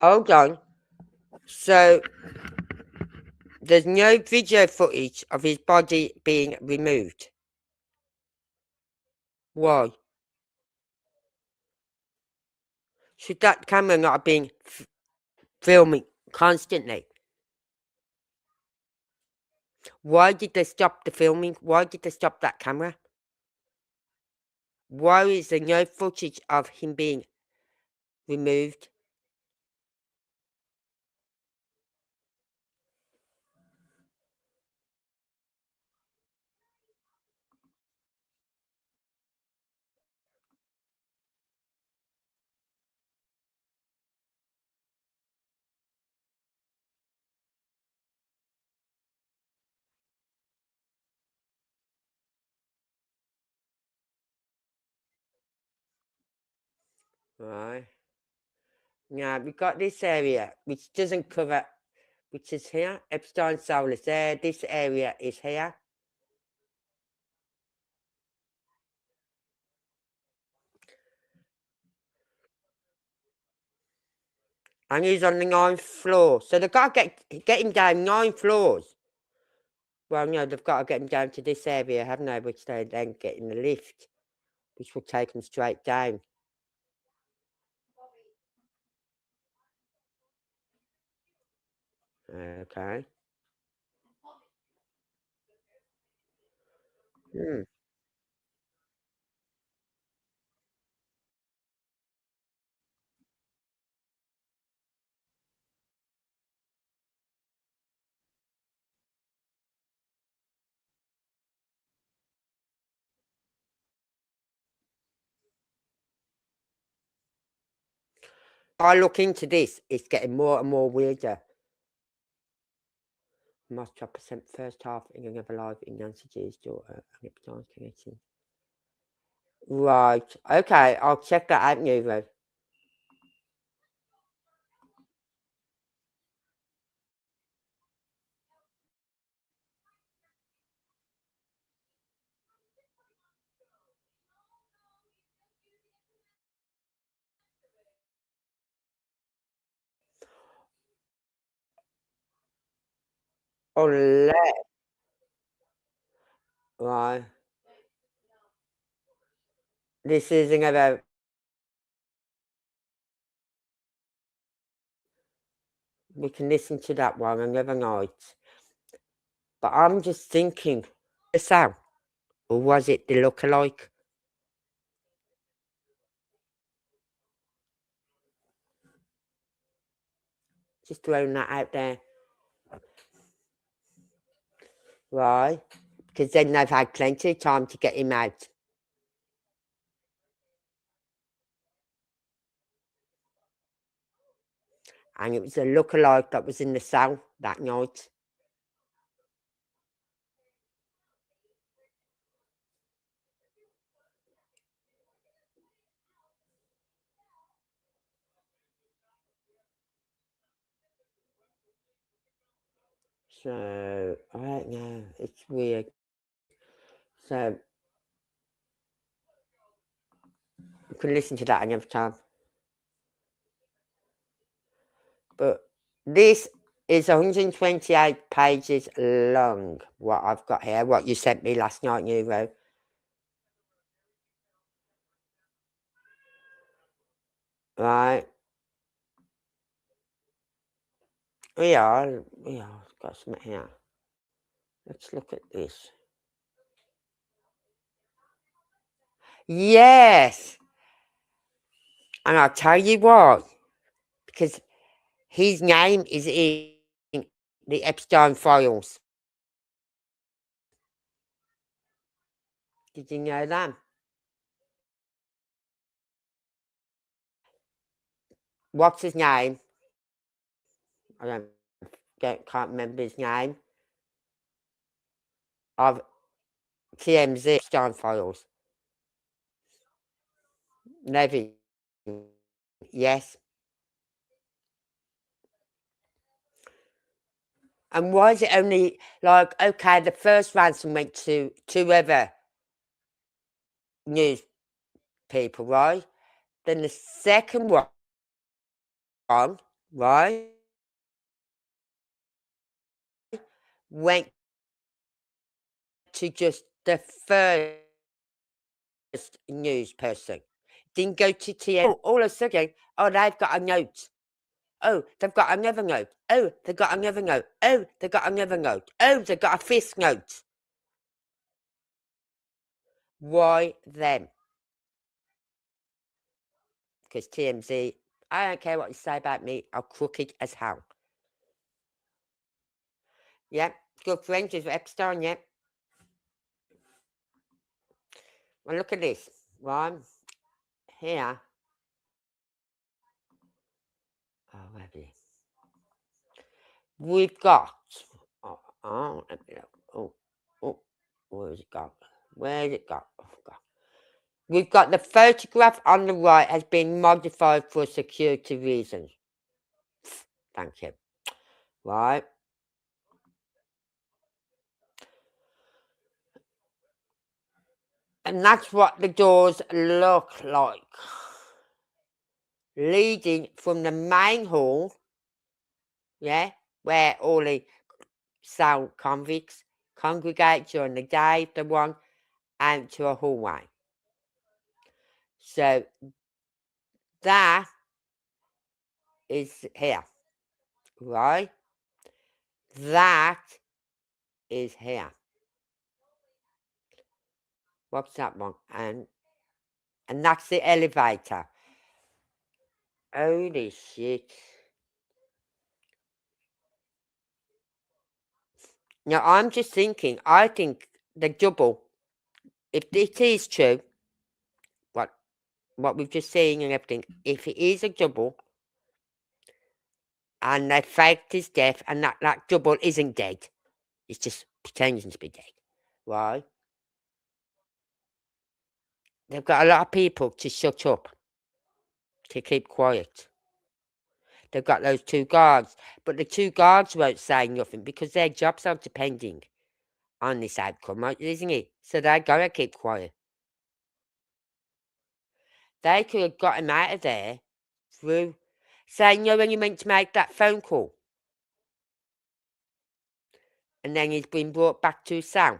Hold on. So there's no video footage of his body being removed. Why? Should that camera not have been filming constantly? Why did they stop the filming? Why did they stop that camera? Why is there no footage of him being removed? Right. Now we've got this area which doesn't cover, which is here. Epstein soul is there. This area is here. And he's on the 9th floor. So they've got to get him down 9 floors. Well, no, they've got to get him down to this area, haven't they? Which they then get in the lift, which will take them straight down. Okay. Hmm. I look into this, it's getting more and more weirder. Most top percent first half in of a life in Nancy G's daughter and Epstein's connection. Right. Okay, I'll check that out, Nuvo. Unless, right. This isn't about. We can listen to that one another night. But I'm just thinking, the sound, or was it the lookalike? Just throwing that out there. Right. Because then they've had plenty of time to get him out. And it was a lookalike that was in the cell that night. So, I don't know. It's weird. So, you can listen to that another time. But this is 128 pages long, what I've got here, what you sent me last night, Nuvo. Right. Yeah, I've got something here. Let's look at this. Yes! And I'll tell you what, because his name is in the Epstein files. Did you know that? What's his name? I can't remember his name. Of TMZ Epstein files. Levy. Yes. And why is it only like, okay, the first ransom went to whoever news people, right? Then the second one right, went to just the first news person. Didn't go to TM. All of a sudden, oh, they've got a note. Oh, they've got another note. Oh, they've got another note. Oh, they've got another note. Oh, they've got a fifth note. Why them? Because TMZ, I don't care what you say about me, are crooked as hell. Yep, good friends with Epstein, yep. Well, look at this, right? Here. Oh, where is it? We've got. Let me look. Where's it gone? Where's it gone? Oh, God. We've got the photograph on the right has been modified for security reasons. Thank you. Right. And that's what the doors look like. Leading from the main hall, yeah, where all the cell convicts congregate during the day, the one, and to a hallway. So that is here, right? That is here. What's that one? And that's the elevator. Holy shit. Now I'm just thinking, I think the double, if it is true, what we've just seen and everything, if it is a double and they faked his death and that double isn't dead, it's just pretending to be dead, right? They've got a lot of people to shut up, to keep quiet. They've got those two guards, but the two guards won't say nothing because their jobs are depending on this outcome, isn't it? So they gotta keep quiet. They could have got him out of there through saying, when you meant to make that phone call. And then he's been brought back to his cell,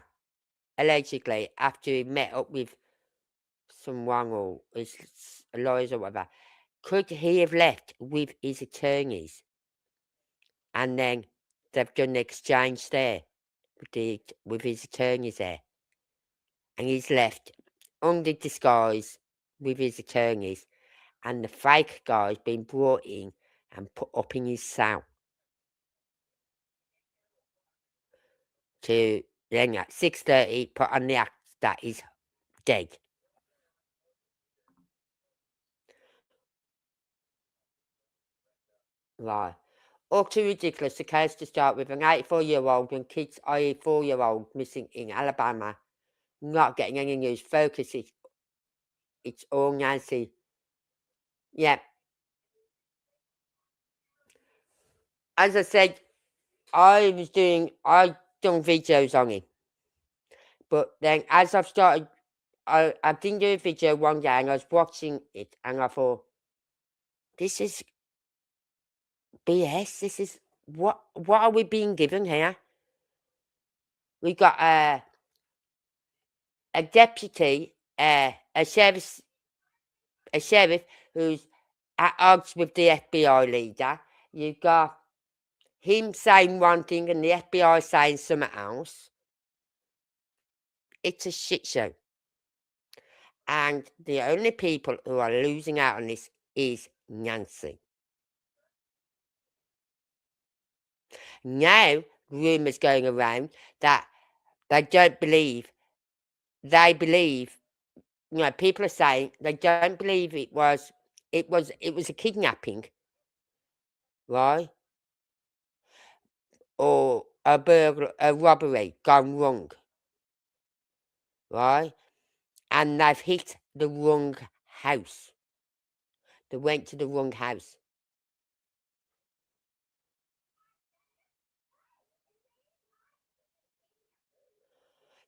allegedly, after he met up with someone or his lawyers or whatever. Could he have left with his attorneys? And then they've done the exchange there with his attorneys there. And he's left under disguise with his attorneys. And the fake guy's been brought in and put up in his cell. To then at 6:30 put on the act that he's dead. Right. Utterly ridiculous. The case to start with an 84-year-old and kids, i.e. 4-year-old, missing in Alabama, not getting any news. Focus, it's all Nancy. Yeah. As I said, I done videos on it. But then as I've started, I didn't do a video one day and I was watching it and I thought, this is BS. This is, what are we being given here? We got a deputy, a sheriff who's at odds with the FBI leader. You've got him saying one thing and the FBI saying something else. It's a shit show. And the only people who are losing out on this is Nancy. Now, rumours going around that they believe, people are saying they don't believe it was a kidnapping, right? Or a robbery gone wrong, right? And they've hit the wrong house. They went to the wrong house.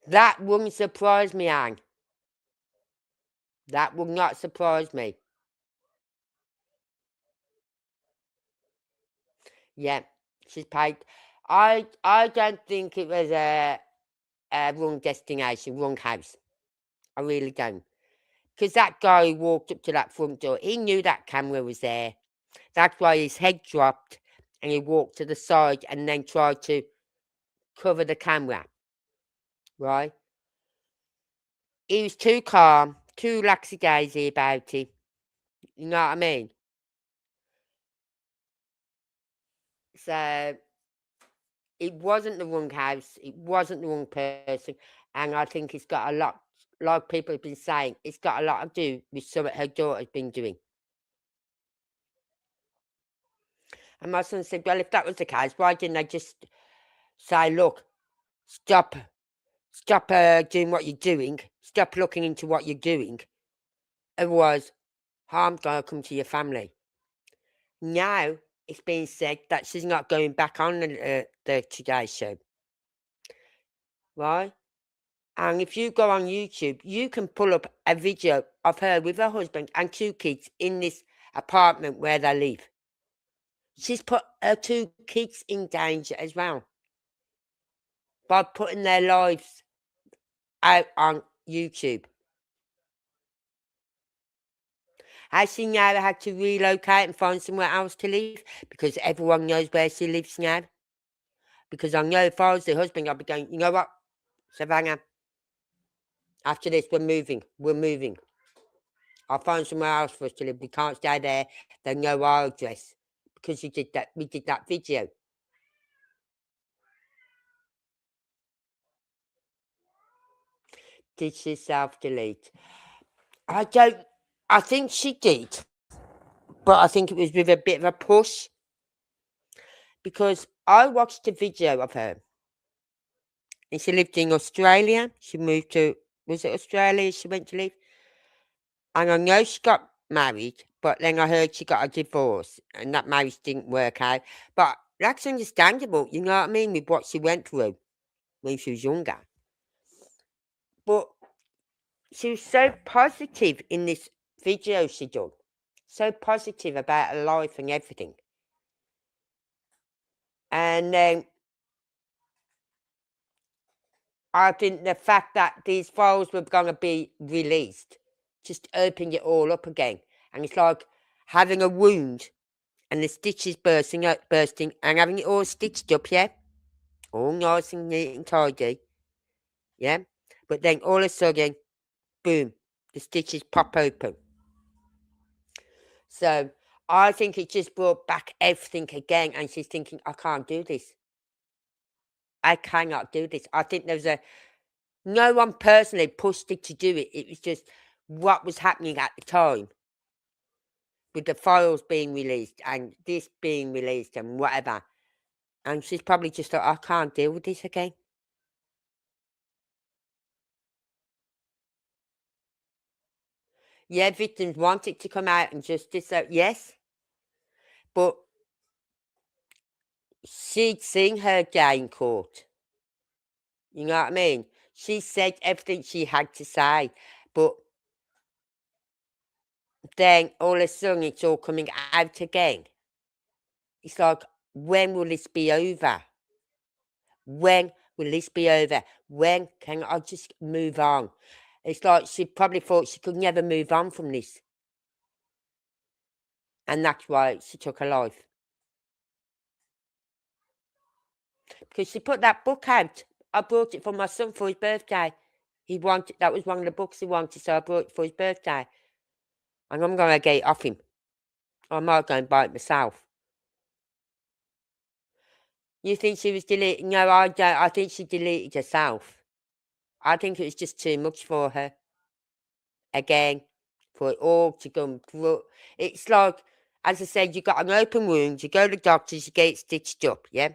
That wouldn't surprise me, Anne. That would not surprise me. Yeah, she's paid. I don't think it was a wrong destination, wrong house. I really don't. Because that guy who walked up to that front door, he knew that camera was there. That's why his head dropped and he walked to the side and then tried to cover the camera, right? He was too calm, too laxy-daisy about it. You know what I mean? So it wasn't the wrong house, it wasn't the wrong person, and I think it's got a lot, like people have been saying, it's got a lot to do with something her daughter's been doing. And my son said, well, if that was the case, why didn't they just say, look, stop doing what you're doing, stop looking into what you're doing, otherwise harm's going to come to your family. Now it's being said that she's not going back on the Today Show, right? And if you go on YouTube, you can pull up a video of her with her husband and 2 kids in this apartment where they live. She's put her 2 kids in danger as well by putting their lives out on YouTube. Has she now had to relocate and find somewhere else to live? Because everyone knows where she lives now. Because I know if I was the husband, I'd be going, you know what, Savannah, after this, we're moving. I'll find somewhere else for us to live. We can't stay there. They know our address. Because we did that video. Did she self-delete? I think she did. But I think it was with a bit of a push. Because I watched a video of her. And she lived in Australia. She moved to, was it Australia she went to live? And I know she got married, but then I heard she got a divorce and that marriage didn't work out. But that's understandable, you know what I mean, with what she went through when she was younger. But she was so positive in this video she done. So positive about her life and everything. And then I think the fact that these files were going to be released just opened it all up again. And it's like having a wound and the stitches bursting and having it all stitched up, yeah? All nice and neat and tidy, yeah? But then all of a sudden, boom, the stitches pop open. So I think it just brought back everything again, and she's thinking, I can't do this. I cannot do this. I think no one personally pushed it to do it. It was just what was happening at the time with the files being released and this being released and whatever. And she's probably just thought, I can't deal with this again. Yeah, victims want it to come out and justice, yes. But she'd seen her day in court. You know what I mean? She said everything she had to say. But then all of a sudden it's all coming out again. It's like, when will this be over? When will this be over? When can I just move on? It's like she probably thought she could never move on from this. And that's why she took her life. Because she put that book out. I bought it for my son for his birthday. That was one of the books he wanted, so I bought it for his birthday. And I'm going to get it off him. I might go and buy it myself. You think she was deleting? No, I don't. I think she deleted herself. I think it was just too much for her. Again, for it all to come through. It's like, as I said, you got an open wound, you go to the doctors, you get it stitched up, yeah?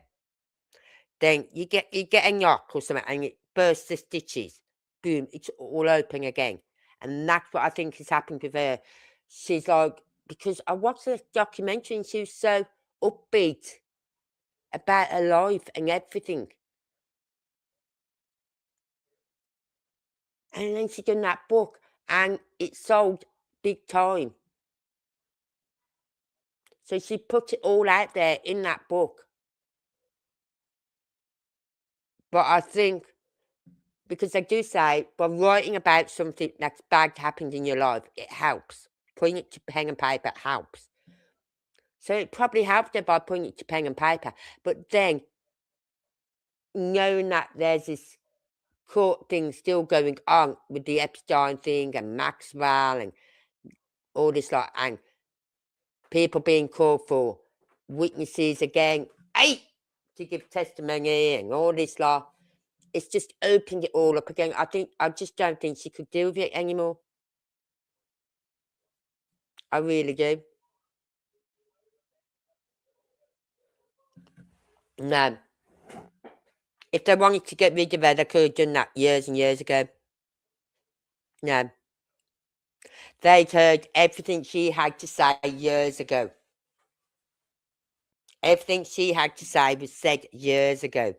Then you get a knock or something and it bursts the stitches. Boom, it's all open again. And that's what I think has happened with her. She's like, because I watched this documentary and she was so upbeat about her life and everything. And then she done that book and it sold big time. So she put it all out there in that book. But I think, because they do say, by writing about something that's bad happened in your life, it helps. Putting it to pen and paper helps. So it probably helped her by putting it to pen and paper. But then, knowing that there's this court thing still going on with the Epstein thing and Maxwell and all this lot, and people being called for witnesses again, to give testimony and all this lot, it's just opened it all up again. I just don't think she could deal with it anymore. I really do. No. If they wanted to get rid of her, they could have done that years and years ago. No. They'd heard everything she had to say years ago. Everything she had to say was said years ago.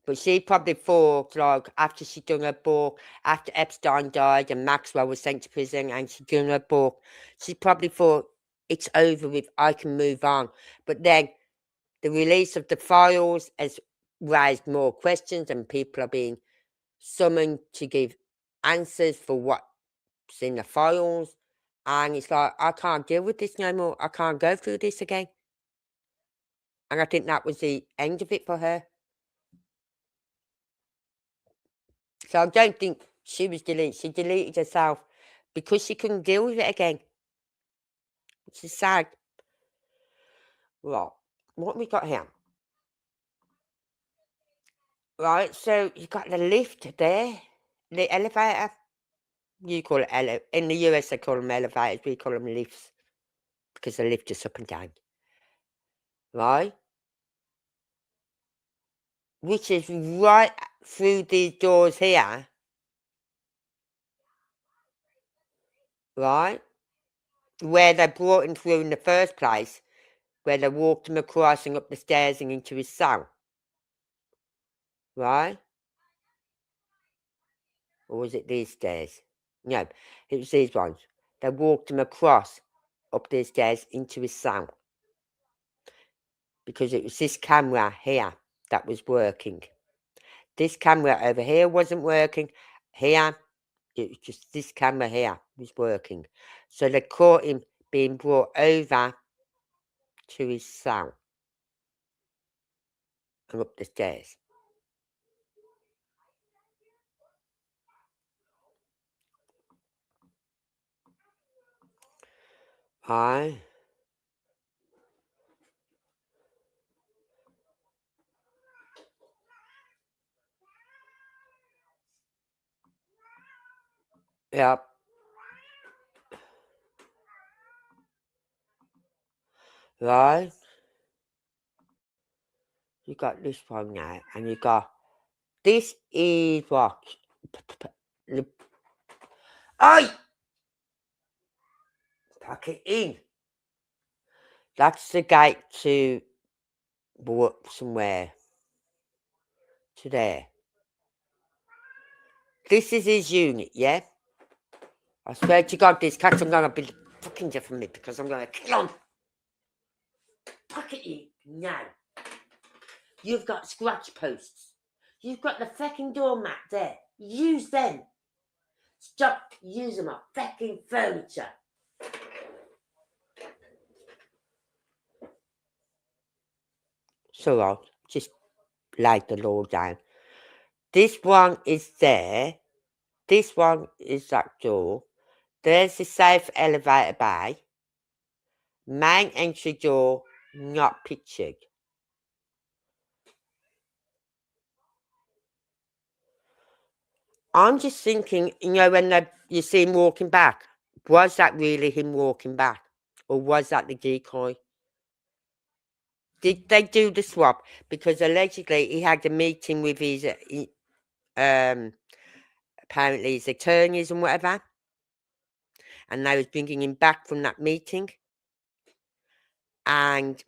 But she probably thought, like, after she'd done her book, after Epstein died and Maxwell was sent to prison and she'd done her book, she probably thought, it's over with, I can move on. But then the release of the files has raised more questions and people are being summoned to give answers for what's in the files. And it's like, I can't deal with this no more. I can't go through this again. And I think that was the end of it for her. So I don't think she was deleted. She deleted herself because she couldn't deal with it again. Which is sad. Right. What we got here? Right, so you got the lift there. The elevator. You call it in the US they call them elevators, we call them lifts. Because they lift us up and down. Right? Which is right through these doors here. Right? Where they brought him through in the first place. Where they walked him across and up the stairs and into his cell. Right? Or was it these stairs? No, it was these ones. They walked him across up these stairs into his cell. Because it was this camera here that was working. This camera over here wasn't working. Here, it was just this camera here was working. So they caught him being brought over to his cell and up the stairs. Aye. Yep. Right. You got this one now, and you got this is what? Aye! Pack it in. That's the gate to walk somewhere. To there. This is his unit, yeah? I swear to God, these cats are going to be fucking different me because I'm going to kill them. Pack it in now. You've got scratch posts. You've got the fucking doormat there. Use them. Stop using my fucking furniture. So I'll just lay the law down. This one is there. This one is that door. There's the safe elevator bay. Main entry door not pictured. I'm just thinking, when you see him walking back, was that really him walking back? Or was that the decoy? Did they do the swap? Because allegedly he had a meeting with his, apparently his attorneys and whatever. And they was bringing him back from that meeting. And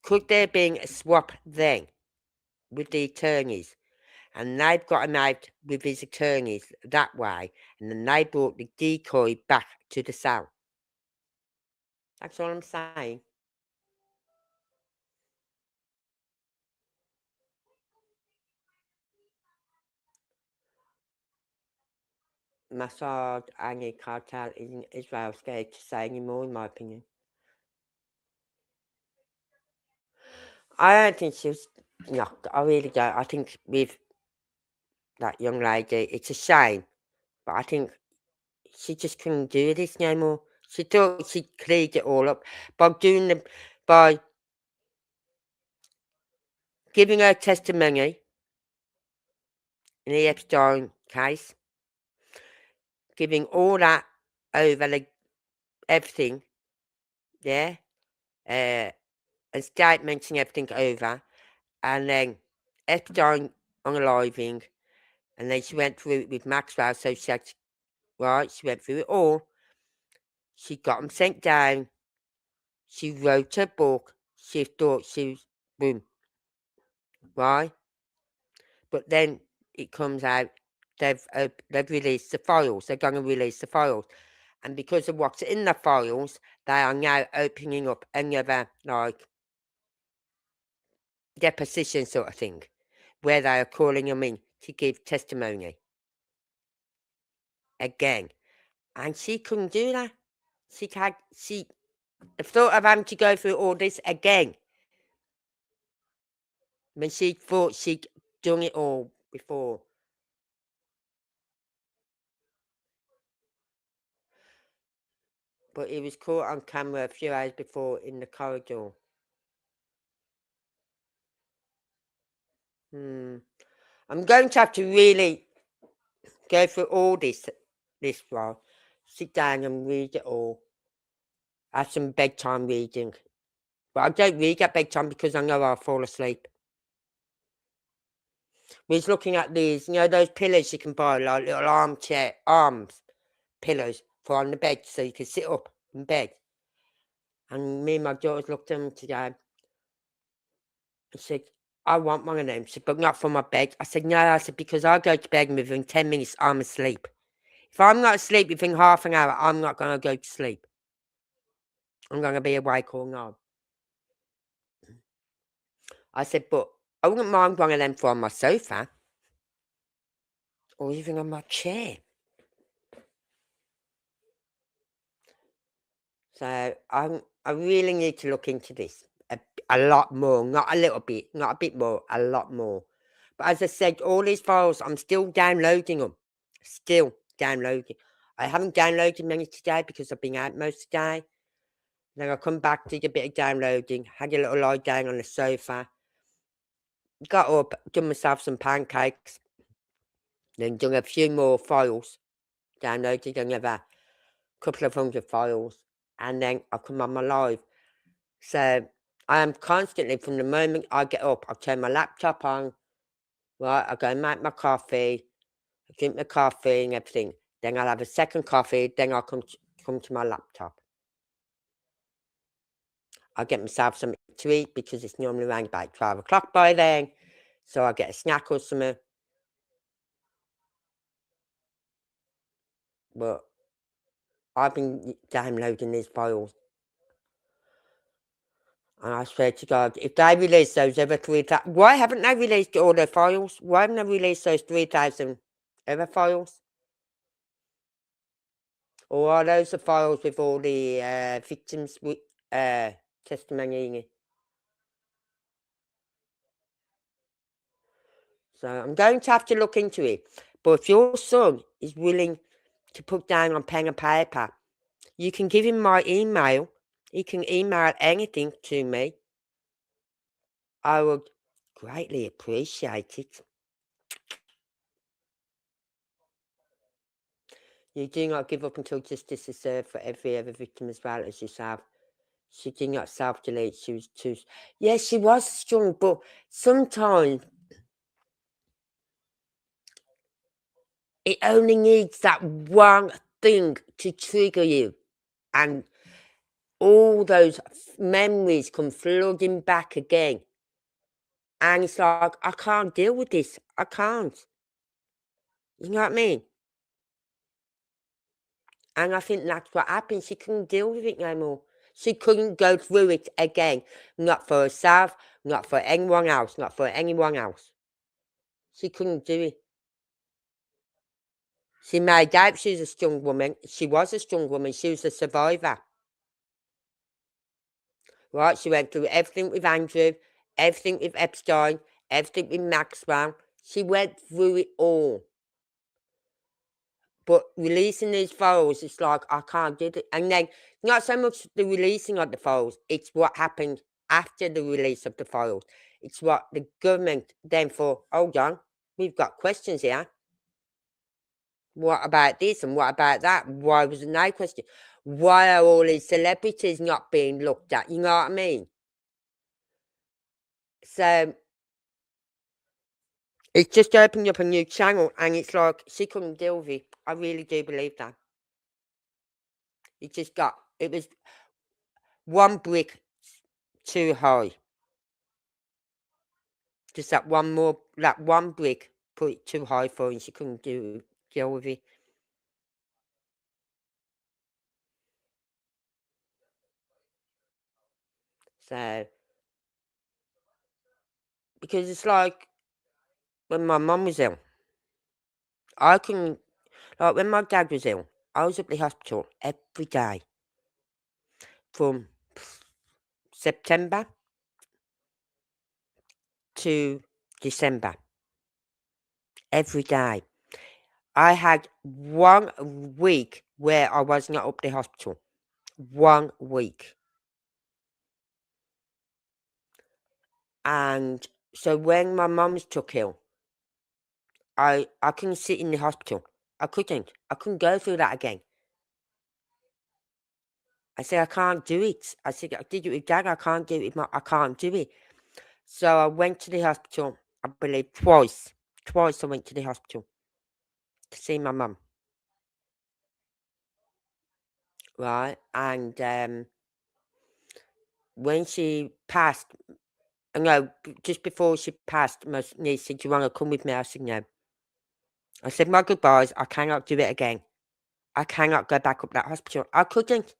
could there have been a swap then with the attorneys? and they've got him out with his attorneys that way, and then they brought the decoy back to the cell. That's all I'm saying. Mossad and the cartel in Israel scared to say anymore, in my opinion. I don't think she was. No, I really don't. I think with that young lady, it's a shame, but I think she just couldn't do this no more. She thought she cleared it all up by giving her testimony in the Epstein case, giving all that over, like everything, yeah, and statements and everything over, and then Epstein unaliving, and then she went through it with Maxwell, so she had, right, she went through it all. She got them sent down. She wrote her book. She thought she was, boom, right? But then it comes out, they've released the files. They're going to release the files. And because of what's in the files, they are now opening up another, like, deposition sort of thing, where they are calling them in to give testimony again. And she couldn't do that. The thought of having to go through all this again, when she thought she'd done it all before. But he was caught on camera a few hours before in the corridor. I'm going to have to really go through all this while. Sit down and read it all. Have some bedtime reading. But I don't read at bedtime because I know I'll fall asleep. We was looking at these, those pillows you can buy, like little arms pillows for on the bed so you can sit up in bed. And me and my daughters looked at them today and said, I want one of them. She said, but not for my bed. I said, no. I said, because I go to bed and within 10 minutes, I'm asleep. If I'm not asleep within half an hour, I'm not going to go to sleep. I'm going to be awake all night. I said, but I wouldn't mind one of them for on my sofa or even on my chair. So I really need to look into this a lot more, not a little bit, not a bit more, a lot more. But as I said, all these files, I'm still downloading them. Still downloading. I haven't downloaded many today because I've been out most of the day. Then I come back, did a bit of downloading, had a little lie down on the sofa, got up, done myself some pancakes, then done a few more files, downloaded another couple of 100 files, and then I come on my live. So I am constantly, from the moment I get up, I turn my laptop on, right, I go and make my coffee, I drink my coffee and everything. Then I'll have a second coffee, then I'll come to my laptop. I'll get myself something to eat because it's normally around about 12 o'clock by then. So I'll get a snack or something. But I've been downloading these files. And I swear to God, if they release those other 3,000... Why haven't they released all their files? Why haven't they released those 3,000 other files? Or are those the files with all the victims' testimony? So I'm going to have to look into it. But if your son is willing to put down on pen and paper, you can give him my email. He can email anything to me. I would greatly appreciate it. You do not give up until justice is served for every other victim as well as yourself. She did not self-delete. She was too... Yes, she was strong, but sometimes it only needs that one thing to trigger you. And all those memories come flooding back again. And it's like, I can't deal with this. I can't. You know what I mean? And I think that's what happened. She couldn't deal with it no more. She couldn't go through it again. Not for herself, not for anyone else, not for anyone else. She couldn't do it. She made out she was a strong woman. She was a strong woman. She was a survivor. Right? She went through everything with Andrew, everything with Epstein, everything with Maxwell. She went through it all. But releasing these files, it's like, I can't do it. And then, not so much the releasing of the files, it's what happened after the release of the files. It's what the government then thought, hold on, we've got questions here. What about this and what about that? Why wasn't no question? Why are all these celebrities not being looked at? You know what I mean? So it's just opened up a new channel, and it's like she couldn't deal with it. I really do believe that. It was one brick too high. Just that one brick put it too high for her, and she couldn't deal with it. So, because it's like when my mum was ill, I couldn't, like when my dad was ill, I was at the hospital every day from September to December. Every day. I had 1 week where I was not up the hospital. 1 week. And so when my mum's took ill, I couldn't sit in the hospital. I couldn't go through that again. I said, I can't do it. I said, I did it with Dad. I can't do it I can't do it. So I went to the hospital, I believe twice. Twice I went to the hospital to see my mum. Right? And when she passed, no, just before she passed, my niece said, do you want to come with me? I said, no. I said my goodbyes. I cannot do it again. I cannot go back up that hospital. I couldn't.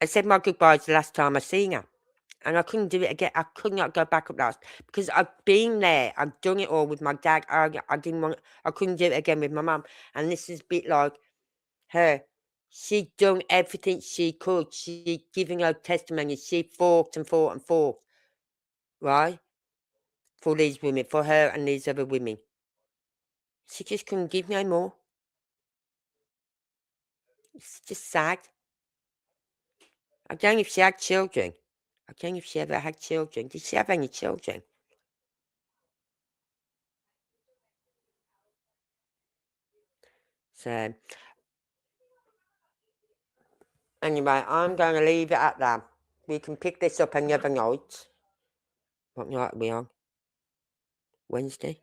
I said my goodbyes the last time I seen her. And I couldn't do it again. I could not go back up that because I've been there. I've done it all with my dad. I didn't want. I couldn't do it again with my mum. And this is a bit like her. She done everything she could. She giving her testimony. She fought and fought and fought. Right? For these women, for her and these other women. She just couldn't give no more. It's just sad. I don't know if she had children. I don't know if she ever had children. Did she have any children? So, anyway, I'm going to leave it at that. We can pick this up another night. What night are we on? Wednesday?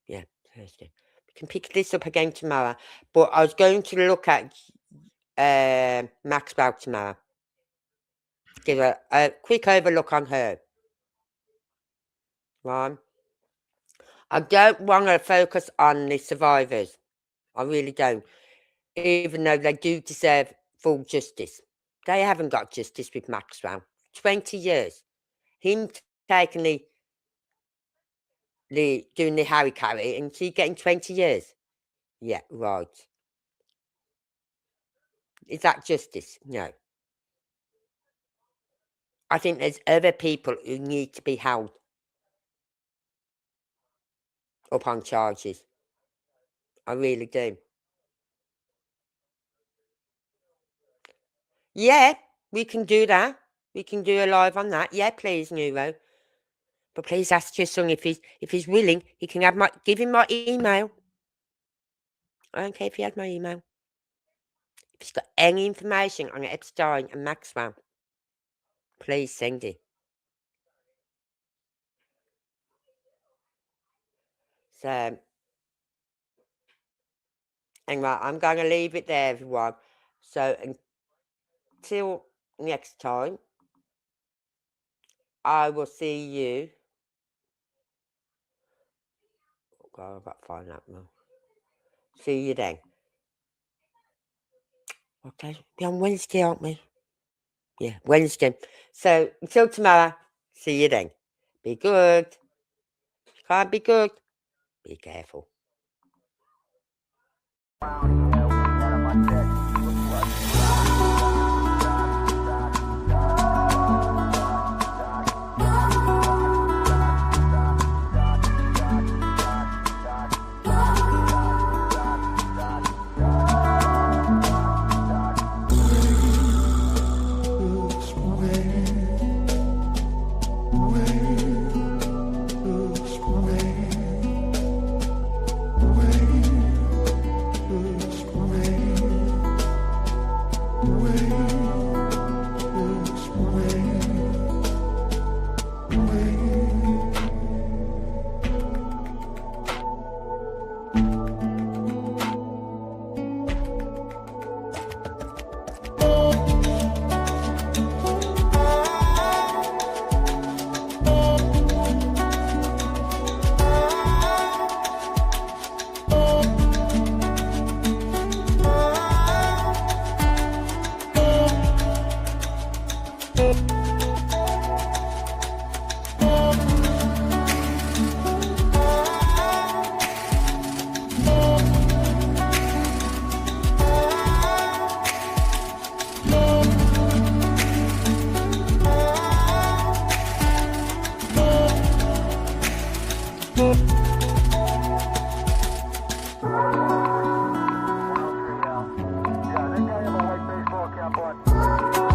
Yeah, Thursday. We can pick this up again tomorrow. But I was going to look at Maxwell tomorrow. Give a quick overlook on her. Right? I don't want to focus on the survivors. I really don't. Even though they do deserve full justice. They haven't got justice with Maxwell. 20 years. Him taking doing the Harry carry and she getting 20 years. Yeah, right. Is that justice? No. I think there's other people who need to be held up on charges. I really do. Yeah, we can do that. We can do a live on that. Yeah, please, Neuro. But please ask your son if he's willing. He can give him my email. I don't care if he has my email. If he's got any information on Epstein and Maxwell, please send it. So, anyway, I'm going to leave it there, everyone. So, until next time, I will see you. Oh God, I've got to find that now. See you then. Okay, be on Wednesday, aren't we? Yeah, Wednesday. So until tomorrow, see you then. Be good. Can't be good. Be careful. Yeah, that guy in the white baseball cap on.